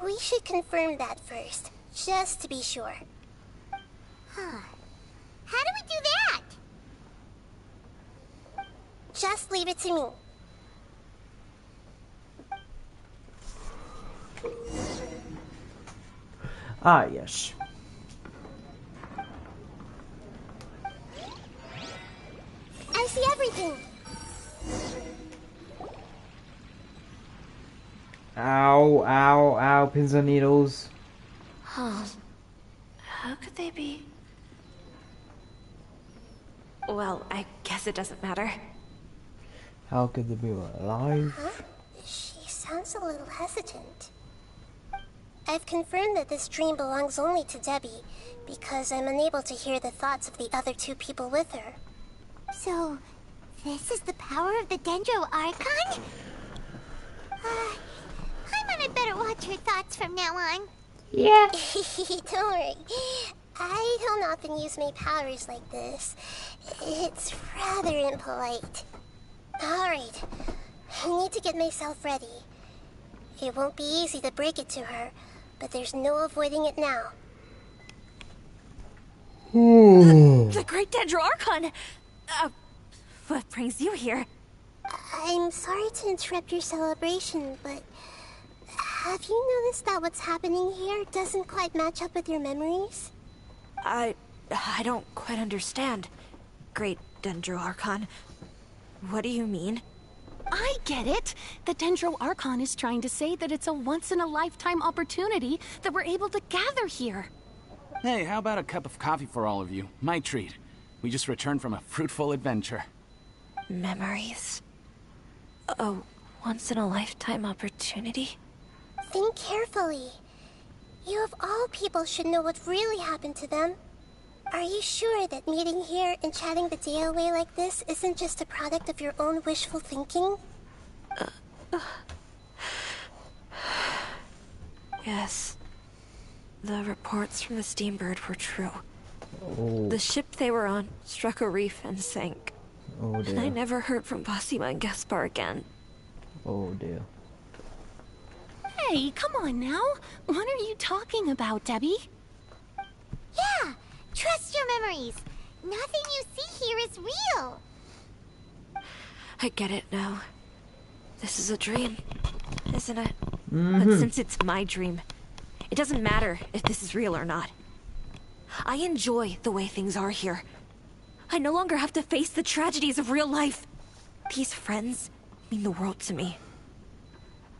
we should confirm that first, just to be sure. Huh. How do we do that? Just leave it to me. Ah, yes. I see everything. Ow, ow, ow, pins and needles. Huh. How could they be? Well, I guess it doesn't matter. How could they be alive? Huh? She sounds a little hesitant. I've confirmed that this dream belongs only to Debbie, because I'm unable to hear the thoughts of the other two people with her. So, this is the power of the Dendro Archon? Paimon had better watch her thoughts from now on. Yeah. Don't worry. I don't often use my powers like this. It's rather impolite. Alright. I need to get myself ready. It won't be easy to break it to her, but there's no avoiding it now. The Great Dendro Archon! What brings you here? I'm sorry to interrupt your celebration, but have you noticed that what's happening here doesn't quite match up with your memories? I don't quite understand. Great Dendro Archon. What do you mean? I get it. The Dendro Archon is trying to say that it's a once-in-a-lifetime opportunity that we're able to gather here. Hey, how about a cup of coffee for all of you? My treat. We just returned from a fruitful adventure. Memories. A once-in-a-lifetime opportunity? Think carefully. You of all people should know what really happened to them. Are you sure that meeting here and chatting the day away like this isn't just a product of your own wishful thinking? Yes. The reports from the Steambird were true. Oh. The ship they were on struck a reef and sank. Oh dear. And I never heard from Basima and Gaspar again. Oh dear. Hey, come on now. What are you talking about, Debbie? Yeah, trust your memories. Nothing you see here is real. I get it now. This is a dream, isn't it? Mm-hmm. But since it's my dream, it doesn't matter if this is real or not. I enjoy the way things are here. I no longer have to face the tragedies of real life. These friends mean the world to me.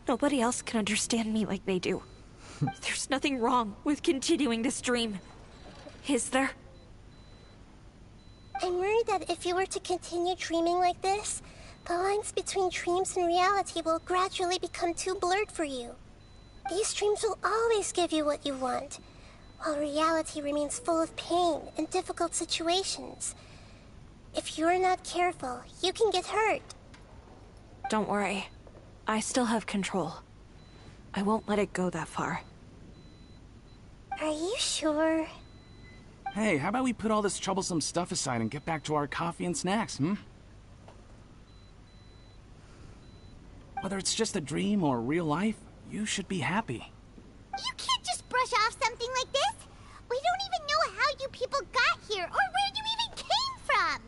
Nobody else can understand me like they do. There's nothing wrong with continuing this dream. Is there? I'm worried that if you were to continue dreaming like this, the lines between dreams and reality will gradually become too blurred for you. These dreams will always give you what you want, while reality remains full of pain and difficult situations. If you're not careful, you can get hurt. Don't worry. I still have control. I won't let it go that far. Are you sure? Hey, how about we put all this troublesome stuff aside and get back to our coffee and snacks, hmm? Whether it's just a dream or real life, you should be happy. You can't just brush off something like this. We don't even know how you people got here or where you even came from.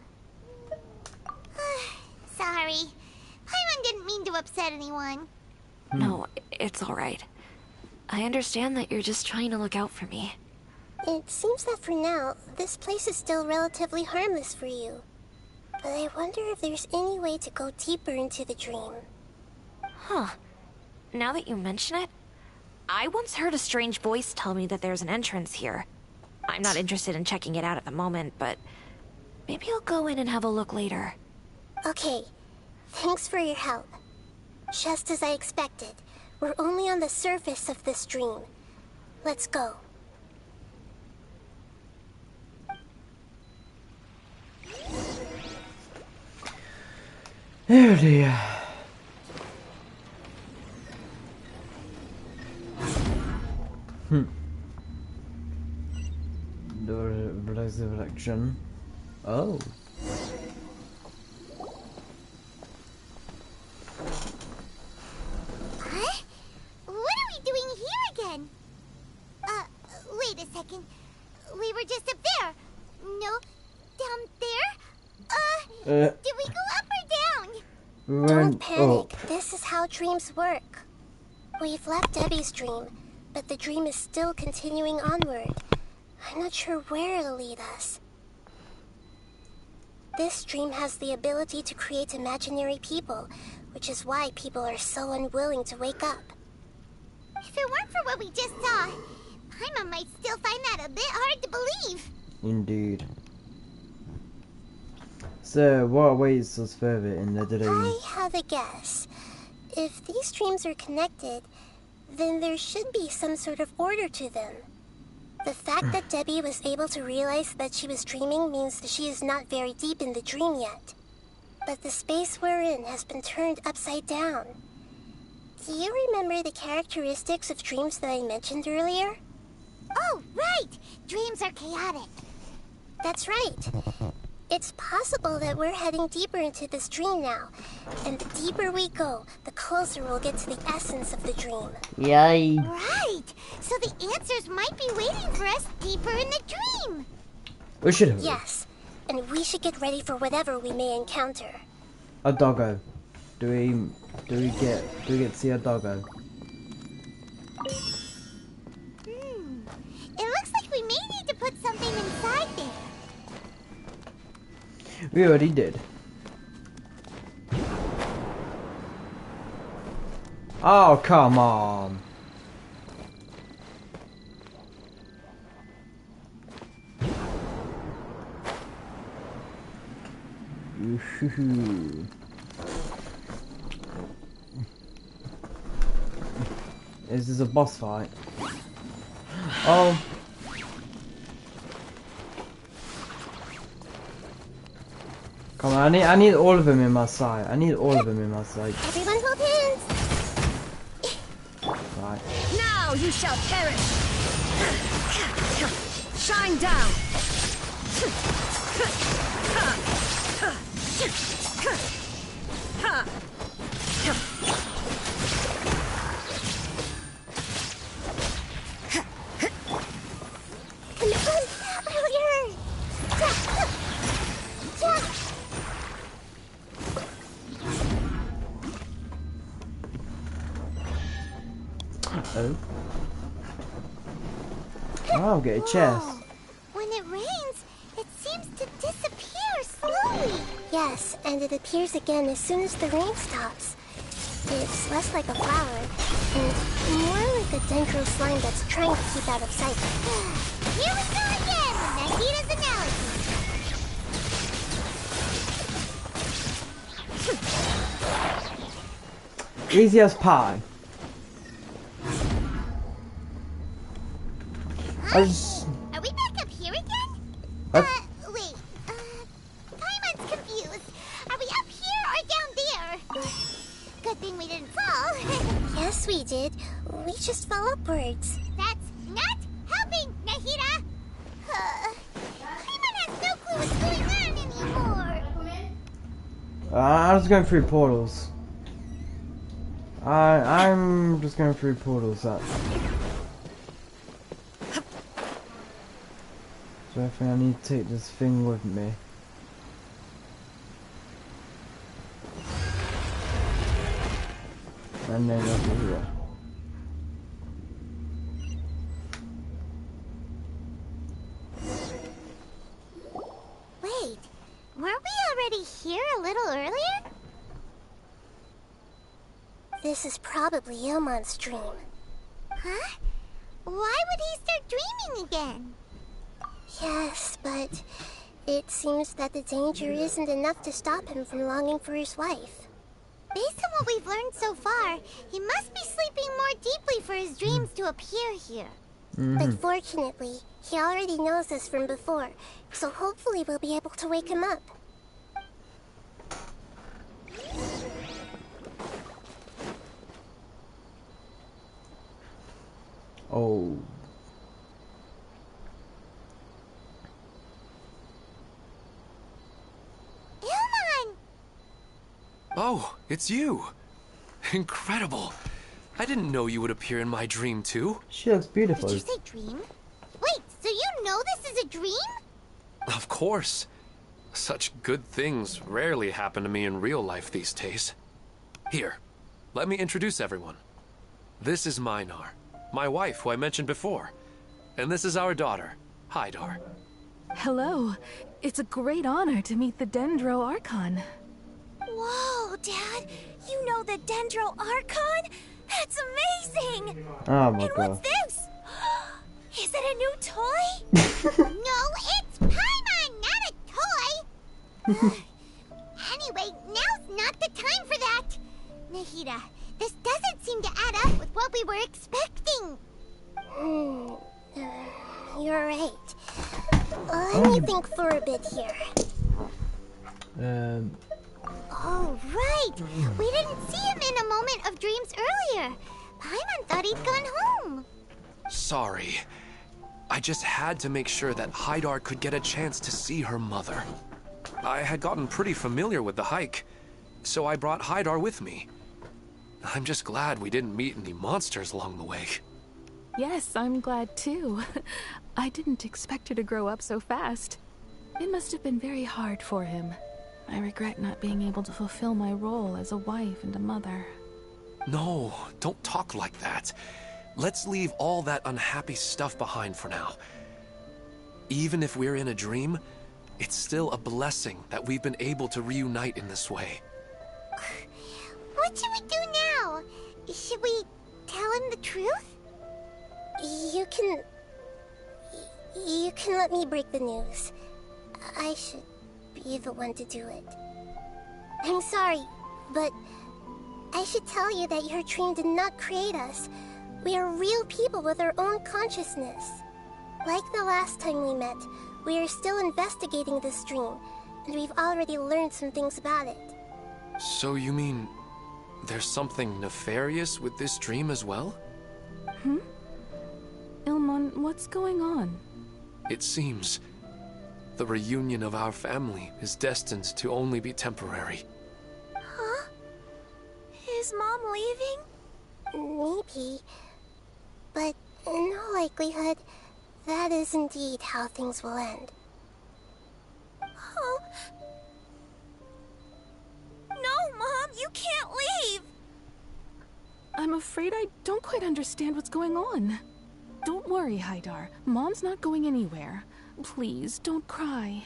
Sorry. Paimon didn't mean to upset anyone. No, it's alright. I understand that you're just trying to look out for me. It seems that for now, this place is still relatively harmless for you. But I wonder if there's any way to go deeper into the dream. Huh. Now that you mention it, I once heard a strange voice tell me that there's an entrance here. I'm not interested in checking it out at the moment, but maybe I'll go in and have a look later. Okay, thanks for your help. Just as I expected, we're only on the surface of this dream. Let's go. Oh dear. The resurrection. Oh. Huh? What are we doing here again? Wait a second. We were just up there. No, down there? Did we go up or down? Don't panic. This is how dreams work. We've left Debbie's dream, but the dream is still continuing onward. I'm not sure where it'll lead us. This dream has the ability to create imaginary people, which is why people are so unwilling to wake up. If it weren't for what we just saw, Paimon might still find that a bit hard to believe. Indeed. So, what awaits us further in the dream? I have a guess. If these dreams are connected, then there should be some sort of order to them. The fact that Debbie was able to realize that she was dreaming means that she is not very deep in the dream yet. But the space we're in has been turned upside down. Do you remember the characteristics of dreams that I mentioned earlier? Oh, right! Dreams are chaotic. That's right. It's possible that we're heading deeper into this dream now. And the deeper we go, the closer we'll get to the essence of the dream. Yay! Right! So the answers might be waiting for us deeper in the dream. We should have. Yes, and we should get ready for whatever we may encounter. A doggo. Do we get to see a doggo? It looks like we may need to put something inside there. We already did. Oh, come on. Is this a boss fight? Oh. Come on, I need all of them in my sight. I need all of them in my sight. Everyone hold hands. Right. Now you shall perish! Shine down! Oh. I'll get a chest. When it rains, it seems to disappear slowly. Yes, and it appears again as soon as the rain stops. It's less like a flower, and more like a dendro slime that's trying to keep out of sight. Here we go again with Nagita's analogy. Easy as pie. Are we back up here again? Wait. Paimon's confused. Are we up here or down there? Good thing we didn't fall. Yes, we did. We just fell upwards. That's not helping, Nahida. Paimon has no clue what's going on anymore. I'm just going through portals. I'm just going through portals. That's. So I think I need to take this thing with me. And then over here. Wait, weren't we already here a little earlier? This is probably Ilmon's dream. Huh? Why would he start dreaming again? Yes, but it seems that the danger isn't enough to stop him from longing for his wife. Based on what we've learned so far, he must be sleeping more deeply for his dreams to appear here. But fortunately, he already knows us from before, so hopefully we'll be able to wake him up. Oh. Ilmon! Oh, it's you. Incredible. I didn't know you would appear in my dream too. She looks beautiful. Did you say dream? Wait, so you know this is a dream? Of course. Such good things rarely happen to me in real life these days. Here, let me introduce everyone. This is Minar, my wife who I mentioned before. And this is our daughter, Hydar. Hello. It's a great honor to meet the Dendro Archon. Whoa, Dad! You know the Dendro Archon? That's amazing! Oh my and god. what's this? Is it a new toy? No, it's Paimon, not a toy! Anyway, now's not the time for that! Nahida, this doesn't seem to add up with what we were expecting. You're right. Let me think for a bit here. Oh, right! We didn't see him in a moment of dreams earlier. Paimon thought he'd gone home. Sorry. I just had to make sure that Hydar could get a chance to see her mother. I had gotten pretty familiar with the hike, so I brought Hydar with me. I'm just glad we didn't meet any monsters along the way. Yes, I'm glad too. I didn't expect her to grow up so fast. It must have been very hard for him. I regret not being able to fulfill my role as a wife and a mother. No, don't talk like that. Let's leave all that unhappy stuff behind for now. Even if we're in a dream, it's still a blessing that we've been able to reunite in this way. What should we do now? Should we tell him the truth? You can let me break the news. I should be the one to do it. I'm sorry, but I should tell you that your dream did not create us. We are real people with our own consciousness. Like the last time we met, we are still investigating this dream, and we've already learned some things about it. So you mean there's something nefarious with this dream as well? Ilmon, what's going on? It seems the reunion of our family is destined to only be temporary. Huh? Is Mom leaving? Maybe. But in all likelihood, that is indeed how things will end. Oh. No, Mom, you can't leave! I'm afraid I don't quite understand what's going on. Don't worry, Hydar. Mom's not going anywhere. Please, don't cry.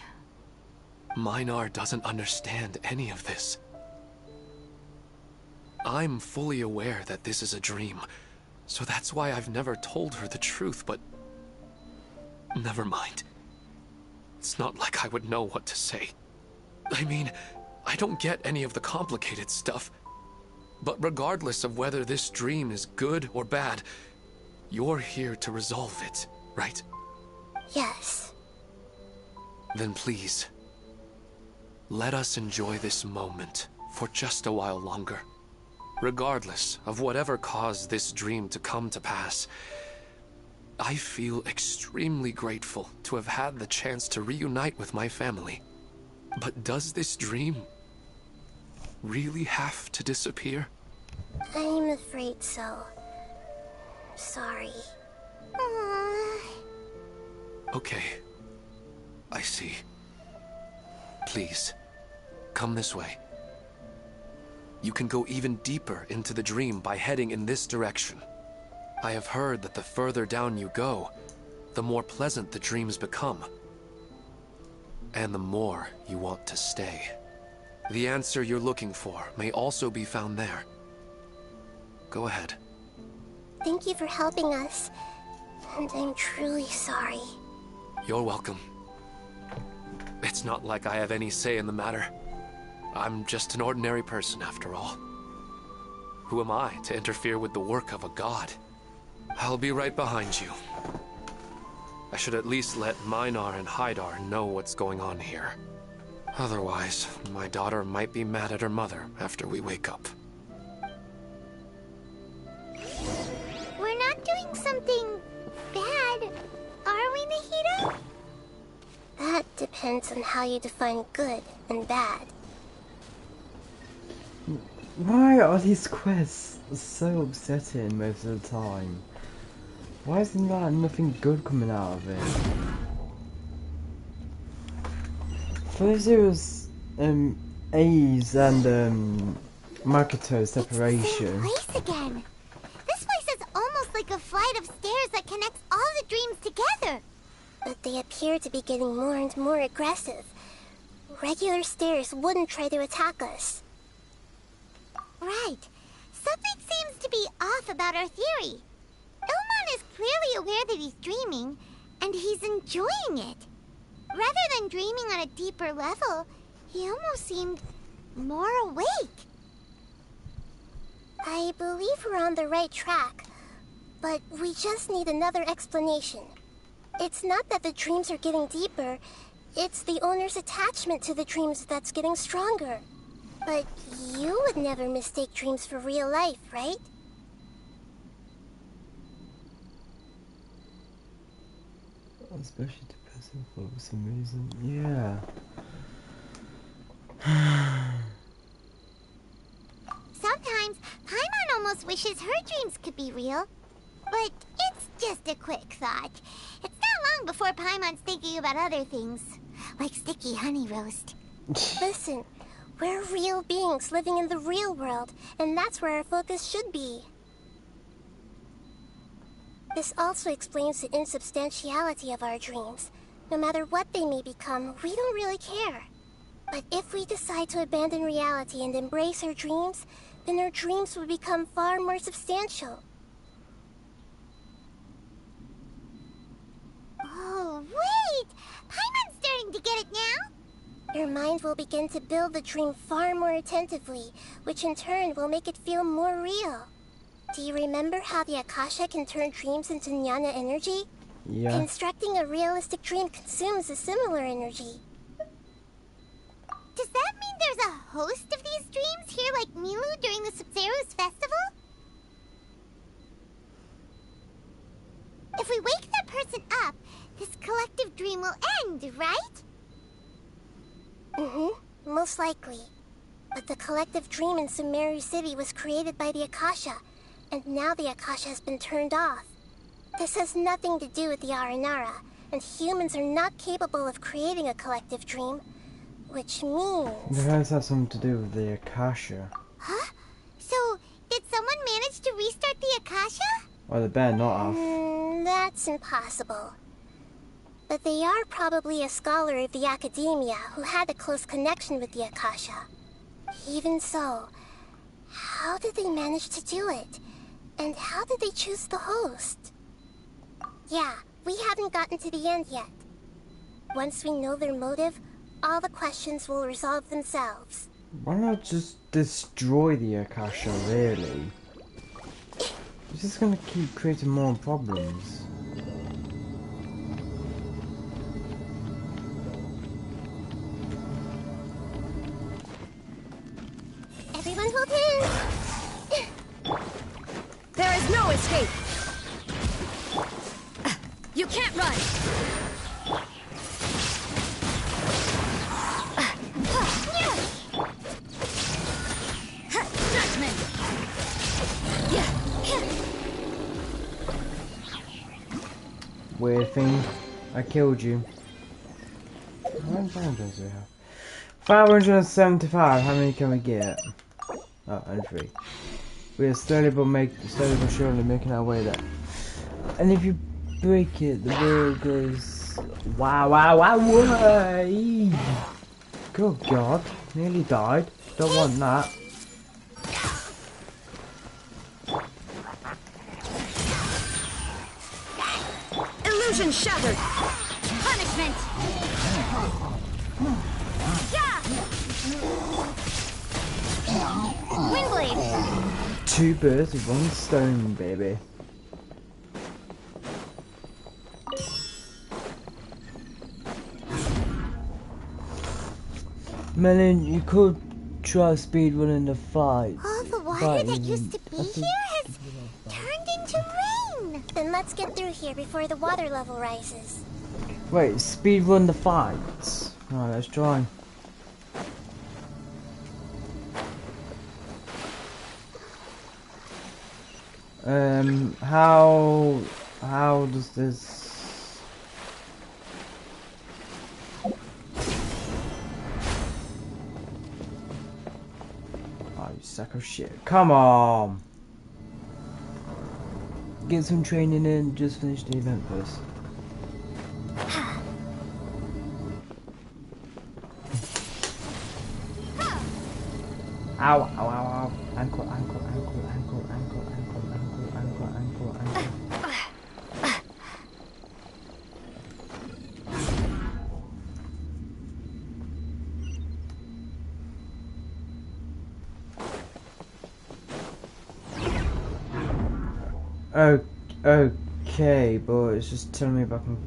Minar doesn't understand any of this. I'm fully aware that this is a dream, so that's why I've never told her the truth, but... never mind. It's not like I would know what to say. I mean, I don't get any of the complicated stuff. But regardless of whether this dream is good or bad, you're here to resolve it, right? Yes. Then please, let us enjoy this moment for just a while longer. Regardless of whatever caused this dream to come to pass, I feel extremely grateful to have had the chance to reunite with my family. But does this dream really have to disappear? I'm afraid so. Sorry. Okay. I see. Please, come this way. You can go even deeper into the dream by heading in this direction. I have heard that the further down you go, the more pleasant the dreams become. And the more you want to stay. The answer you're looking for may also be found there. Go ahead. Thank you for helping us. And I'm truly sorry. You're welcome. It's not like I have any say in the matter. I'm just an ordinary person, after all. Who am I to interfere with the work of a god? I'll be right behind you. I should at least let Minar and Haidar know what's going on here. Otherwise, my daughter might be mad at her mother after we wake up. We're not doing something bad, are we, Nahida? That depends on how you define good and bad. Why are these quests so upsetting most of the time? Why isn't there nothing good coming out of it? First it was A's and Makoto separation. It's the same place again. This place is almost like a flight of stairs that connects all the dreams together. But they appear to be getting more and more aggressive. Regular stairs wouldn't try to attack us. Right. Something seems to be off about our theory. Ilmon is clearly aware that he's dreaming, and he's enjoying it. Rather than dreaming on a deeper level, he almost seemed more awake. I believe we're on the right track, but we just need another explanation. It's not that the dreams are getting deeper, it's the owner's attachment to the dreams that's getting stronger. But you would never mistake dreams for real life, right? Especially depressing for some reason. Yeah. Sometimes, Paimon almost wishes her dreams could be real. But it's just a quick thought. It's not long before Paimon's thinking about other things, like sticky honey roast. Listen, we're real beings living in the real world, and that's where our focus should be. This also explains the insubstantiality of our dreams. No matter what they may become, we don't really care. But if we decide to abandon reality and embrace our dreams, then our dreams will become far more substantial. Oh, wait! Paimon's starting to get it now? Your mind will begin to build the dream far more attentively, which in turn will make it feel more real. Do you remember how the Akasha can turn dreams into jnana energy? Yeah. Constructing a realistic dream consumes a similar energy. Does that mean there's a host of these dreams here like Milu during the Subzerus festival? If we wake that person up, this collective dream will end, right? Mm-hmm, most likely. But the collective dream in Sumeru City was created by the Akasha, and now the Akasha has been turned off. This has nothing to do with the Aranara, and humans are not capable of creating a collective dream, which means... It has had something to do with the Akasha. Huh? So, did someone manage to restart the Akasha? Or the better not have. That's impossible. But they are probably a scholar of the academia who had a close connection with the Akasha. Even so, how did they manage to do it? And how did they choose the host? Yeah, we haven't gotten to the end yet. Once we know their motive, all the questions will resolve themselves. Why not just destroy the Akasha, really? It's just gonna keep creating more problems. Everyone hold hands! There is no escape! You can't run! Judgment! Weird thing. I killed you. How many boundaries do we have? 575, how many can we get? Oh, and 3. We are slowly but surely making our way there. And if you break it, the world goes wow. Way. Good God, nearly died. Don't want that. Illusion shattered. Punishment. Yeah. Windblade. 2 birds with 1 stone, baby. Melon, you could try speedrunning the fight. All the water that used to be here has turned into rain. Then let's get through here before the water level rises. Wait, speedrun the fights. Alright, let's try. How does this? Oh, you sack of shit. Come on! Get some training in, just finish the event first. Ow, ow, ow, ow. Ankle, ankle, ankle, ankle, ankle, ankle, ankle, ankle, ankle, ankle. Okay, but it's just telling me if I can.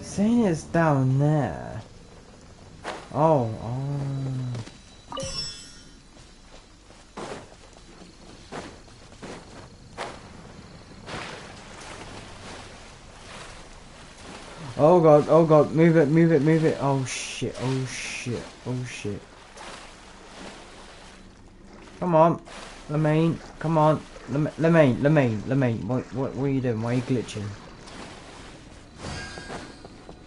Saying it's down there. Oh. Oh god, move it. Oh shit. Come on, Lemaine, come on. Lemaine, what are you doing? Why are you glitching?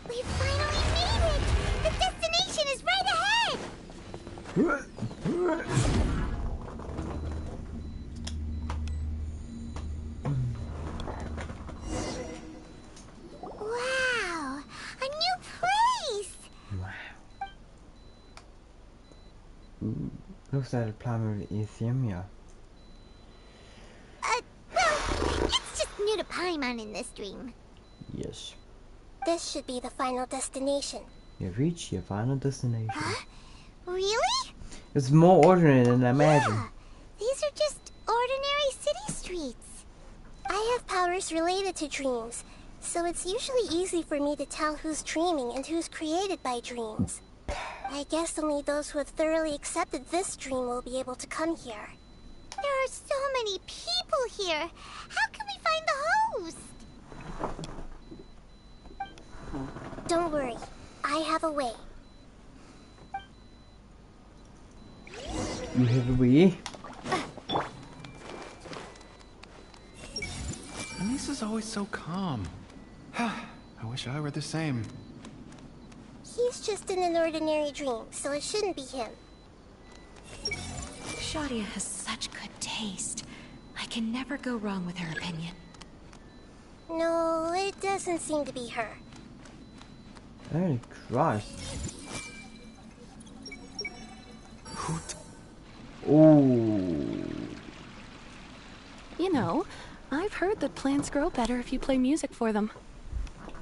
We finally made it! The destination is right ahead! Wow! A new place! Ooh, looks like a planet of Euthymia. Well, it's just new to Paimon in this dream. Yes. This should be the final destination. You've reached your final destination. Huh? Really? It's more ordinary than I imagined. Yeah, these are just ordinary city streets. I have powers related to dreams, so it's usually easy for me to tell who's dreaming and who's created by dreams. I guess only those who have thoroughly accepted this dream will be able to come here. There are so many people here. How can we find the host? Don't worry, I have a way. You have a way? Anissa's always so calm. I wish I were the same. He's just in an ordinary dream, so it shouldn't be him. Shadia has such good taste. I can never go wrong with her opinion. No, it doesn't seem to be her. Holy Christ. Ooh. You know, I've heard that plants grow better if you play music for them.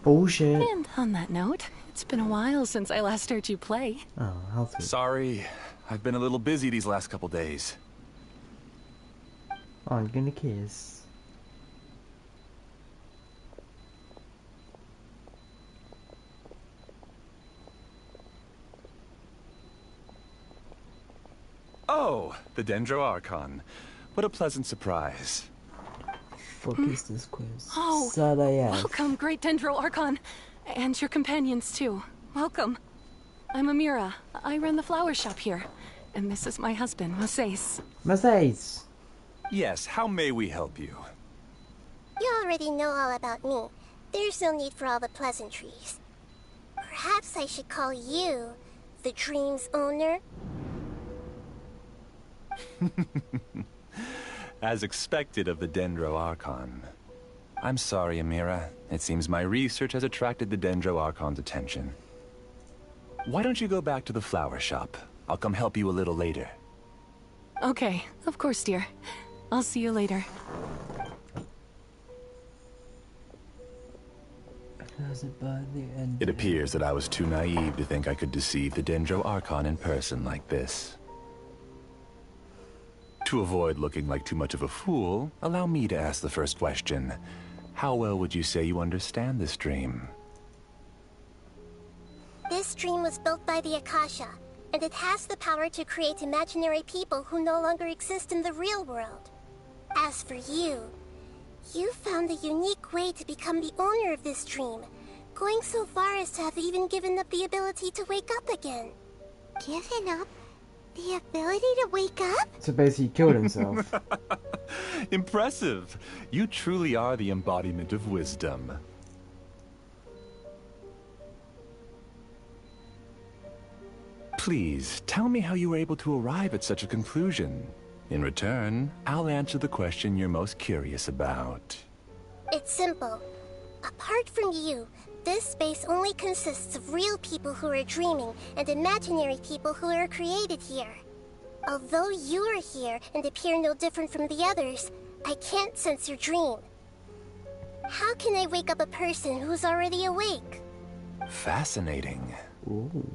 Bullshit. And on that note, it's been a while since I last heard you play. Oh, how sweet. Sorry, I've been a little busy these last couple days. Oh, I'm gonna kiss. Oh, the Dendro Archon. What a pleasant surprise. Fuck is this quiz? Oh, Sadaya. welcome, Great Dendro Archon. And your companions, too. Welcome. I'm Amira. I run the flower shop here. And this is my husband, Moses. Moses. Yes, how may we help you? You already know all about me. There's no need for all the pleasantries. Perhaps I should call you the dream's owner? As expected of the Dendro Archon. I'm sorry, Amira. It seems my research has attracted the Dendro Archon's attention. Why don't you go back to the flower shop? I'll come help you a little later. Okay, of course, dear. I'll see you later. It appears that I was too naive to think I could deceive the Dendro Archon in person like this. To avoid looking like too much of a fool, allow me to ask the first question. How well would you say you understand this dream? This dream was built by the Akasha, and it has the power to create imaginary people who no longer exist in the real world. As for you, you found a unique way to become the owner of this dream, going so far as to have even given up the ability to wake up again. Given up the ability to wake up? So basically he killed himself. Impressive! You truly are the embodiment of wisdom. Please, tell me how you were able to arrive at such a conclusion. In return, I'll answer the question you're most curious about. It's simple. Apart from you, this space only consists of real people who are dreaming and imaginary people who are created here. Although you are here and appear no different from the others, I can't sense your dream. How can I wake up a person who's already awake? Fascinating. Ooh.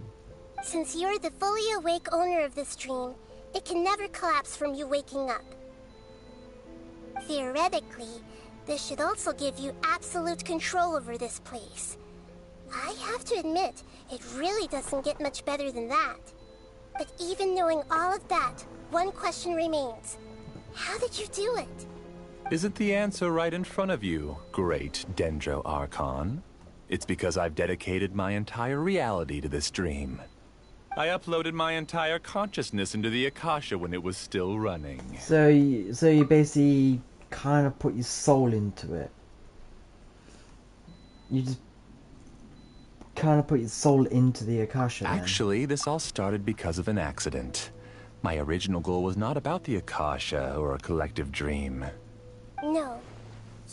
Since you're the fully awake owner of this dream, it can never collapse from you waking up. Theoretically, this should also give you absolute control over this place. I have to admit, it really doesn't get much better than that. But even knowing all of that, one question remains. How did you do it? Isn't the answer right in front of you, great Dendro Archon? It's because I've dedicated my entire reality to this dream. I uploaded my entire consciousness into the Akasha when it was still running. So you basically kind of put your soul into it. You just kind of put your soul into the Akasha then. Actually, this all started because of an accident. My original goal was not about the Akasha or a collective dream. No.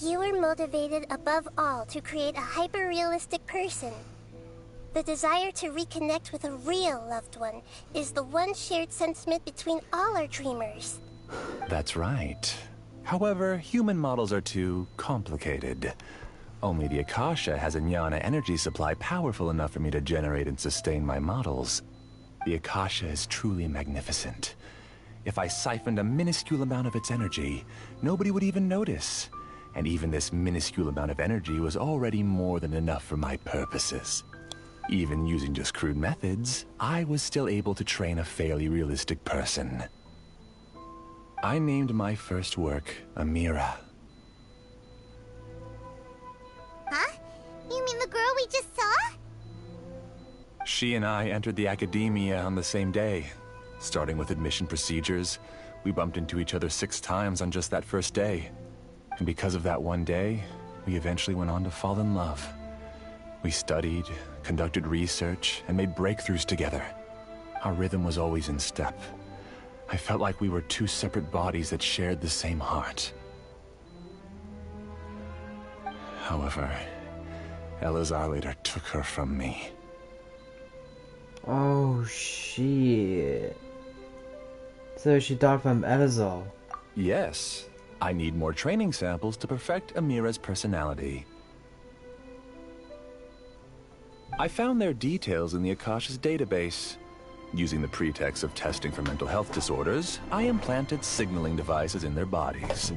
You were motivated above all to create a hyper-realistic person. The desire to reconnect with a real loved one is the one shared sentiment between all our dreamers. That's right. However, human models are too complicated. Only the Akasha has a jnana energy supply powerful enough for me to generate and sustain my models. The Akasha is truly magnificent. If I siphoned a minuscule amount of its energy, nobody would even notice. And even this minuscule amount of energy was already more than enough for my purposes. Even using just crude methods, I was still able to train a fairly realistic person. I named my first work Amira. Huh? You mean the girl we just saw? She and I entered the academia on the same day. Starting with admission procedures, we bumped into each other 6 times on just that first day. And because of that one day, we eventually went on to fall in love. We studied, conducted research, and made breakthroughs together. Our rhythm was always in step. I felt like we were 2 separate bodies that shared the same heart. However, Elazar later took her from me. Oh shit. So she died from Elazar. Yes. I need more training samples to perfect Amira's personality. I found their details in the Akasha's database. Using the pretext of testing for mental health disorders, I implanted signaling devices in their bodies.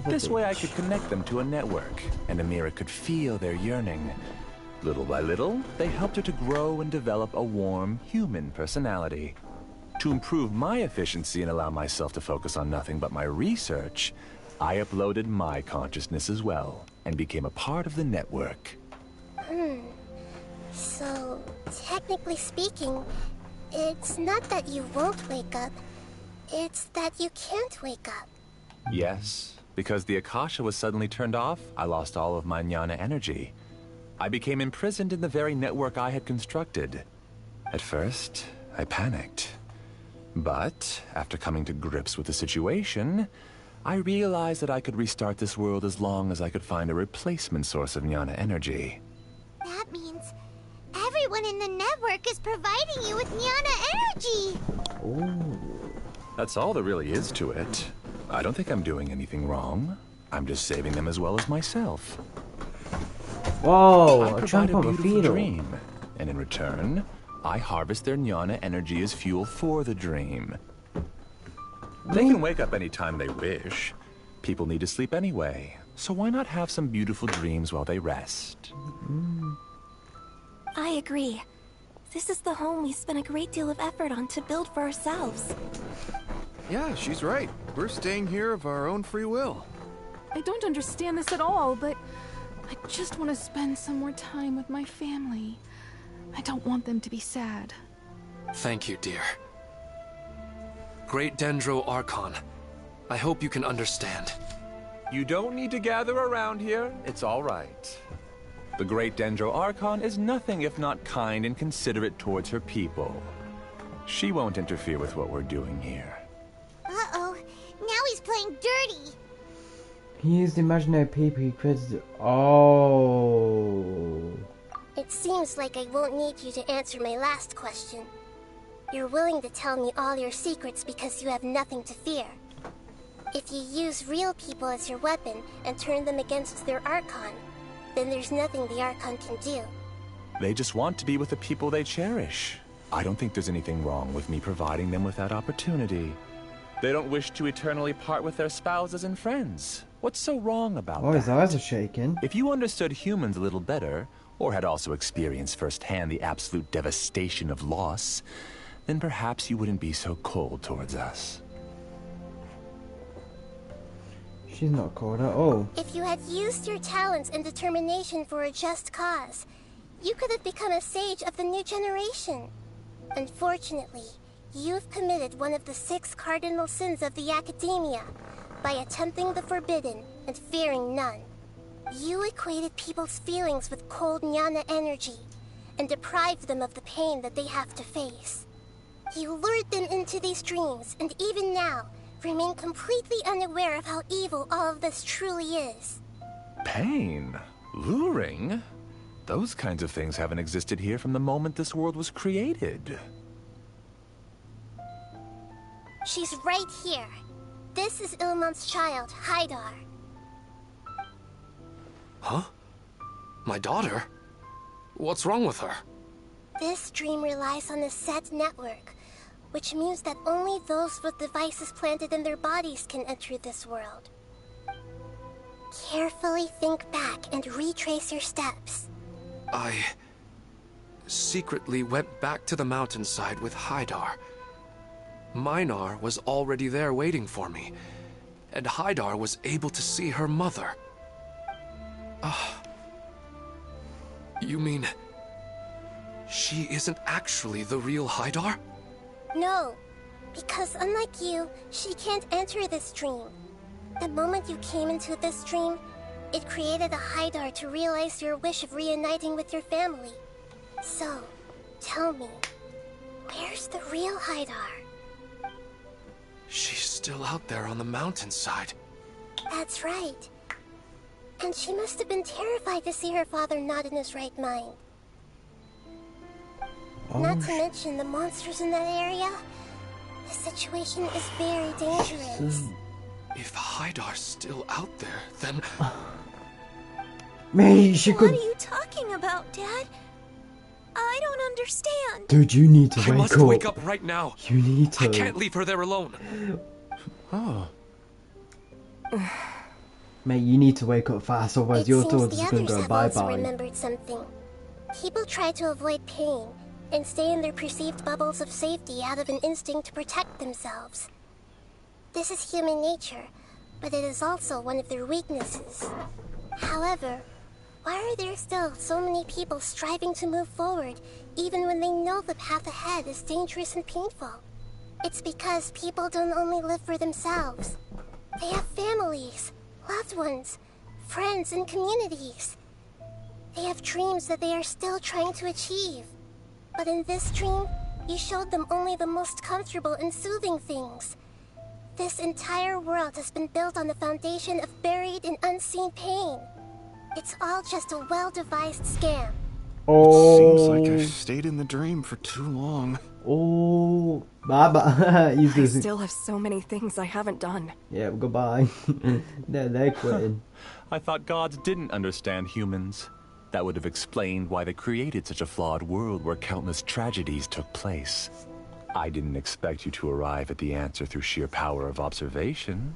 This way I could connect them to a network, and Amira could feel their yearning. Little by little, they helped her to grow and develop a warm, human personality. To improve my efficiency and allow myself to focus on nothing but my research, I uploaded my consciousness as well, and became a part of the network. So, technically speaking, it's not that you won't wake up, it's that you can't wake up. Yes, because the Akasha was suddenly turned off, I lost all of my jnana energy. I became imprisoned in the very network I had constructed. At first, I panicked. But after coming to grips with the situation, I realized that I could restart this world as long as I could find a replacement source of Jnana energy. That means everyone in the network is providing you with Jnana energy! Ooh. That's all there really is to it. I don't think I'm doing anything wrong. I'm just saving them as well as myself. Whoa, I a provide chunk a of a beautiful feeder. dream, and in return, I harvest their Jnana energy as fuel for the dream. They can wake up anytime they wish. People need to sleep anyway, so why not have some beautiful dreams while they rest? I agree. This is the home we spent a great deal of effort on to build for ourselves. Yeah, she's right. We're staying here of our own free will. I don't understand this at all, but I just want to spend some more time with my family. I don't want them to be sad. Thank you, dear. Great Dendro Archon, I hope you can understand. You don't need to gather around here. It's all right. The Great Dendro Archon is nothing if not kind and considerate towards her people. She won't interfere with what we're doing here. Uh-oh, now he's playing dirty! He used imaginary people he created. Oh. It seems like I won't need you to answer my last question. You're willing to tell me all your secrets because you have nothing to fear. If you use real people as your weapon and turn them against their Archon, then there's nothing the Archon can do. They just want to be with the people they cherish. I don't think there's anything wrong with me providing them with that opportunity. They don't wish to eternally part with their spouses and friends. What's so wrong about that? Oh, his eyes are shaking. If you understood humans a little better, or had also experienced firsthand the absolute devastation of loss, then perhaps you wouldn't be so cold towards us. She's not cold at all. If you had used your talents and determination for a just cause, you could have become a sage of the new generation. Unfortunately, you've committed one of the 6 cardinal sins of the Academia by attempting the forbidden and fearing none. You equated people's feelings with cold Jnana energy and deprived them of the pain that they have to face. You lured them into these dreams, and even now, remain completely unaware of how evil all of this truly is. Pain? Luring? Those kinds of things haven't existed here from the moment this world was created. She's right here. This is Ilmon's child, Haidar. Huh? My daughter? What's wrong with her? This dream relies on a set network, which means that only those with devices planted in their bodies can enter this world. Carefully think back and retrace your steps. I secretly went back to the mountainside with Haidar. Minar was already there waiting for me, and Haidar was able to see her mother. You mean she isn't actually the real Haidar? No, because unlike you, she can't enter this dream. The moment you came into this dream, it created a Haidar to realize your wish of reuniting with your family. So, tell me, where's the real Haidar? She's still out there on the mountainside. That's right. And she must have been terrified to see her father not in his right mind. Not to mention the monsters in that area. The situation is very dangerous. If Haidar's still out there, then... Maybe she could... What are you talking about, Dad? I don't understand. Dude, you need to I wake must up. wake up right now. You need to. I can't leave her there alone. Oh. Mate, you need to wake up fast, otherwise your daughter's the gonna others go have also bye-bye. remembered something. People try to avoid pain and stay in their perceived bubbles of safety out of an instinct to protect themselves. This is human nature, but it is also one of their weaknesses. However, why are there still so many people striving to move forward, even when they know the path ahead is dangerous and painful? It's because people don't only live for themselves. They have families, loved ones, friends, and communities. They have dreams that they are still trying to achieve. But in this dream, You showed them only the most comfortable and soothing things. This entire world has been built on the foundation of buried and unseen pain. It's all just a well-devised scam. It seems like I've stayed in the dream for too long. Oh, bye-bye. I still have so many things I haven't done. Yeah, goodbye. they're quitting. I thought gods didn't understand humans. That would have explained why they created such a flawed world where countless tragedies took place. I didn't expect you to arrive at the answer through sheer power of observation.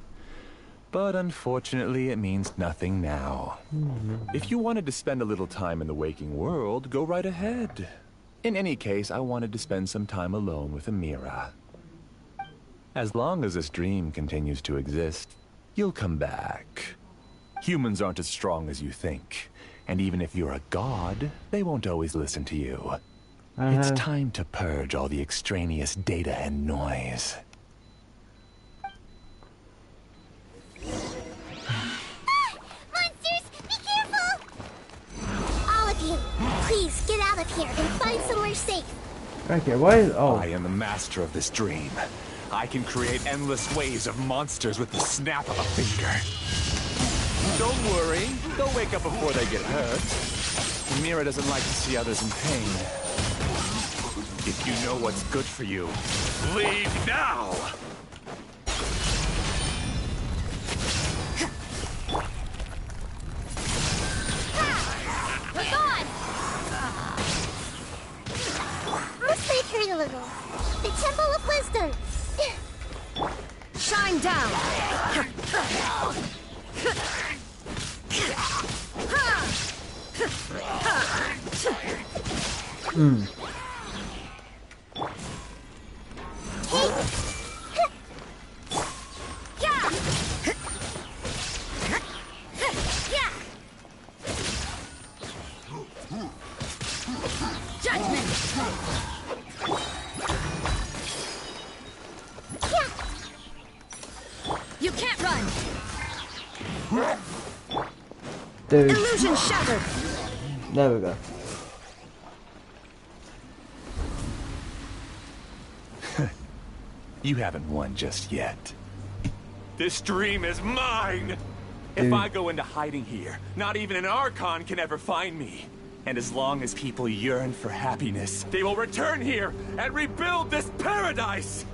But unfortunately, it means nothing now. If you wanted to spend a little time in the waking world, go right ahead. In any case, I wanted to spend some time alone with Amira. As long as this dream continues to exist, you'll come back. Humans aren't as strong as you think. And even if you're a god, they won't always listen to you. It's time to purge all the extraneous data and noise. Monsters, be careful! All of you, please get out of here and find somewhere safe. Okay, why is... Oh. I am the master of this dream. I can create endless waves of monsters with the snap of a finger. Don't worry, they'll wake up before they get hurt. Amira doesn't like to see others in pain. If you know what's good for you, leave now! We're gone! Let's break her a little. The Temple of Wisdom! Shine down! You can't run! Dude. Illusion shattered! There we go. You haven't won just yet. This dream is mine! If Dude. I go into hiding here, not even an Archon can ever find me. And as long as people yearn for happiness, they will return here and rebuild this paradise!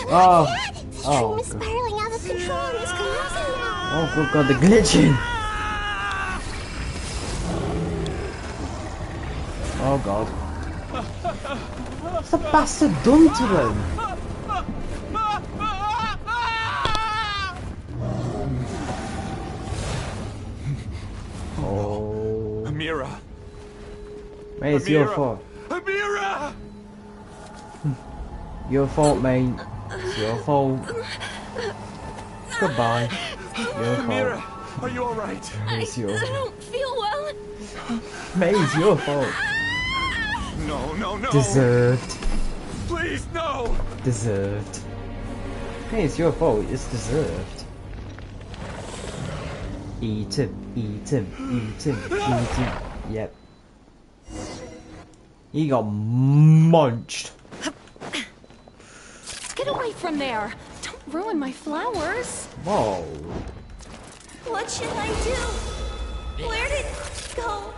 Oh. The Oh, stream is spiraling out of control and is collapsing now. Oh, good god, the glitching! Oh god. What's the bastard done to them? Oh. Amira! Mate, it's your fault. Amira! Your fault, mate. It's your fault. Goodbye. Your Amira, fault. are you alright? It's your I don't feel well. Mate, it's your fault. No, no, no! Deserved. Please, no! Deserved. Hey, it's your fault. It's deserved. Eat him, eat him, eat him, eat him. Yep. He got munched. Get away from there! Don't ruin my flowers! Whoa. What should I do? Where did it go?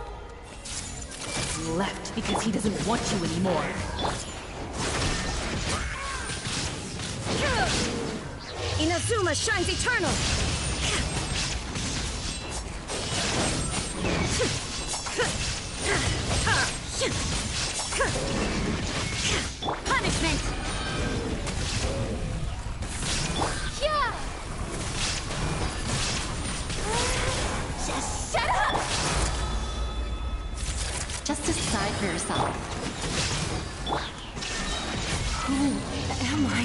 Left because he doesn't want you anymore. Inazuma shines eternal! Punishment! Yeah! Shut up! Just decide for yourself. Who am I?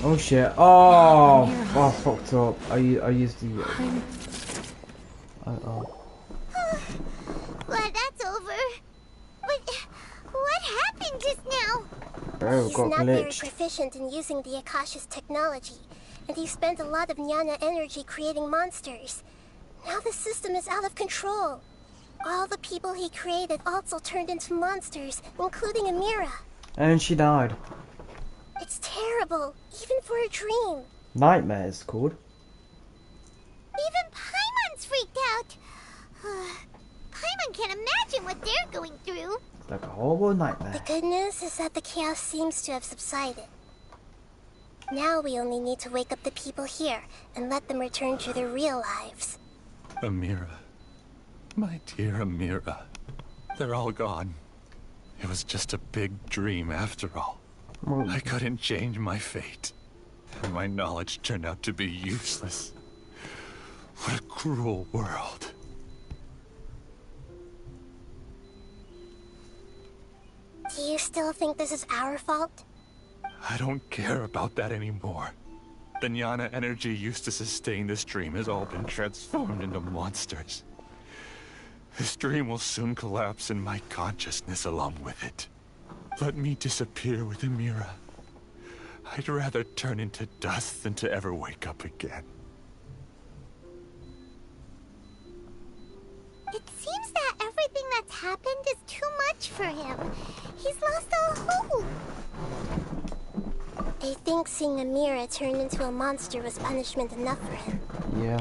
Oh shit. Oh, I fucked up. I used the... Glad that's over. What happened just now? Bro, He's got not very glitched. proficient in using the Akasha's technology, and he spent a lot of Nyana energy creating monsters. Now the system is out of control. All the people he created also turned into monsters, including Amira. And she died. It's terrible, even for a dream. Nightmare it's called. Even Paimon's freaked out. Paimon can't imagine what they're going through. It's like a horrible nightmare. The good news is that the chaos seems to have subsided. Now we only need to wake up the people here and let them return to their real lives. Amira. My dear Amira. They're all gone. It was just a big dream after all. I couldn't change my fate. And my knowledge turned out to be useless. What a cruel world. Do you still think this is our fault? I don't care about that anymore. The jnana energy used to sustain this dream has all been transformed into monsters. This dream will soon collapse and my consciousness along with it. Let me disappear with Amira. I'd rather turn into dust than to ever wake up again. It seems that everything that's happened is too much for him. He's lost all hope. I think seeing Amira turn into a monster was punishment enough for him. Yeah.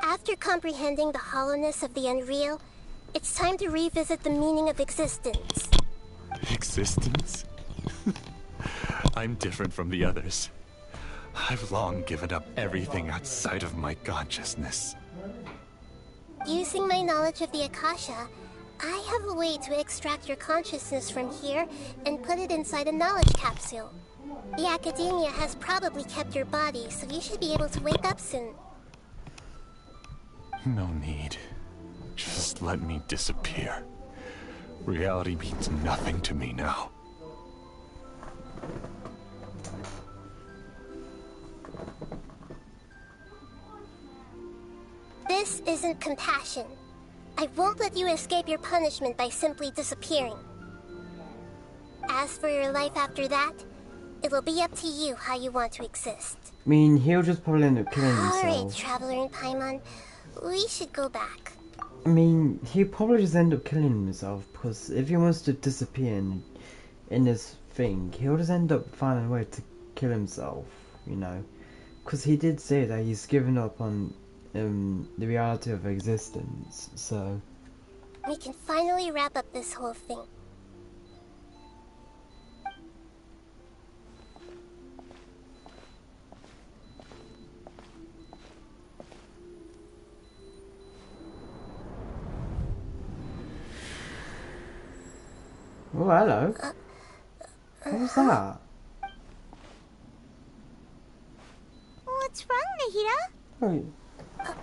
After comprehending the hollowness of the unreal, it's time to revisit the meaning of existence. Existence? I'm different from the others. I've long given up everything outside of my consciousness. Using my knowledge of the Akasha, I have a way to extract your consciousness from here and put it inside a knowledge capsule. The Academia has probably kept your body, so you should be able to wake up soon. No need. Just let me disappear. Reality means nothing to me now. This isn't compassion. I won't let you escape your punishment by simply disappearing. As for your life after that, it will be up to you how you want to exist. I mean, he'll just probably end up killing himself. Alright, Traveler and Paimon, we should go back. I mean, he'll probably just end up killing himself, because if he wants to disappear in this thing, he'll just end up finding a way to kill himself, you know. Because he did say that he's given up on the reality of existence, so... We can finally wrap up this whole thing. Oh, hello. What was that? What's wrong, Nahida?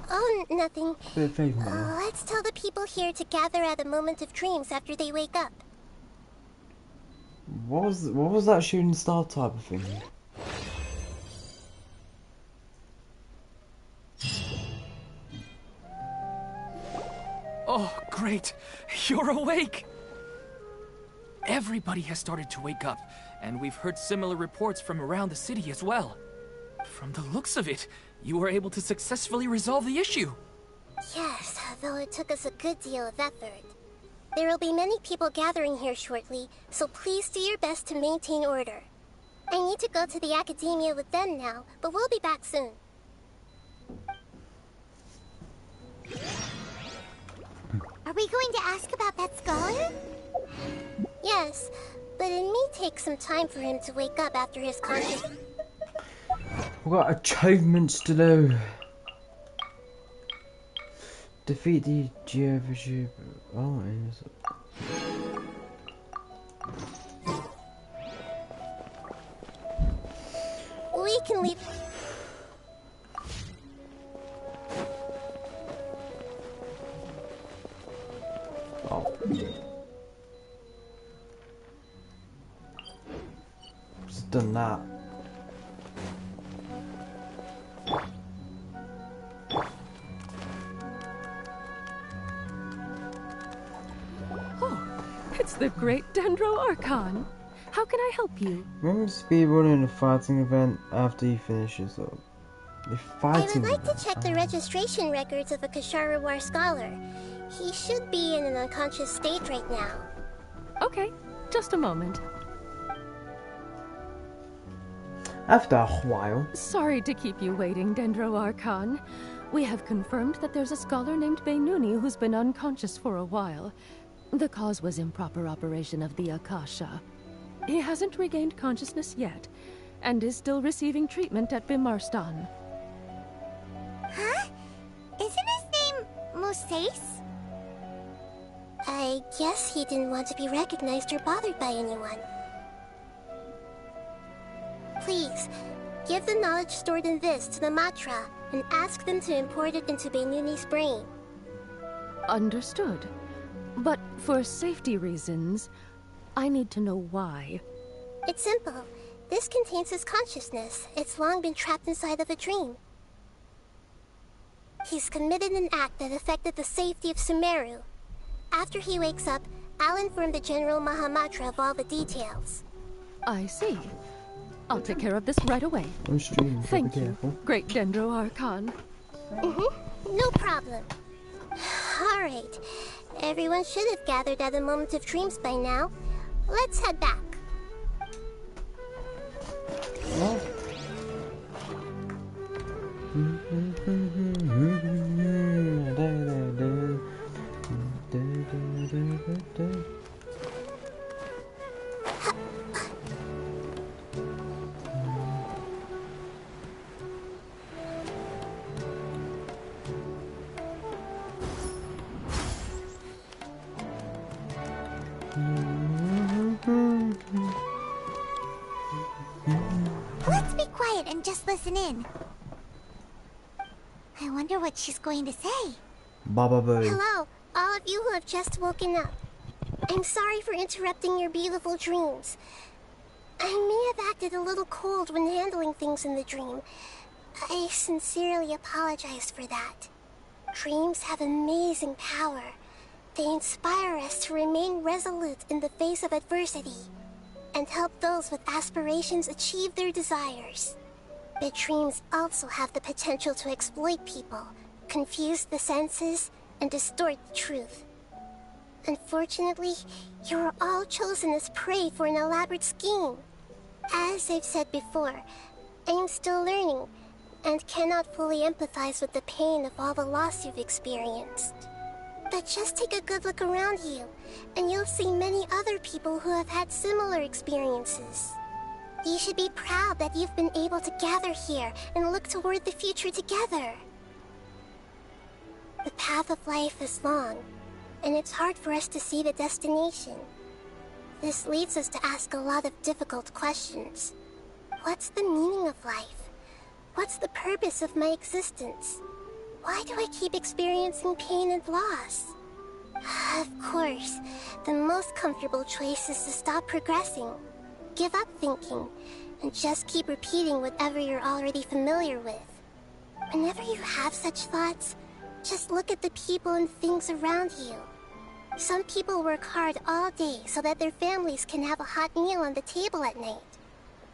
Oh, nothing. Let's Let's tell the people here to gather at a moment of dreams after they wake up. What was that shooting star type of thing? Oh, great. You're awake. Everybody has started to wake up, and we've heard similar reports from around the city as well. From the looks of it, you were able to successfully resolve the issue. Yes, though it took us a good deal of effort. There will be many people gathering here shortly, so please do your best to maintain order. I need to go to the Academia with them now, but we'll be back soon. Are we going to ask about that scholar? Yes, but it may take some time for him to wake up after his conscious... We've got achievements to do. Defeat the Geovision. Oh, We can leave... Oh. Just done that. It's the Great Dendro Archon. How can I help you? Remember speedrunning a fighting event after he finishes up. They're I fighting. would like to check the registration records of a Kashara War scholar. He should be in an unconscious state right now. Okay, just a moment. After a while. Sorry to keep you waiting, Dendro Archon. We have confirmed that there's a scholar named Beinuni who's been unconscious for a while. The cause was improper operation of the Akasha. He hasn't regained consciousness yet, and is still receiving treatment at Bimarstan. Huh? Isn't his name Moses? I guess he didn't want to be recognized or bothered by anyone. Please, give the knowledge stored in this to the Matra and ask them to import it into Beinuni's brain. Understood. But for safety reasons, I need to know why. It's simple. This contains his consciousness. It's long been trapped inside of a dream. He's committed an act that affected the safety of Sumeru. After he wakes up, I'll inform the General Mahamatra of all the details. I see. I'll take care of this right away. On stream, so Thank be you, careful. Great Dendro Archon. No problem. Alright. Everyone should have gathered at the Moment of Dreams by now. Let's head back. Oh. Let's be quiet and just listen in. I wonder what she's going to say. Baba Boo. Hello, all of you who have just woken up. I'm sorry for interrupting your beautiful dreams. I may have acted a little cold when handling things in the dream. I sincerely apologize for that. Dreams have amazing power. They inspire us to remain resolute in the face of adversity and help those with aspirations achieve their desires. But dreams also have the potential to exploit people, confuse the senses, and distort the truth. Unfortunately, you are all chosen as prey for an elaborate scheme. As I've said before, I am still learning, and cannot fully empathize with the pain of all the loss you've experienced. But just take a good look around you, and you'll see many other people who have had similar experiences. You should be proud that you've been able to gather here and look toward the future together. The path of life is long, and it's hard for us to see the destination. This leads us to ask a lot of difficult questions. What's the meaning of life? What's the purpose of my existence? Why do I keep experiencing pain and loss? Of course, the most comfortable choice is to stop progressing. Give up thinking, and just keep repeating whatever you're already familiar with. Whenever you have such thoughts, just look at the people and things around you. Some people work hard all day so that their families can have a hot meal on the table at night.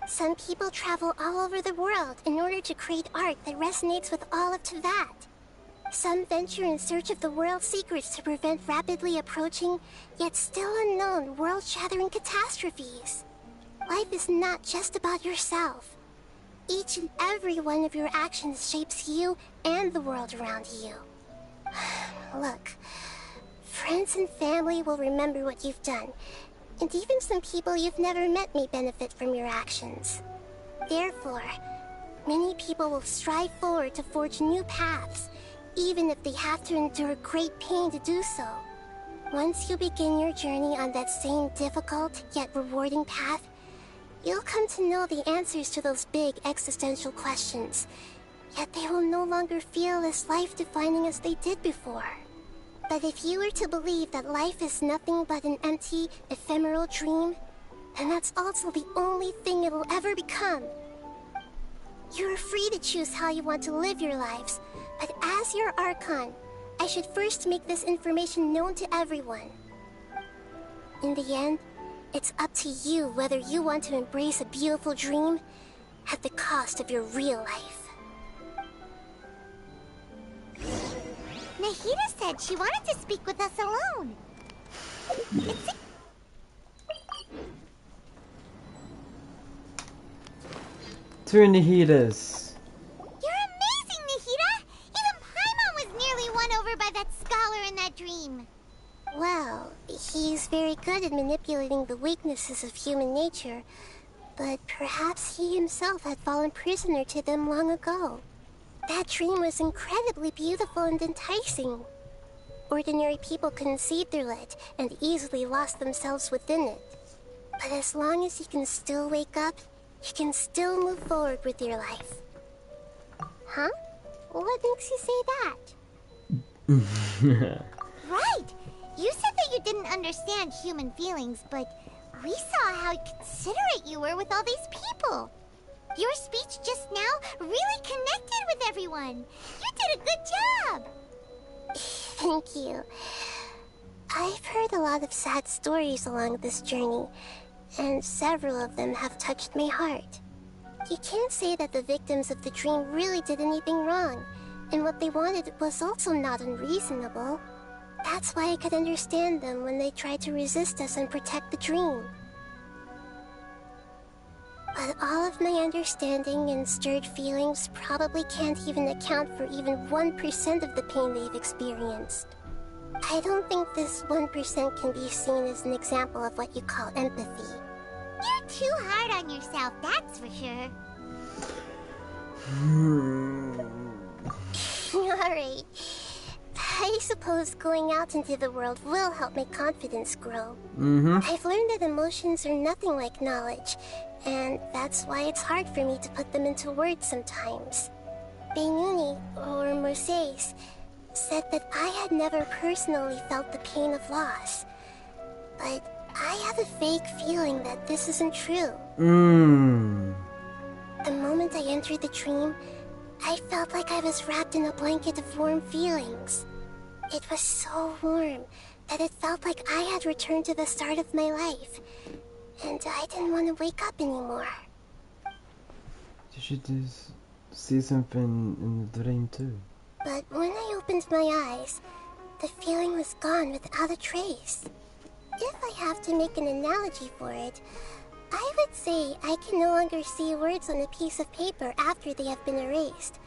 Some people travel all over the world in order to create art that resonates with all of Teyvat. Some venture in search of the world's secrets to prevent rapidly approaching, yet still unknown, world-shattering catastrophes. Life is not just about yourself. Each and every one of your actions shapes you and the world around you. Look, friends and family will remember what you've done, and even some people you've never met may benefit from your actions. Therefore, many people will strive forward to forge new paths, even if they have to endure great pain to do so. Once you begin your journey on that same difficult yet rewarding path, you'll come to know the answers to those big existential questions, yet they will no longer feel as life-defining as they did before. But if you were to believe that life is nothing but an empty, ephemeral dream, then that's also the only thing it will ever become. You're free to choose how you want to live your lives, but as your Archon, I should first make this information known to everyone. In the end, it's up to you whether you want to embrace a beautiful dream at the cost of your real life. Nahida said she wanted to speak with us alone. Two Nahidas. You're amazing, Nahida! Even Paimon was nearly won over by that scholar in that dream. Well, he's very good at manipulating the weaknesses of human nature, but perhaps he himself had fallen prisoner to them long ago. That dream was incredibly beautiful and enticing. Ordinary people couldn't see through it and easily lost themselves within it. But as long as you can still wake up, you can still move forward with your life. Huh? What makes you say that? Right! You said that you didn't understand human feelings, but we saw how considerate you were with all these people. Your speech just now really connected with everyone. You did a good job. Thank you. I've heard a lot of sad stories along this journey, and several of them have touched my heart. You can't say that the victims of the dream really did anything wrong, and what they wanted was also not unreasonable. That's why I could understand them when they tried to resist us and protect the dream. But all of my understanding and stirred feelings probably can't even account for even 1% of the pain they've experienced. I don't think this 1% can be seen as an example of what you call empathy. You're too hard on yourself, that's for sure. Alright. I suppose going out into the world will help my confidence grow. I've learned that emotions are nothing like knowledge, and that's why it's hard for me to put them into words sometimes. Beinuni, or Moses, said that I had never personally felt the pain of loss. But I have a vague feeling that this isn't true. The moment I entered the dream, I felt like I was wrapped in a blanket of warm feelings. It was so warm that it felt like I had returned to the start of my life, and I didn't want to wake up anymore. Did you see something in the dream too? But when I opened my eyes, the feeling was gone without a trace. If I have to make an analogy for it, I would say I can no longer see words on a piece of paper after they have been erased,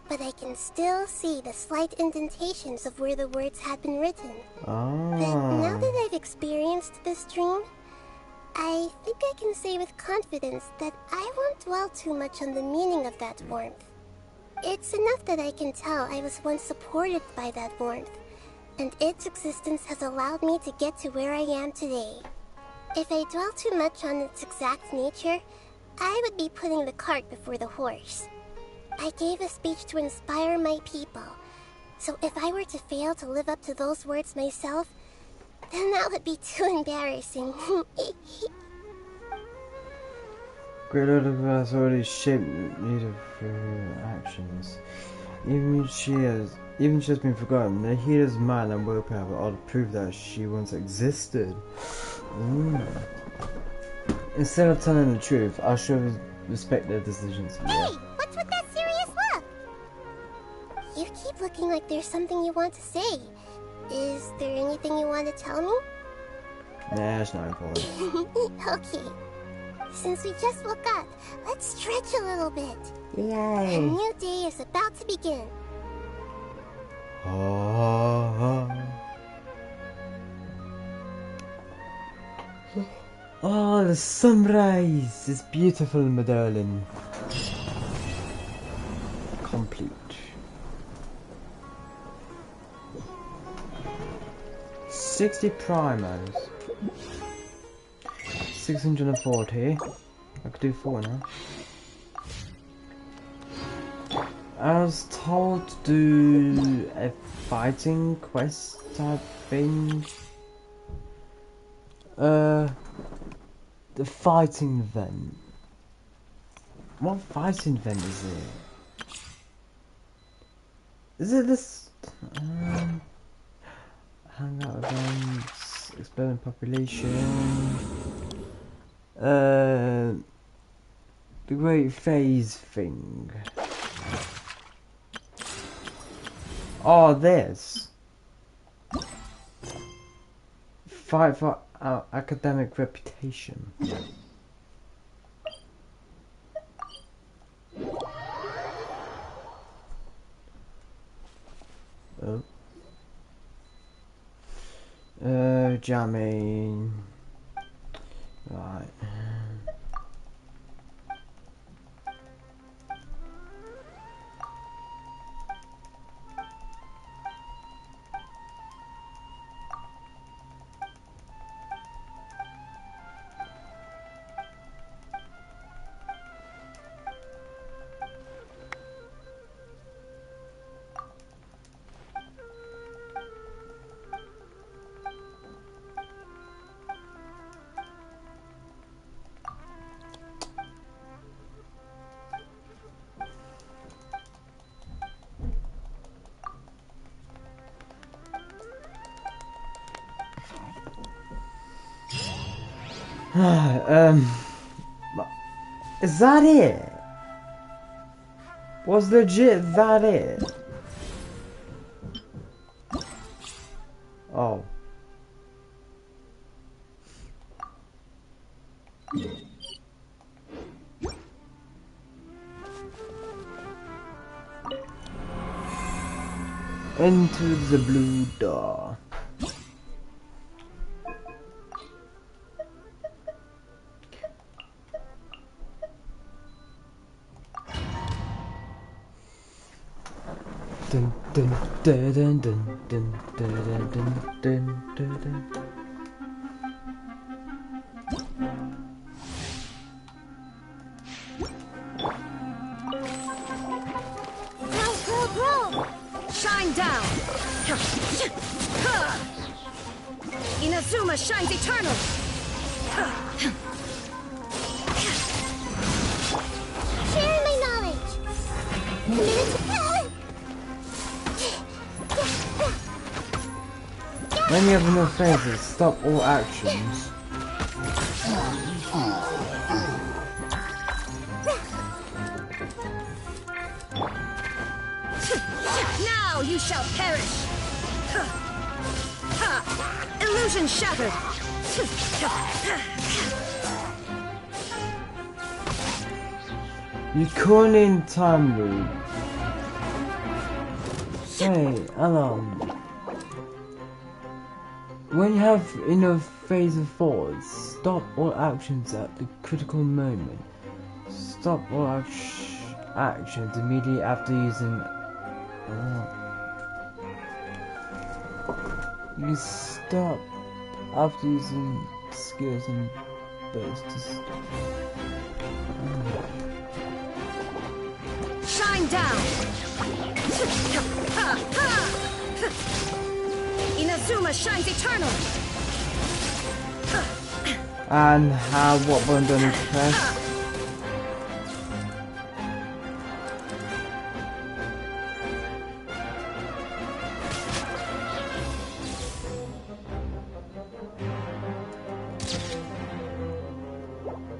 but I can still see the slight indentations of where the words had been written. But now that I've experienced this dream, I think I can say with confidence that I won't dwell too much on the meaning of that warmth. It's enough that I can tell I was once supported by that warmth, and its existence has allowed me to get to where I am today. If I dwell too much on its exact nature, I would be putting the cart before the horse. I gave a speech to inspire my people, so if I were to fail to live up to those words myself, then that would be too embarrassing. Great Lord of has already shaped the leader for her actions. Even she has been forgotten. Nahida's mind and willpower are to prove that she once existed. Instead of telling the truth, I should respect their decisions. Hey, what's with that serious look? You keep looking like there's something you want to say. Is there anything you want to tell me? Nah, it's not important. Okay. Since we just woke up, let's stretch a little bit. Yay! A new day is about to begin. Oh, the sunrise is beautiful, Madeleine. Complete. 60 primos. 640. I could do 4 now. I was told to do a fighting quest type thing. The fighting event. What fighting event is it? Is it this? Hangout events, expanding population. The Great Phase thing. Oh, this. Fight for our academic reputation. Oh. Jamming. Right. Is that it? Was legit that it? Oh. Into the blue door. Dun dun dun dun dun dun dun dun dun dun dun. Grow! Shine down! Inazuma shines eternal! Share my knowledge! When you have enough phases, stop all actions. Now you shall perish! Illusion shattered! You call in time loop. Hey, when you have enough phase of thoughts, stop all actions at the critical moment. Stop all actions immediately after using. You stop after using skills and bursts. Shine down! Inazuma shines eternal! And what button do I need to press?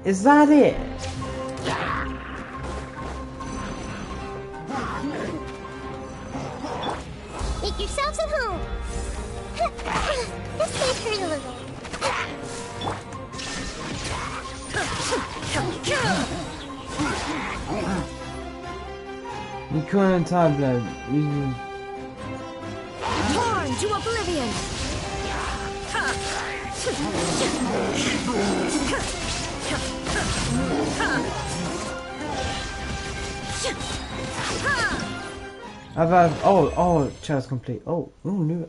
Is that it? Make yourselves at home. This may hurt a little. You couldn't time blow using. Torn to oblivion! I've had oh chance complete. Oh new.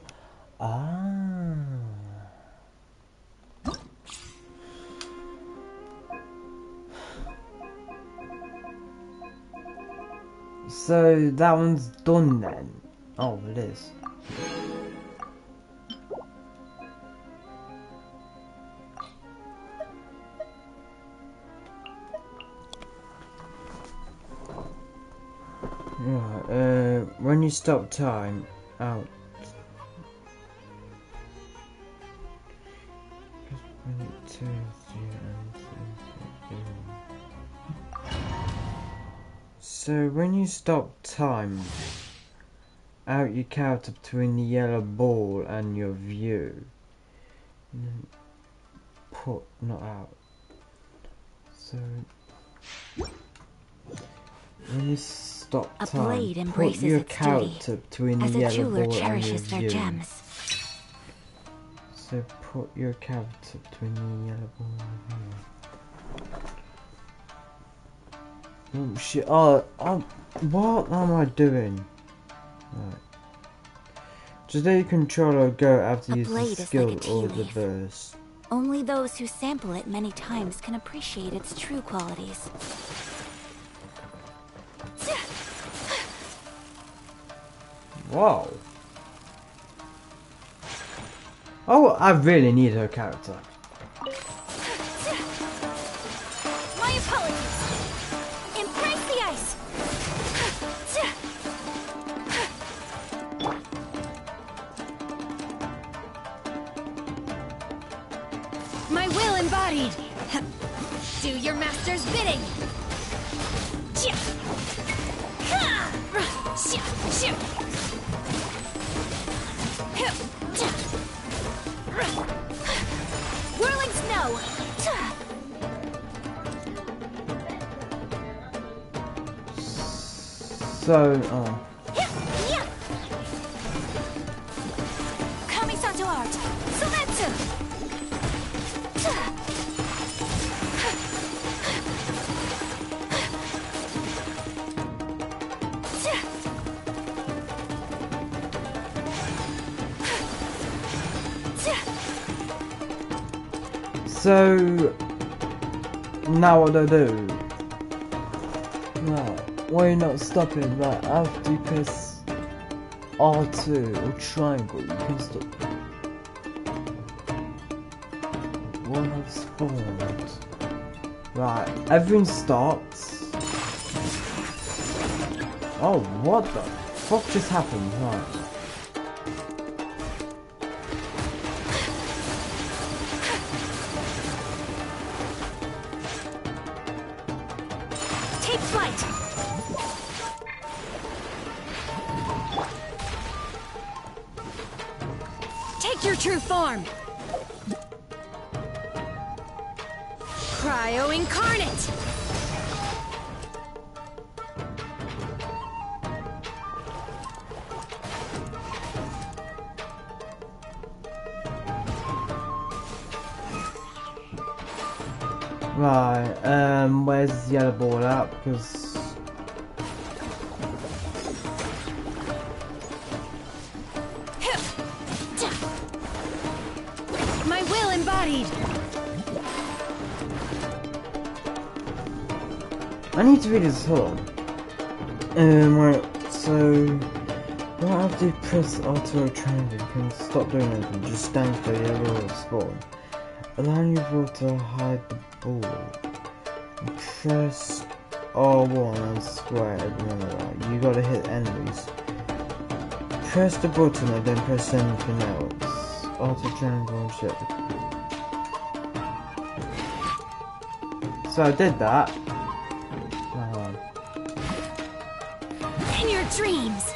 So that one's done then. Oh, it is. Yeah, when you stop time, out. So when you stop time, out your character between the yellow ball and your view. And then put, not out. So when you stop A time, blade put embraces your its character between as the a yellow jeweler ball and your cherishes their view. gems. So put your character between the yellow ball and the view. Oh shit! Oh, what am I doing? Right. Just let your controller go after A you use the blade is skill like a tea or the leaf. burst. Only those who sample it many times can appreciate its true qualities. Whoa. Oh, I really need her character. My apologies. Embrace the ice. My will embodied. Do your master's bidding. Whirling snow. So, Kamisato art. Sumetsu. So now what do I do? No, why are you not stopping? Right, after you press R2 or triangle, you can stop. What has spawned? Right, everything stops. Oh, what the fuck just happened? Right. Take flight. Take your true form. Cryo incarnate. Right, where's the yellow ball at? Because My will embodied. I need to read this song. Right, so right after you press auto triangle, you can stop doing anything, just stand for the yellow spawn. Allowing your ball to hide the ball. Press R1 and square, remember that. You gotta hit enemies. Press the button and then press anything else. Auto triangle and shit. So I did that. In your dreams.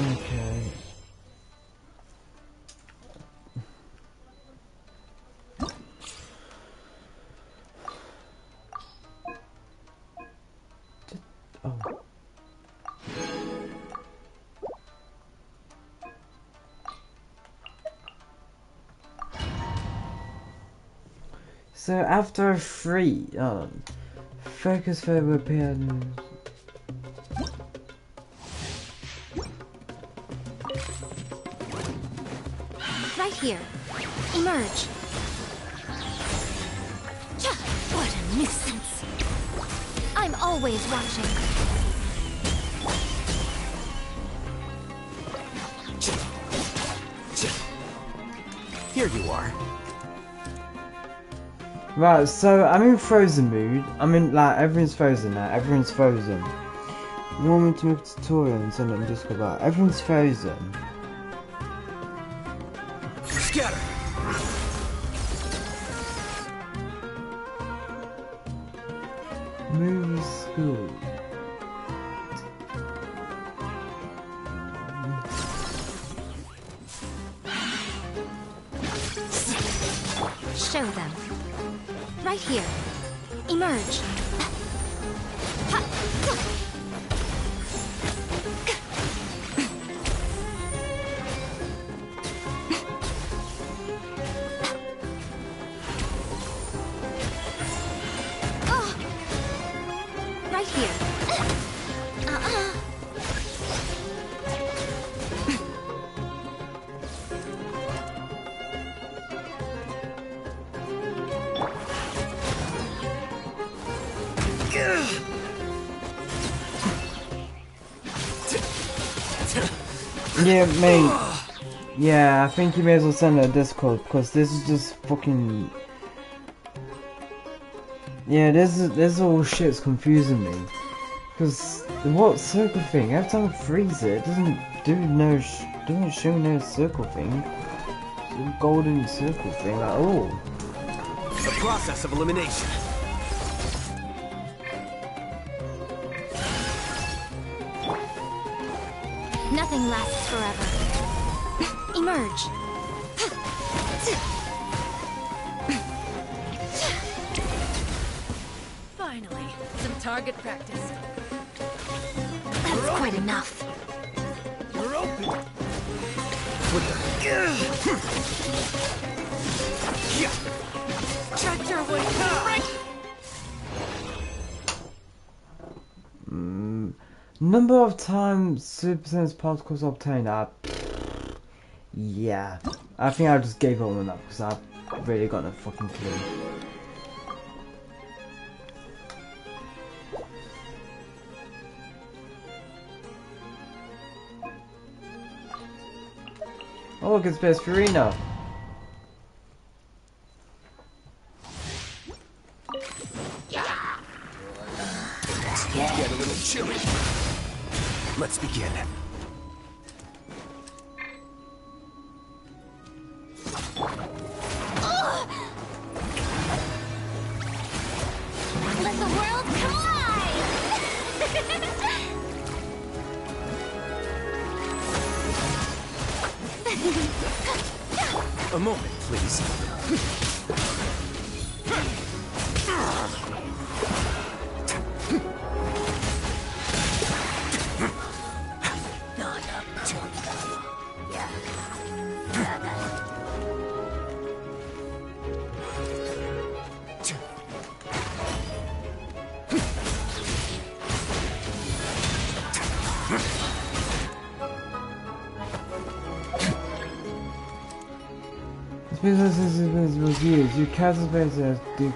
Okay. Oh. So after 3, focus further appear. Right here. Emerge. What a nuisance. I'm always watching. Here you are. Right, so I'm in frozen mood. I'm in, like, everyone's frozen now. Everyone's frozen. You want me to make a tutorial and send it on Discord? Right, everyone's frozen. Scatter! Movie school. Show them. Right here. Emerge. Right here. Yeah, mate. Yeah, I think you may as well send it a Discord because this is just fucking. Yeah, this all shit's confusing me. Because what circle thing? Every time I freeze it, it doesn't do doesn't show no circle thing. It's a golden circle thing at all. The process of elimination. Nothing lasts forever. Emerge. Finally, some target practice. That's quite enough. You're open. What the? Treacher would break. Number of times Super Sense particles obtained. Yeah, I think I just gave up on that because I've really got no fucking clue. Oh, look, it's Best Farina. Get a little chilly. Let's begin. Let the world collide! A moment, please. Because this was used, you can't space as do.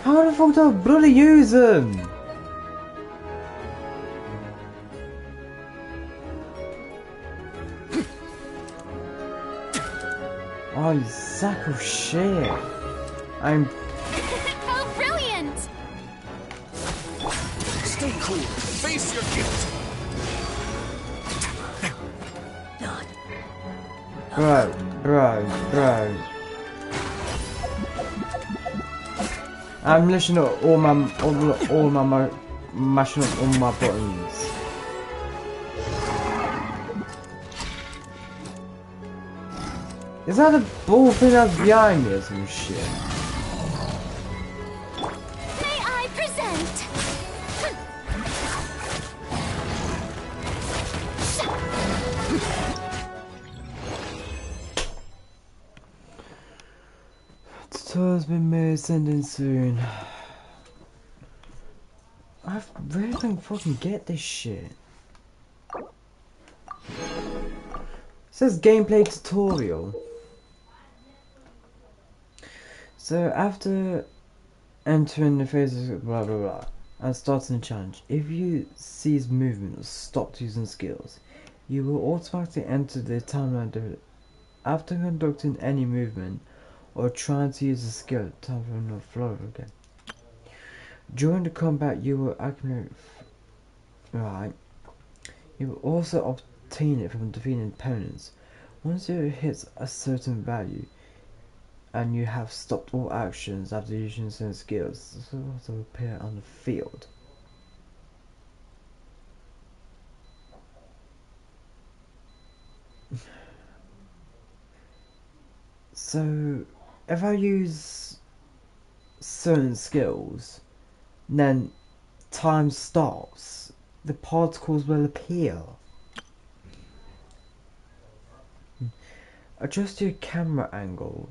How the fuck do I bloody use them? Oh, you sack of shit. I'm. How brilliant! Stay cool. Face your guilt. Bro. I'm literally all my mashing up all my buttons. Is that a ball thing that's behind me or some shit? May I present? Tutorial's been made, sending soon. I really don't fucking get this shit. It says gameplay tutorial. So after entering the phases blah blah blah and starting the challenge, if you cease movement or stopped using skills, you will automatically enter the timeline. After conducting any movement or trying to use a skill at time from the floor again. During the combat, you will accumulate. Right. You will also obtain it from defeating opponents. Once it hits a certain value, and you have stopped all actions after using certain skills, this will also appear on the field. So, if I use certain skills, then time stops, the particles will appear. Adjust your camera angle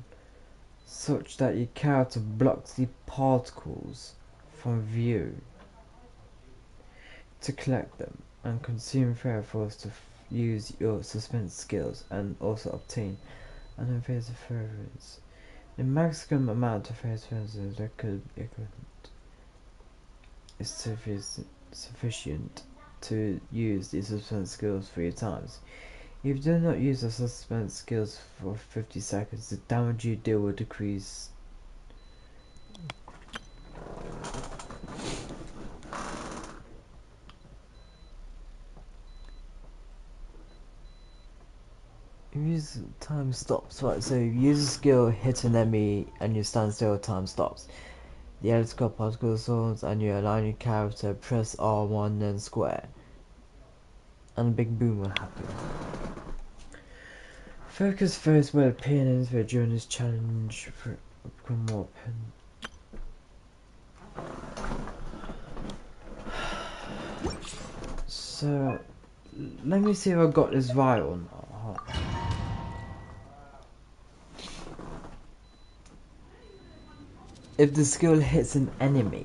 such that your character blocks the particles from view to collect them, and consume fairy force to use your suspense skills and also obtain an invasive fervence. The maximum amount of phase fervences that could be equivalent is sufficient to use the suspense skills 3 times. If you do not use the suspense skills for 50 seconds, the damage you deal will decrease. Use time stops, right? So you use a skill, hit an enemy, and you stand still, time stops. The electrical particle zones, and you align your character, press R1 then square. And a big boom will happen. Focus first will appear in the during this challenge for become more open. So let me see if I got this right or not. If the skill hits an enemy,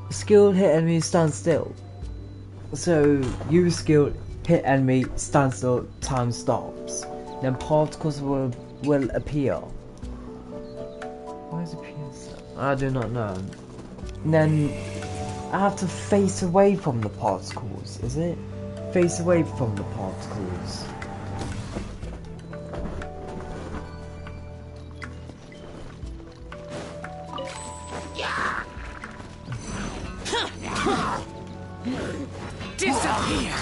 skill hit enemy, stand still. So use skill, hit enemy, stand still, time stops. Then particles will appear. Why is it appears? I do not know. And then I have to face away from the particles, is it? Face away from the particles. Disappear!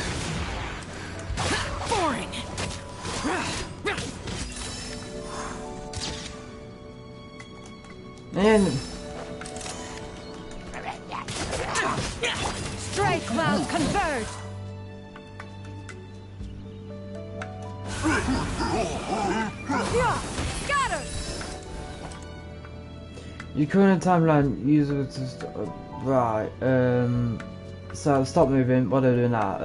Boring! And Strike cloud converge! Scatter! your current timeline user to right. So stop moving. What are we doing now?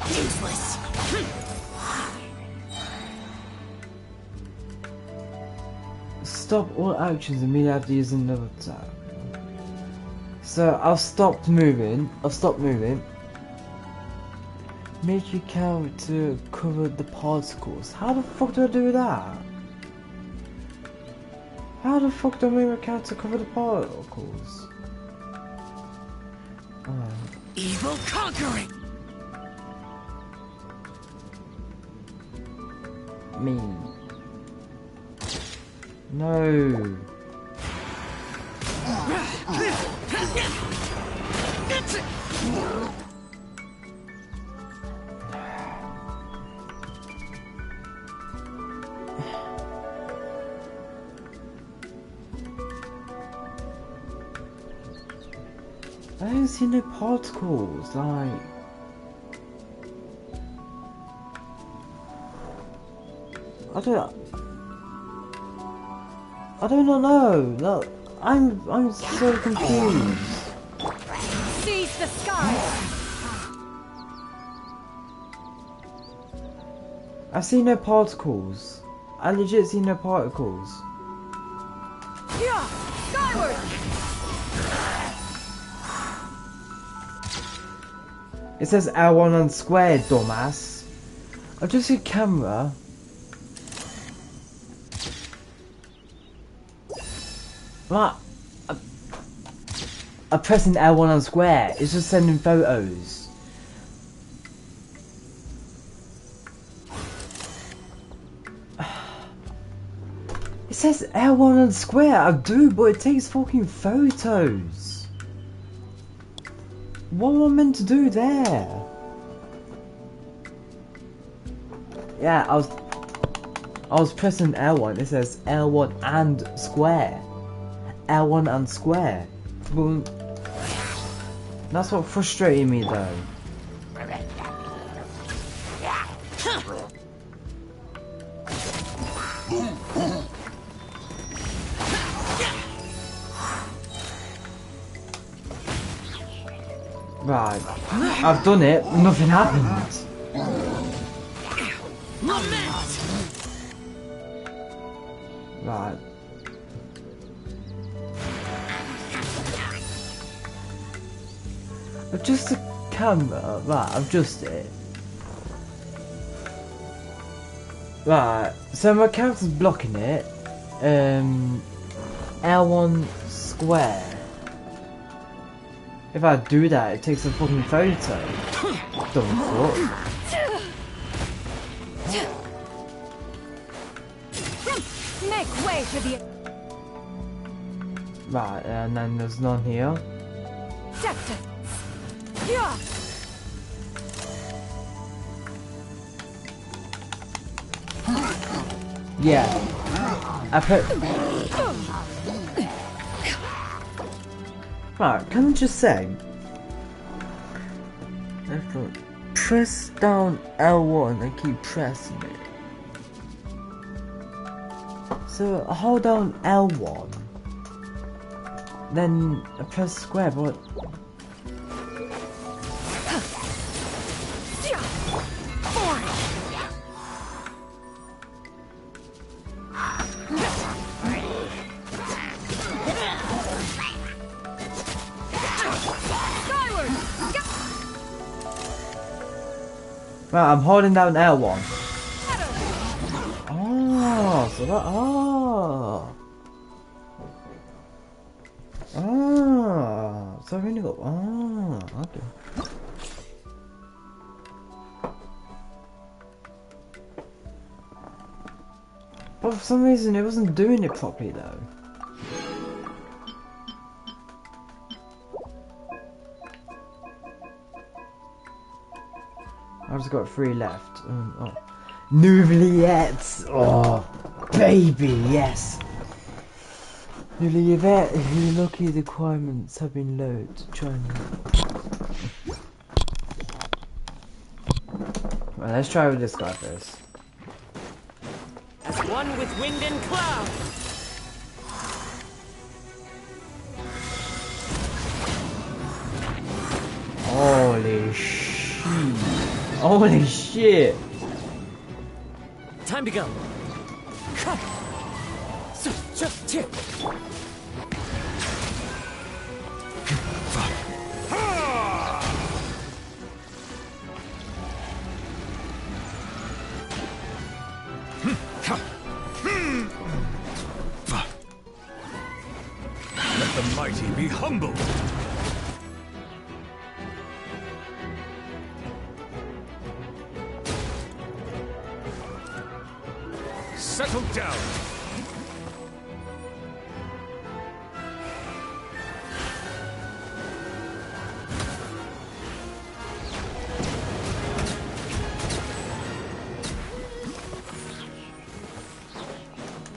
Useless! Stop all actions immediately after using another attack. So I've stopped moving. Make your character cover the particles. How the fuck do I do that? How the fuck do I make my character cover the particles? Evil conquering! Me. No. I don't see no particles, like... I do not know. No, I'm so confused. Seize the sky! I see no particles. I legit see no particles. Yeah! Skyward! It says L1 on square, dumbass. I've just hit camera. What? I'm pressing L1 on square. It's just sending photos. It says L1 on square. I do, but it takes fucking photos. What am I meant to do there? Yeah, I was pressing L1. It says L1 and square. L1 and square. Well, that's what frustrated me though. Right, I've done it. Nothing happened. Right. Adjust the camera. Right, I've adjusted it. Right, so my character's blocking it. L1 square. If I do that, it takes a fucking photo. Dumb fuck. Make way for the. Right, and then there's none here. Sector. Yeah. Yeah. I put. Right, can I just say? I have to press down L1 and keep pressing it. So I hold down L1, then I press square, but right, I'm holding down L1. Oh, so that. So I've only got. Okay. But for some reason, it wasn't doing it properly though. I've just got 3 left. Oh. Nouveliettes! Oh, baby, yes! Nouveliettes, if you're lucky, the requirements have been loaded. Try and... Well, let's try with this guy first. As one with wind and cloud! Holy shit! Holy shit! Time to go. Let the mighty be humble. Settle down.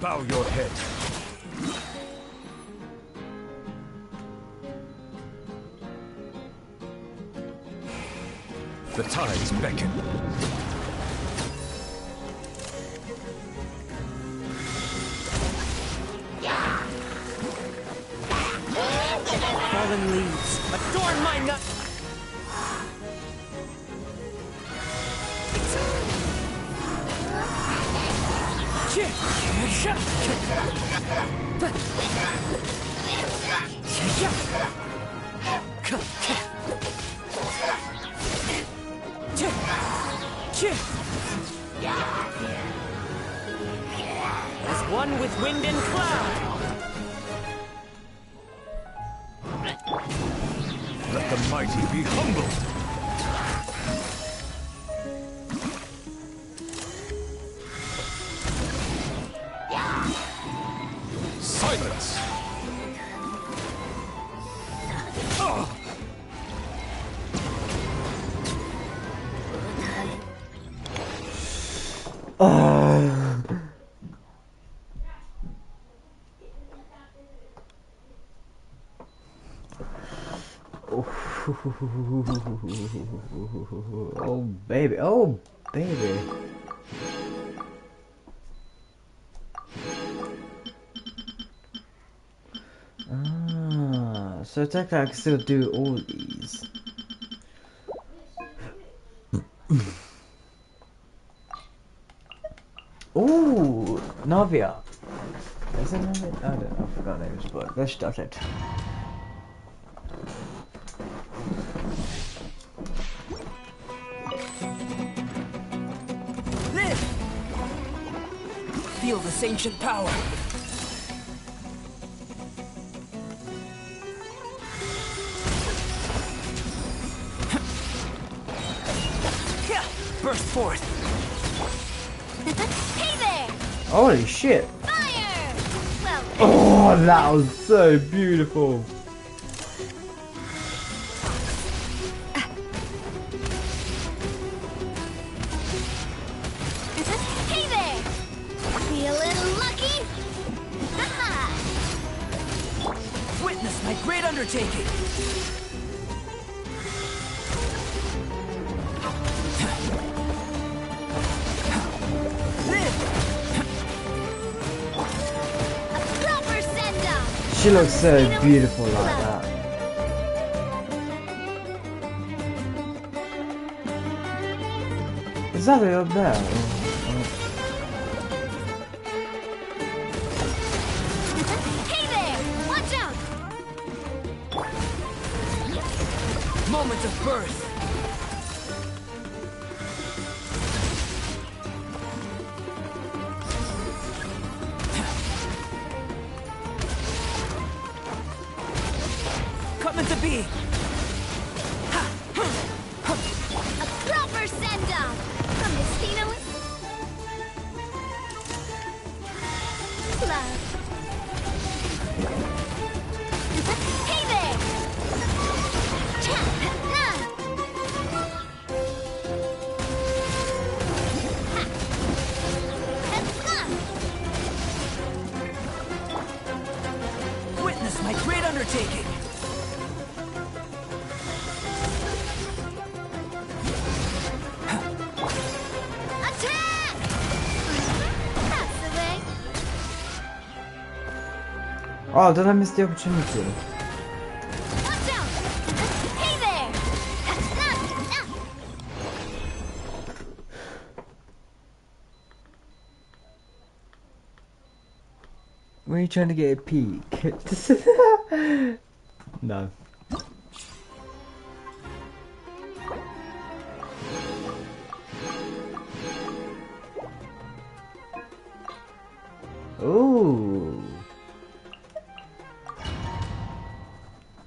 Bow your head. The tides beckon. Fallen leaves, adorn my nut. As one with wind and cloud. Let the mighty be humbled. Silence! Oh baby, oh baby. So technically I can still do all these. Ooh, Navia. Is it Navia? I don't know, I forgot names, but let's start it. Live! Feel this ancient power. Burst forth. Hey there! Holy shit! Fire! Well, Oh, that was so beautiful. hey there! Feeling lucky? Haha! Witness my great undertaking. She looks so beautiful like that. Is that it up there? Hey there! Watch out! Moment of birth. Coming to be. A proper send-off from Destino. Love. Hey there! Witness my great undertaking. Oh, did I miss the opportunity? Watch out! Hey there! Were you trying to get a peek? No. Ooh.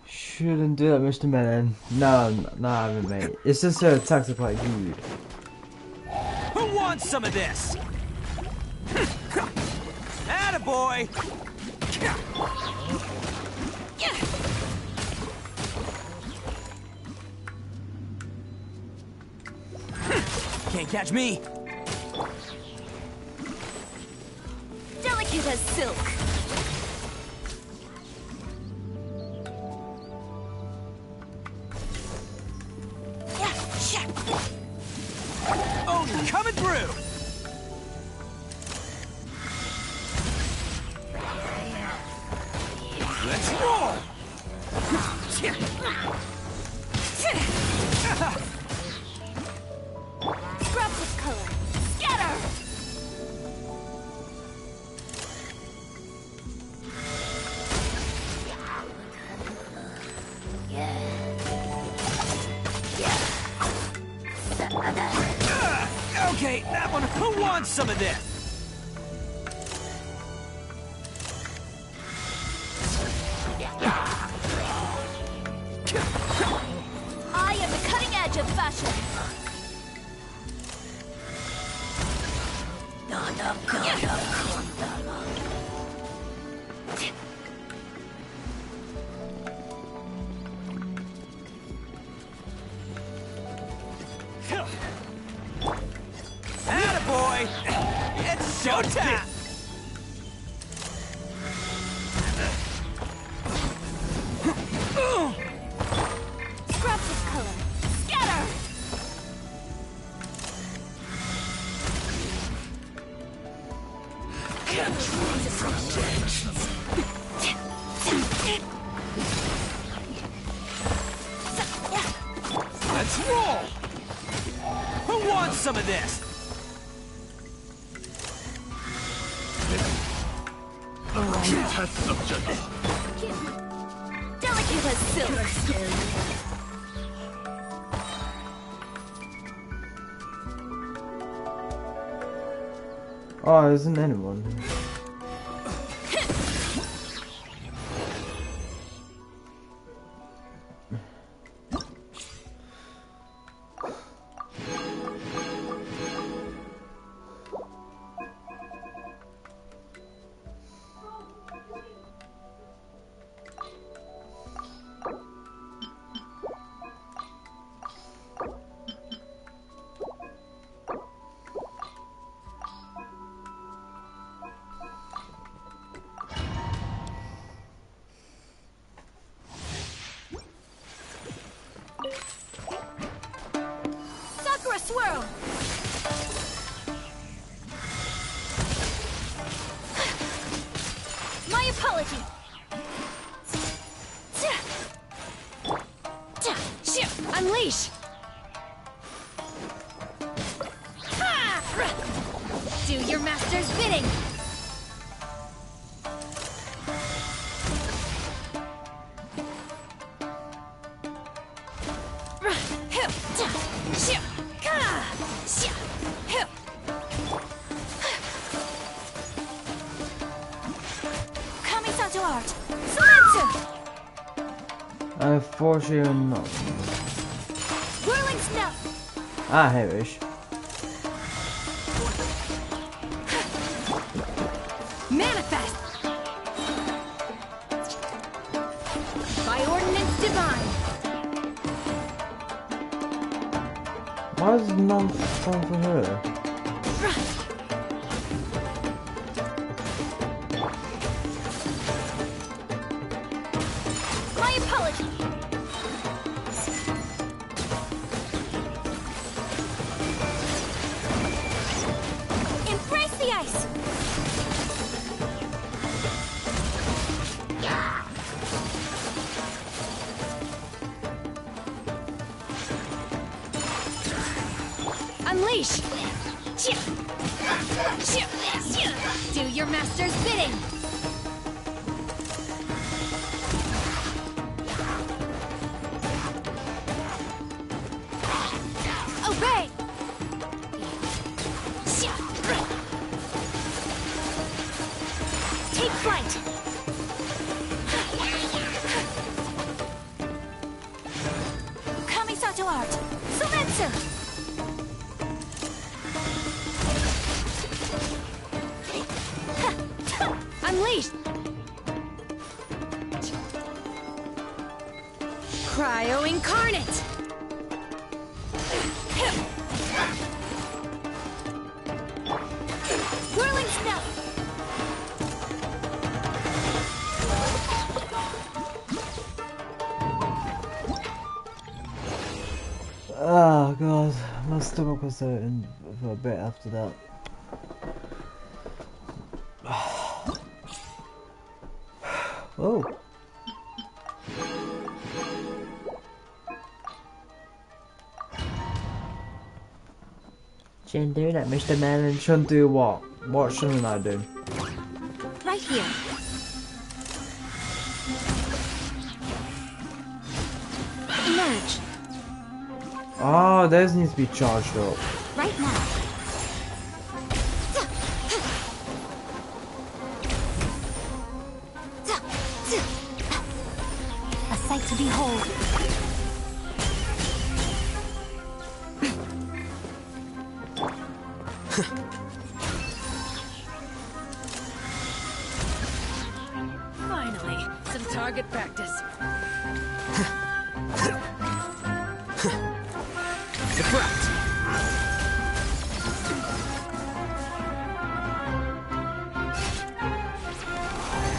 Shouldn't do that, Mr. Melon. No, I haven't, mate. It's just her attacks are quite good. Who wants some of this? Attaboy! Can't catch me. Delicate as silk. Oh, coming through! Let's roll! Drops of color. Scatter! Okay, that one. Who wants want some of this? I am the cutting edge of fashion. Attaboy! It's showtime! Scrub this color. Scatter! Let's roll! Who wants some of this? Test subject. Delicate as silk. Oh, isn't anyone? Sakura swirl. My apology. Unleash. Do your master's bidding. Kamisato art. Sumetsu. Unfortunately not. Whirling snow. Ah, here it is. Manifest. By ordinance divine. Why is none fun for her? My apology. Embrace the ice. Unleash. Do your master's bidding. Obey. Take flight. Kamisato art. Sumetsu. Unleashed. Cryo incarnate. Whirling snow. Oh god, my stomach was hurting for a bit after that. Oh. Shouldn't do that, Mr. Melon. Shouldn't do what? What shouldn't I do? Right here. Emerge. Oh, those need to be charged up. Right now. to behold. Finally, some target practice. Deflect.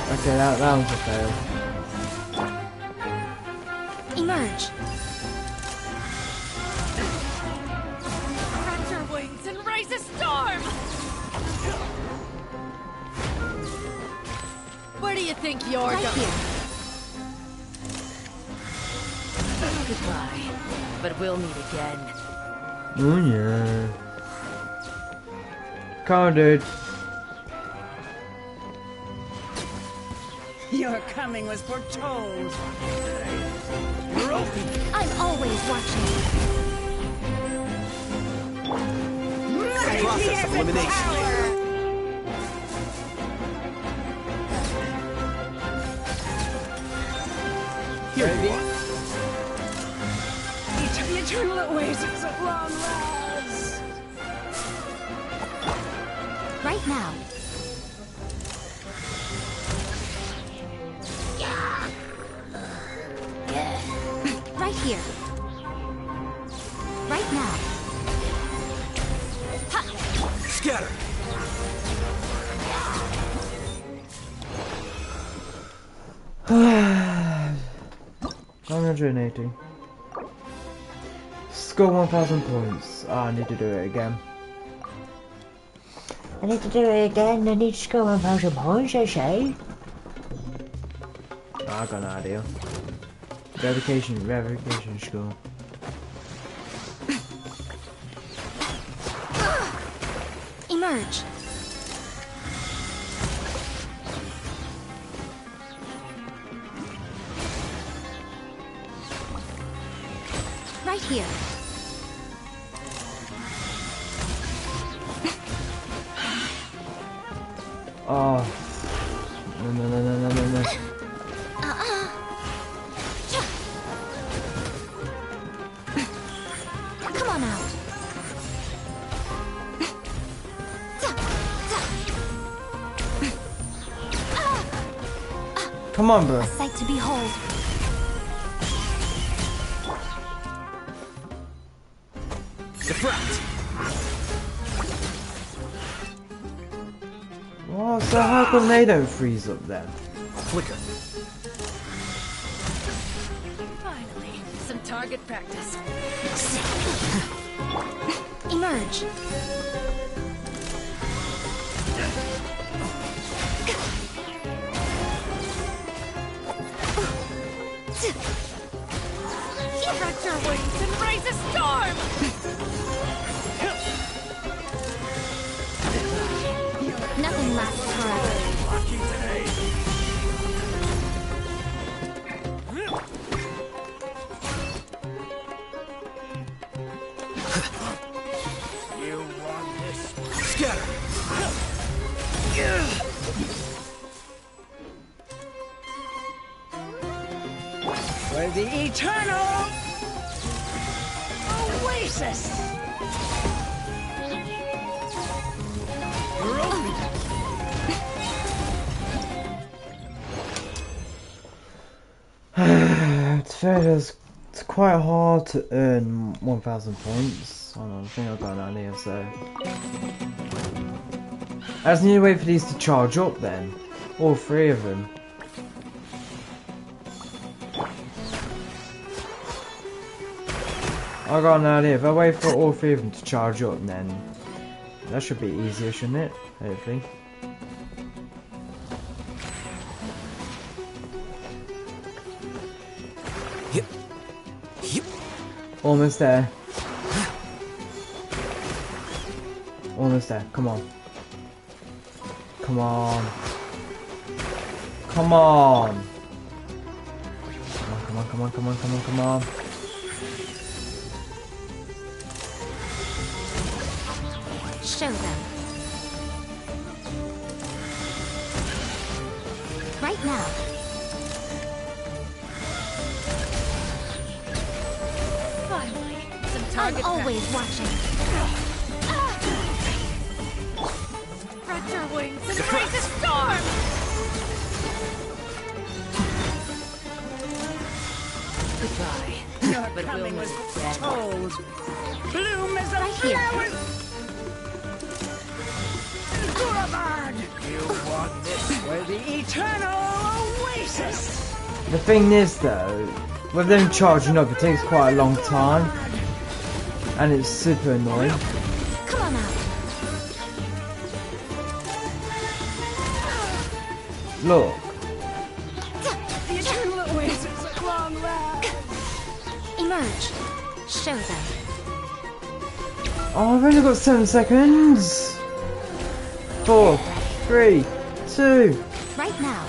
Okay, that was a fail. Emerge. Crack your wings and raise a storm! Where do you think you're Right going? here. Goodbye. But we'll meet again. Oh yeah. Come on, dude. Your coming was foretold. I'm always watching. Process of elimination. Here you are. Each of the eternal oasis at long last. Right now. Right here. Right now. Scatter. 180. Score 1,000 points. Oh, I need to do it again. I need to do it again. I need to score 1,000 points, I say. Oh, I got no idea. Verification score. Emerge. Right here. Oh. No. Come on out. Come on, bro. A sight to behold. Deflect. Oh, so how come they don't freeze up then? Flicker. Finally, some target practice. Emerge. Stretch your wings and raise a storm! Nothing lasts forever. You want this? Scatter. For the eternal oasis! It's fair, it's quite hard to earn 1,000 points. I don't know, I think I've got an idea, so... I just need to wait for these to charge up then. All three of them. I got an idea, if I wait for all three of them to charge up then... That should be easier, shouldn't it? Hopefully. Almost there. Almost there. Come on. Come on. Come on. Come on, come on, come on, come on, come on. Show them. Right now. I'm always watching. Spread your wings and raise a storm! Goodbye. Your coming was told. Bloom as a Right here. flower. Guravad! You want this for the eternal oasis! The thing is though, with them charging up, it takes quite a long time. And it's super annoying. Come on out. Look. The eternal oasis at long last! Emerge. Show them. Oh, I've only got 7 seconds. 4, 3, 2. Right now.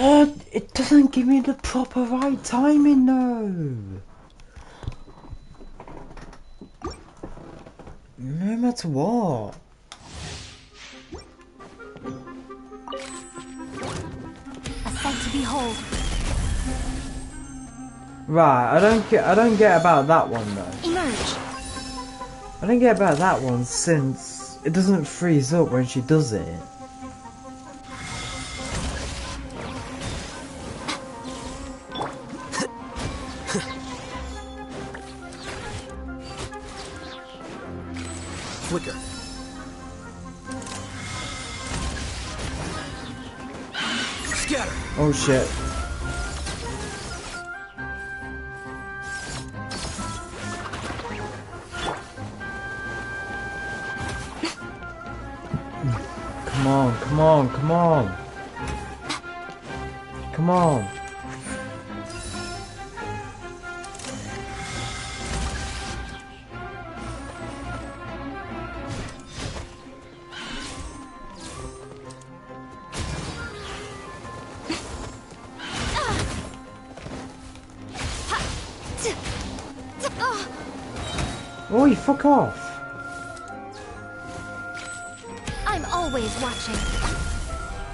Oh, it doesn't give me the proper right timing though. No matter what. A sight to behold. Right, I don't get about that one though. Emerge. I don't get about that one since it doesn't freeze up when she does it. Flicker. Scatter. Oh shit. Come on, come on, come on. Come on. Oi, fuck off. I'm always watching.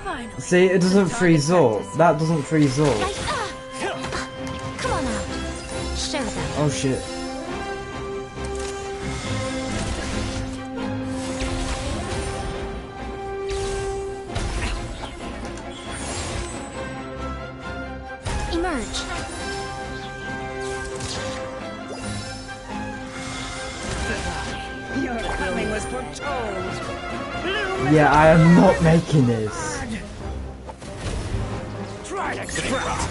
Finally. See, it doesn't freeze up. That doesn't freeze up. Come on out. Show them. Oh shit. Emerge. Your coming was foretold. Bloom Yeah, I am not making this. Try to sprout.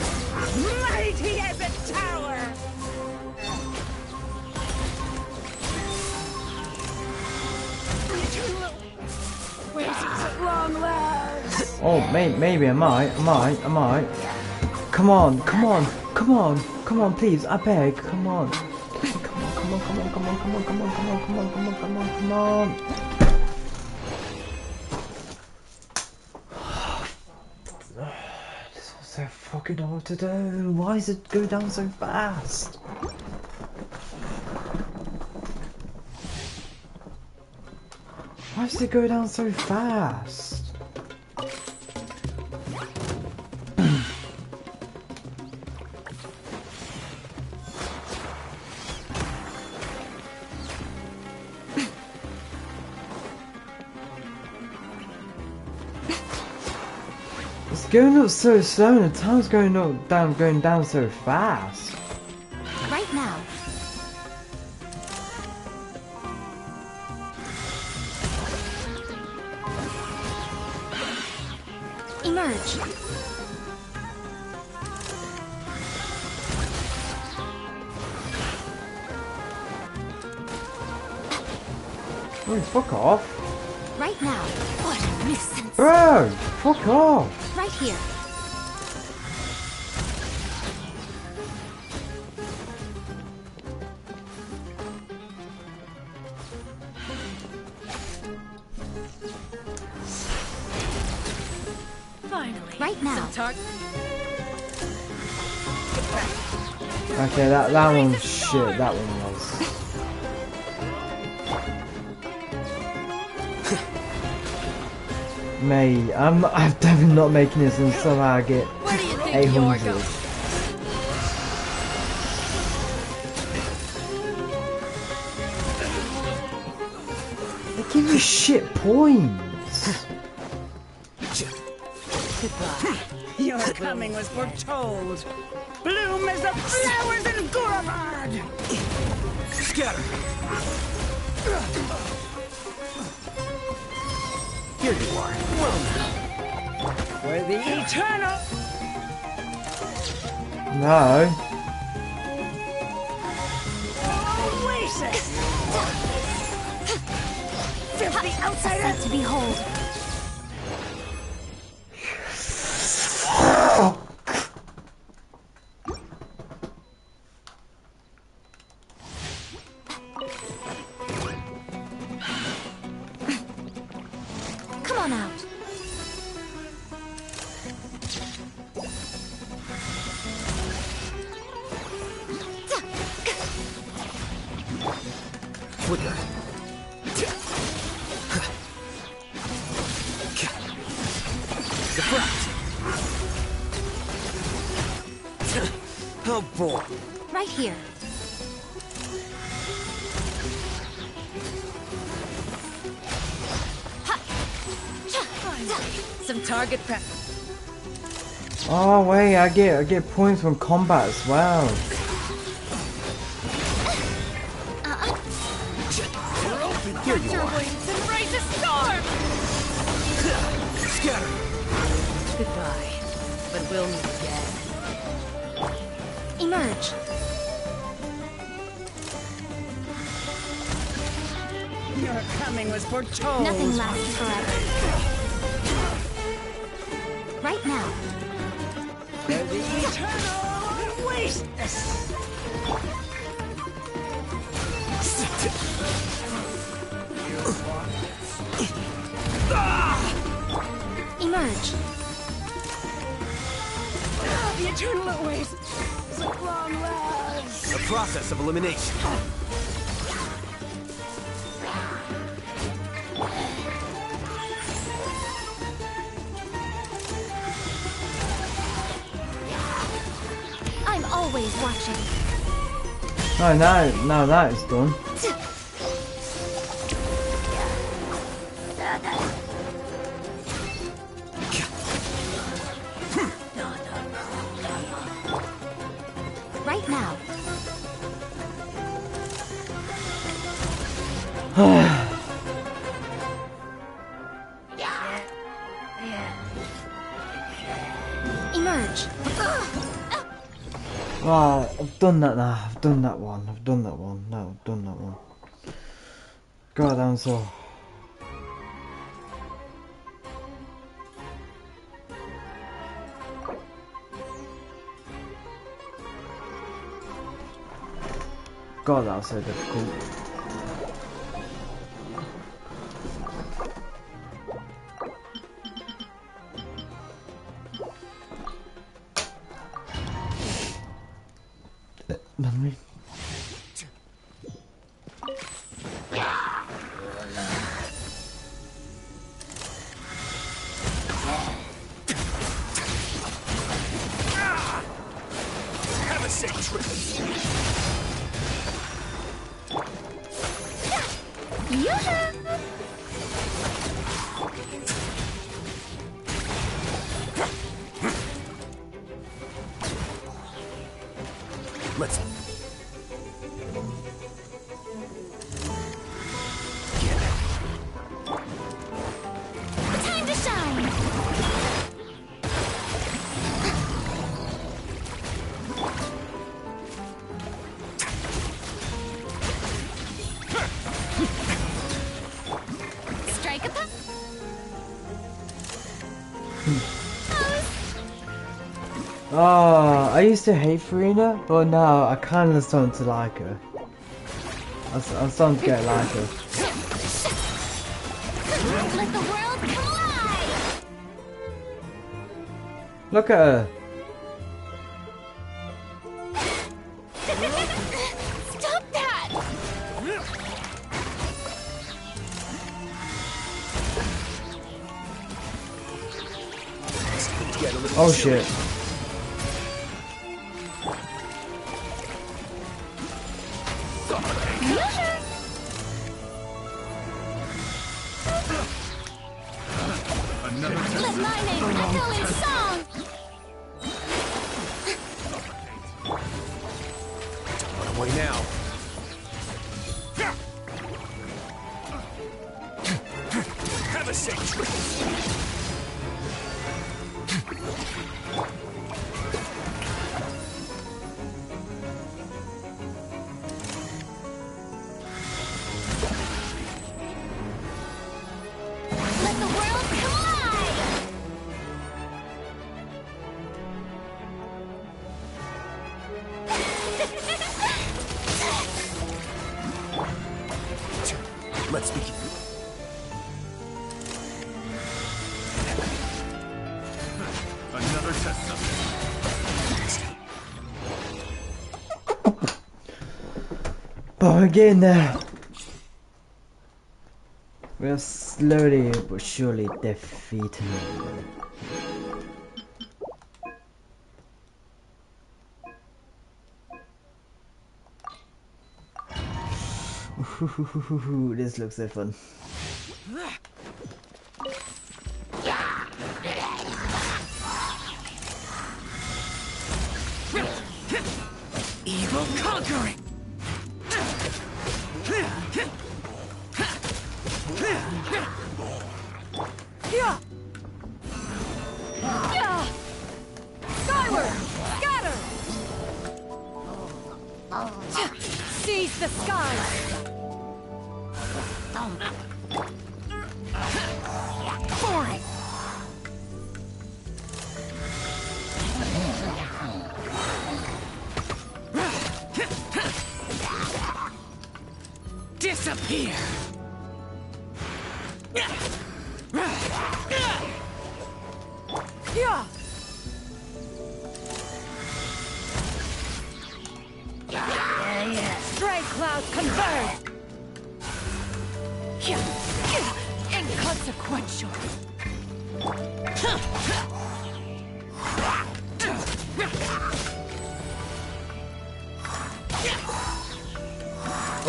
Mighty as a tower. The eternal oasis at long last! Oh, maybe I might. Come on, come on, come on, come on, please, I beg, come on. Come on, come on, come on, come on, come on, come on, come on, come on, come on, come on, come on. This was so fucking hard to do. Why does it go down so fast? Why does it go down so fast? It's going up so slow and the time's going down so fast. Right now. Emerge. Oh, fuck off. Right now. What a nuisance. Bro, fuck off. Right here. Finally. Right now. Okay, that one's shit, that one was. Mate, I'm definitely not making this, and somehow I get Where do you think 800. you're going? They give you shit points. Goodbye. Your coming was foretold. Bloom as the flowers in Guravad! Scatter! Here you are. Well now. For the eternal... No. Oasis! Filthy outsider! To behold. Come on out. Flicker. Deflect. Oh boy. Right here. Some target practice. Oh wait, I get points from combat as well. Here you are. Embrace a storm! Scatter. Goodbye. But we'll meet again. Emerge. Your coming was foretold. Nothing lasts forever. Right now. For the eternal oasis! Emerge. The eternal oasis! So long lives! The process of elimination. I'm always watching. Oh, now that is done. Right now. Emerge. Right, I've done that now. I've done that one. I've done that one. No, I've done that one. God, I'm so. God, that was so difficult. Memory. Have a safe trip. Let's Time to shine. Strike a pop. Oh, I used to hate Farina, but now I kind of starting to like her. I'm starting to get like her. Let the world collide. Look at her. Stop that. Oh shit. Let my name echo in song! Run away now. Have a seat. Let the world collide! Let's begin. Another test subject. But we're getting there. We're slowly but surely defeating them. This looks so fun. Evil conquering! Yeah! Yeah! Skyward! Scatter! Seize the skies! Boring! Disappear! Yeah! Stray clouds converge! Inconsequential!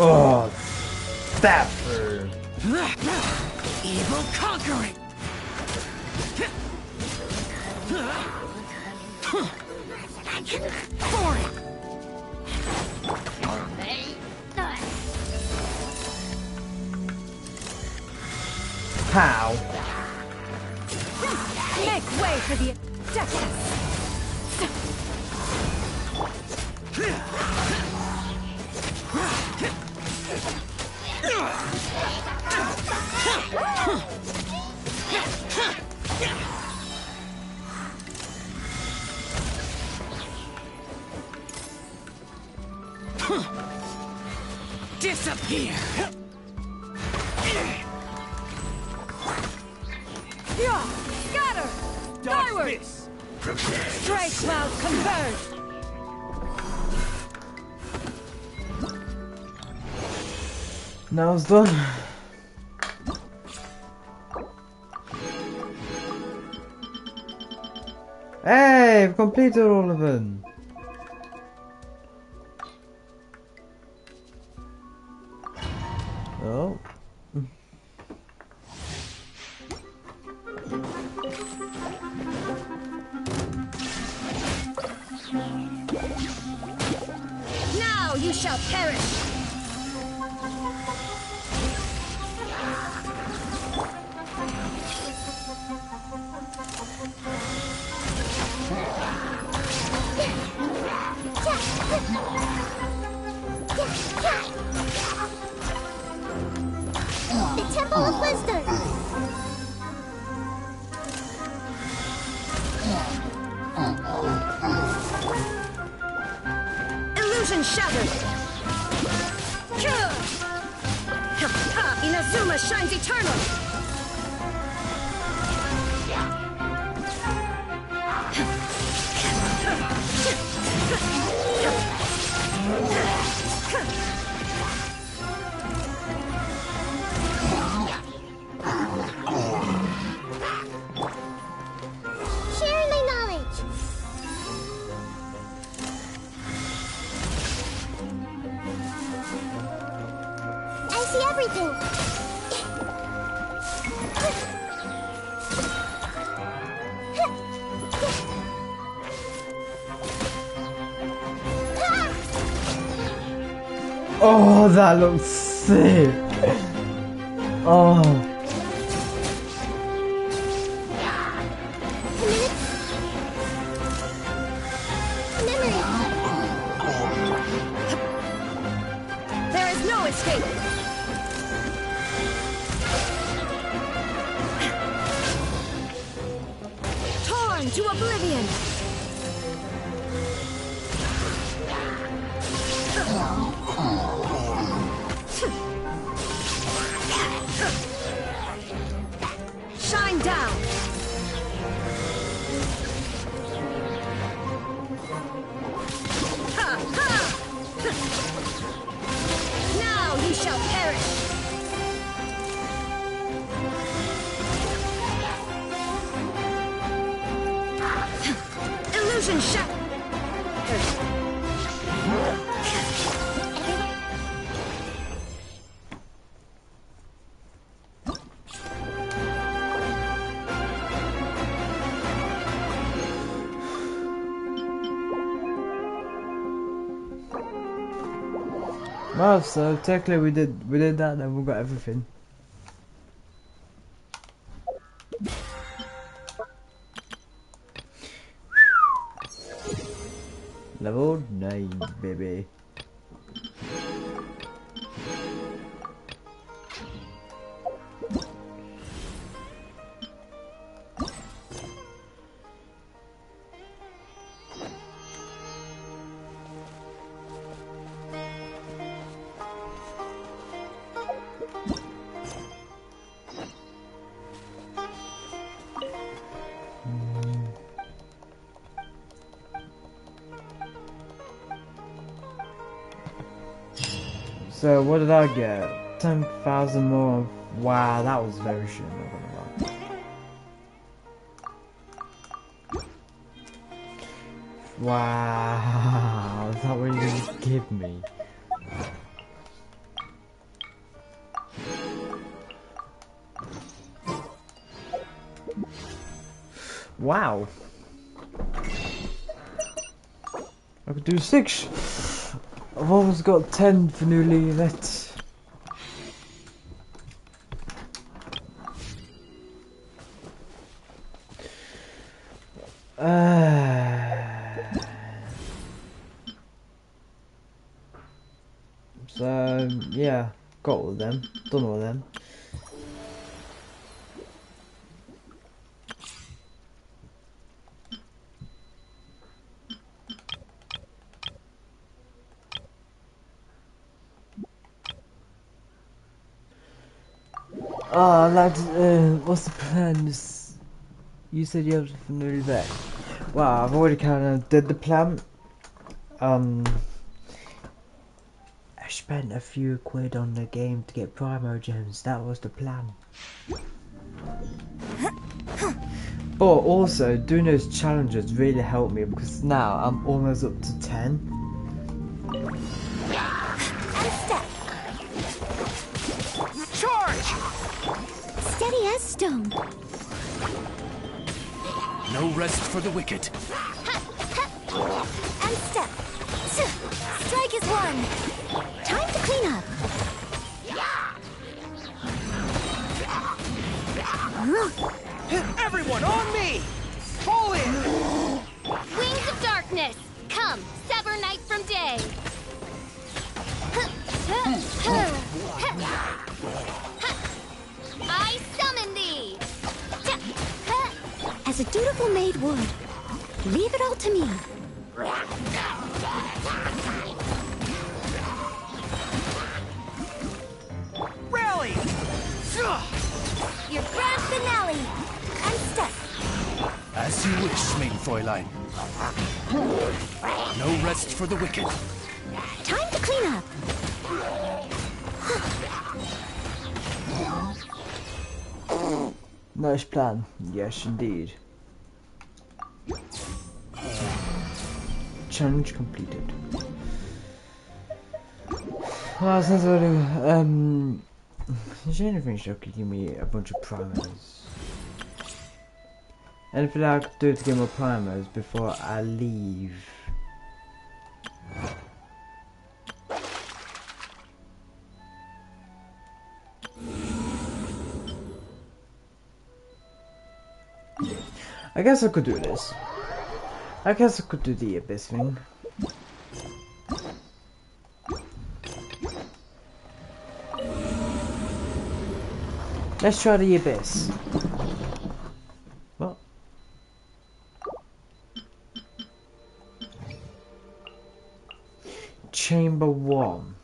Oh, that bird. Evil conquering! Boring! How? Make way for the Decus! Disappear! Yeah! Scatter! Skyward! Stray clouds converge! Now it's done. Hey, I've completed all of them. Oh. Now you shall perish! The Temple of Wisdom! Illusion shattered! Inazuma shines eternal! Sharing my knowledge! see everything. Oh, that looks sick. Oh. There is no escape. Torn to oblivion. Shine down. Ha ha! Now you shall perish. Illusion shut. Well, so technically we did that, then we got everything. Level 9, baby. So what did I get? 10,000 more. Wow, that was very shit. Not gonna lie. Wow, is that what you gonna give me? Wow. I could do 6. I've almost got 10 for new leavettes. So yeah, got all of them, done all of them. Oh, lads, what's the plan? You said you have to new vet. Well, I've already kind of did the plan. I spent a few quid on the game to get Primo Gems. That was the plan. But also, doing those challenges really helped me because now I'm almost up to 10. Charge! Steady as stone. No rest for the wicked. And step. Strike is one. Time to clean up. Everyone on me! Fall in! Wings of darkness, come, sever night from day. I summon thee. As a dutiful maid would. Leave it all to me. Rally! Your grand finale. And step. As you wish, main Fräulein. No rest for the wicked. Time to clean up. Nice plan. Yes, indeed. Challenge completed. Well, since Is there anything she could give me a bunch of primers? Anything I could do to get more primers before I leave? I guess I could do this. I guess I could do the abyss thing. Let's try the abyss. What? Chamber 1.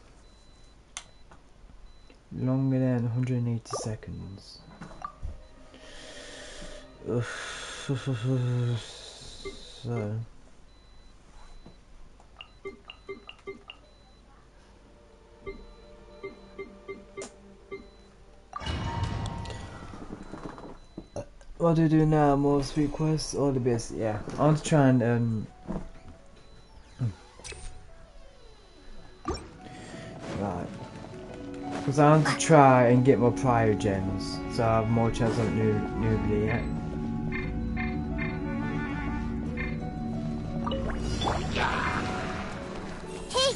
Longer than 180 seconds. So. What do we do now? More sweet quests or the best? Yeah, I want to try and right, because I want to try and get more prior gems, so I have more chance of newbie. Yeah. Hey!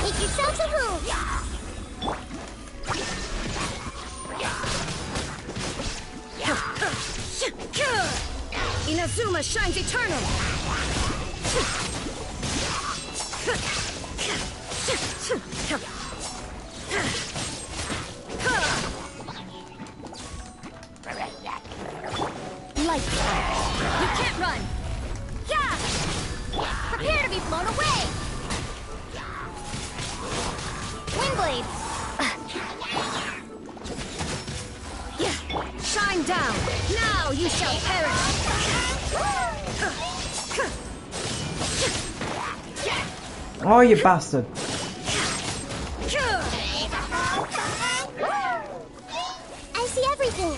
Make yourselves at home! Inazuma shines eternal! Light! You can't run! Yeah! Prepare to be blown away! Wind blades! Shine down! Now you shall perish! Oh, you bastard! I see everything!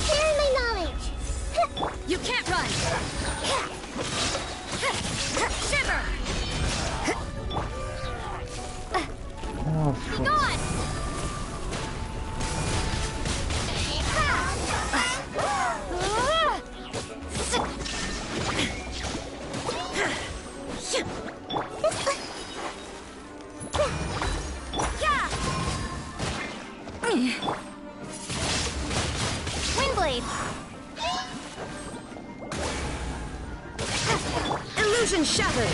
Share my knowledge! You can't run! Shiver! Oh, Be gone! Windblade! Illusion shattered!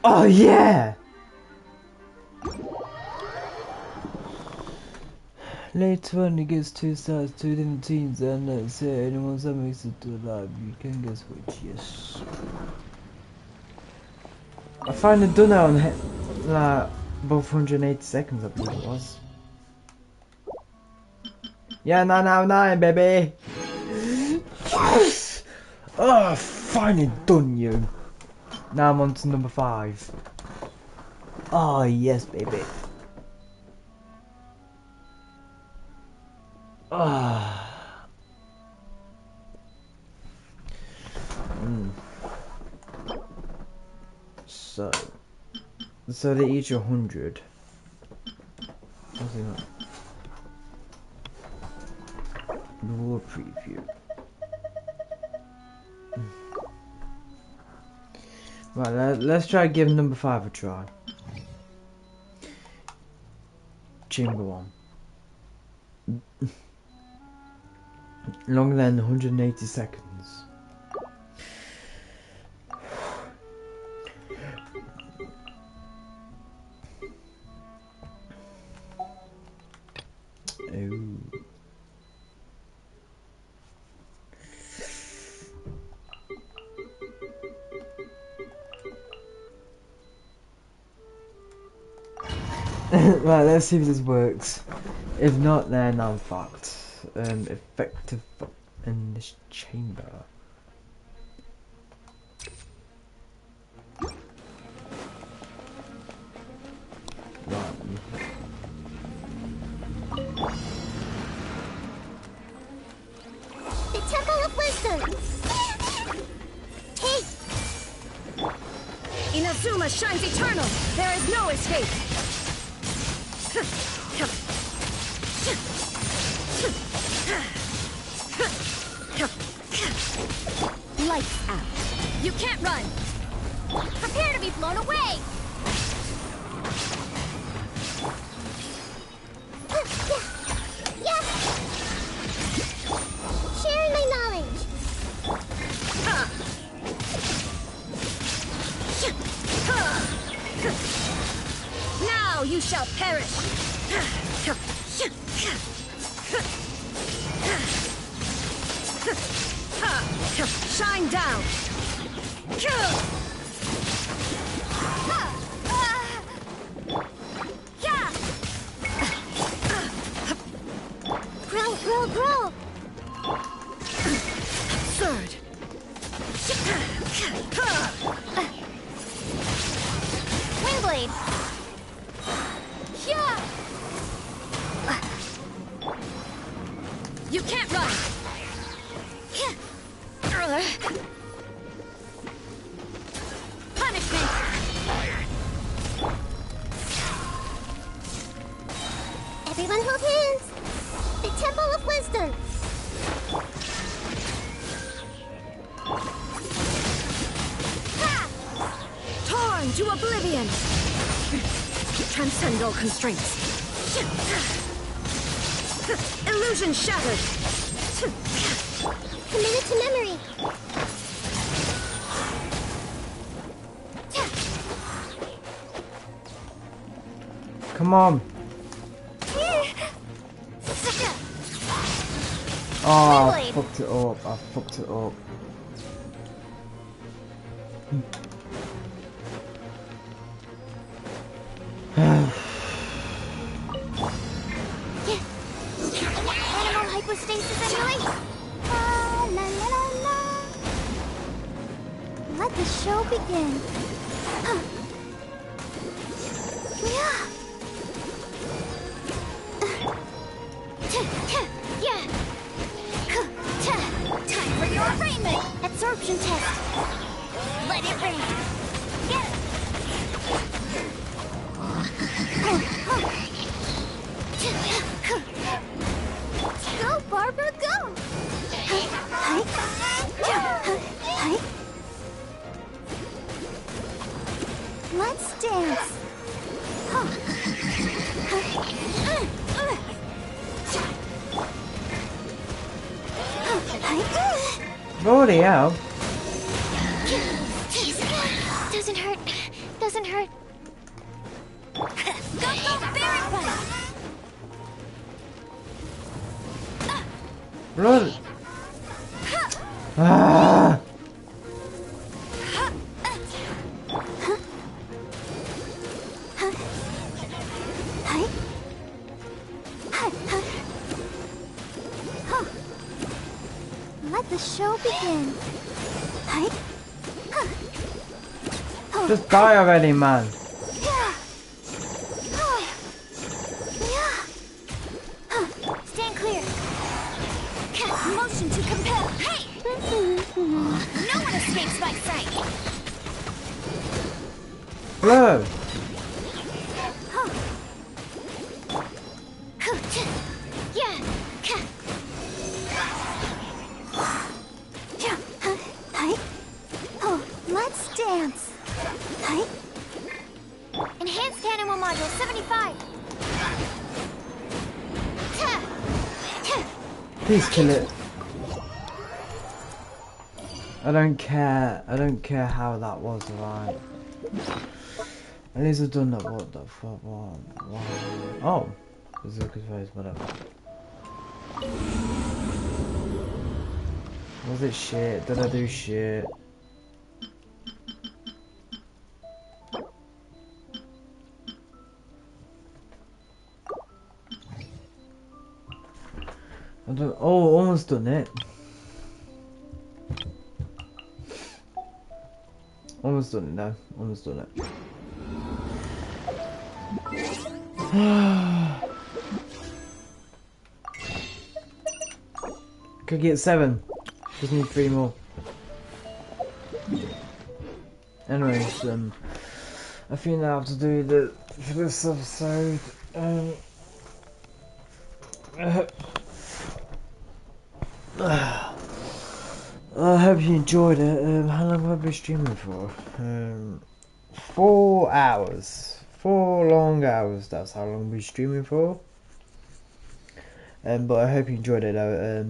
Oh yeah! Later when it gets 2 stars, 2 different teams, and let's say anyone that makes it to live, you can guess which, yes. I finally done that on like above 180 seconds, I believe it was. Yeah, 999, baby! Yes! Oh, finally done you. Now I'm on to number 5. Oh, yes, baby. Ah. So they each 100. What's it not? Reward preview. Right, let's try give number 5 a try. Chamber 1. Longer than 180 seconds. Ooh. Right, let's see if this works. If not, then I'm fucked. Effective in this chamber. Right. The Temple of Wisdom! Hey! Suma shines eternal. There is no escape. Lights out. You can't run. Prepare to be blown away! Yeah! Sharing my knowledge! Now you shall perish! Shine down! Grow! Third. Windblade! You can't run! Punishment! Everyone hold hands! The Temple of Wisdom! Torn to oblivion! Transcend all constraints. Illusion shattered! Committed to memory! Come on. Oh, I fucked it up. I fucked it up. Animal hypostasis emulate! La la la la! Let the show begin. Time for your arraignment! Absorption test! Let it rain! Get it! Go, Barbara, go! Let's dance! Bloody hell. Doesn't hurt. Doesn't hurt. Go, Barrack! Blood. Ah. Let the show begin. Just die already, man. Stand clear. Motion to compel. Hey! No one escapes my sight. Blood. Let's dance. Enhanced animal module 75. Please kill it. I don't care. I don't care how that was, right? At least I've done that. What the fuck? What? Oh. Bazooka's face, whatever. Was it shit? Did I do shit? I don't. Oh, almost done it. Almost done it now. Almost done it. Could get 7. Just need 3 more. Anyways, I think I have to do the for this episode. I hope you enjoyed it. How long have I been streaming for? 4 hours. 4 long hours, that's how long I've been streaming for. But I hope you enjoyed it though.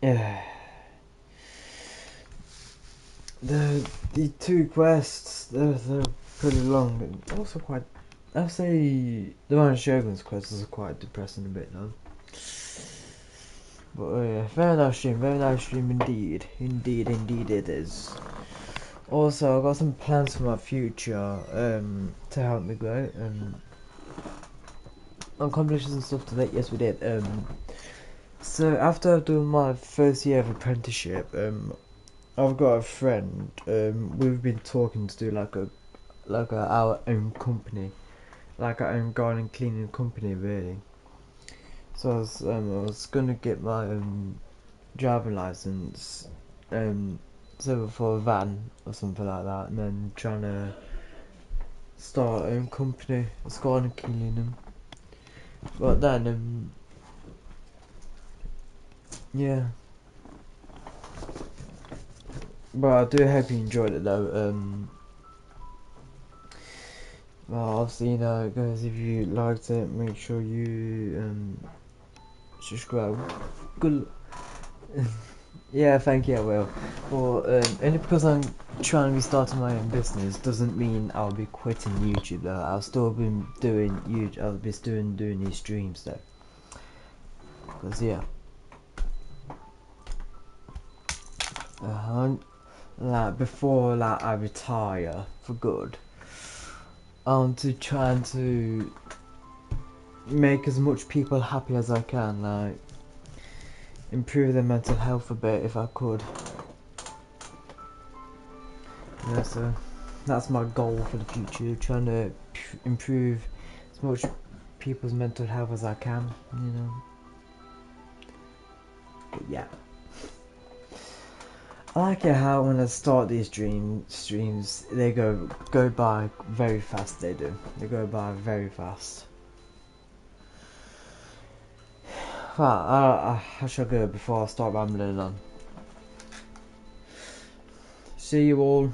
Yeah. The 2 quests, they're pretty long and also quite, I'll say the one Shogun's quest is quite depressing a bit though. But yeah, very nice stream indeed. Indeed it is. Also, I've got some plans for my future to help me grow. On competitions and stuff today, yes we did. So after I've done my first year of apprenticeship, I've got a friend. We've been talking to do like our own company, like our own garden cleaning company, really. So I was gonna get my driving license, so for a van or something like that, and then trying to start our own company, it's garden cleaning. But then yeah. But I do hope you enjoyed it though. Well, obviously, you know how it goes. If you liked it, make sure you subscribe. Good. Yeah, thank you. I will. Well, only because I'm trying to be starting my own business doesn't mean I'll be quitting YouTube though. I'll still be doing YouTube. I'll be still doing these streams though. Cause yeah. Like before, like I retire for good. I want to try to make as much people happy as I can, like improve their mental health a bit if I could. Yeah, so that's my goal for the future, trying to improve as much people's mental health as I can, you know. But yeah. I like it how when I start these streams, they go by very fast. They do. They go by very fast. Well, I shall go before I start rambling on. See you all.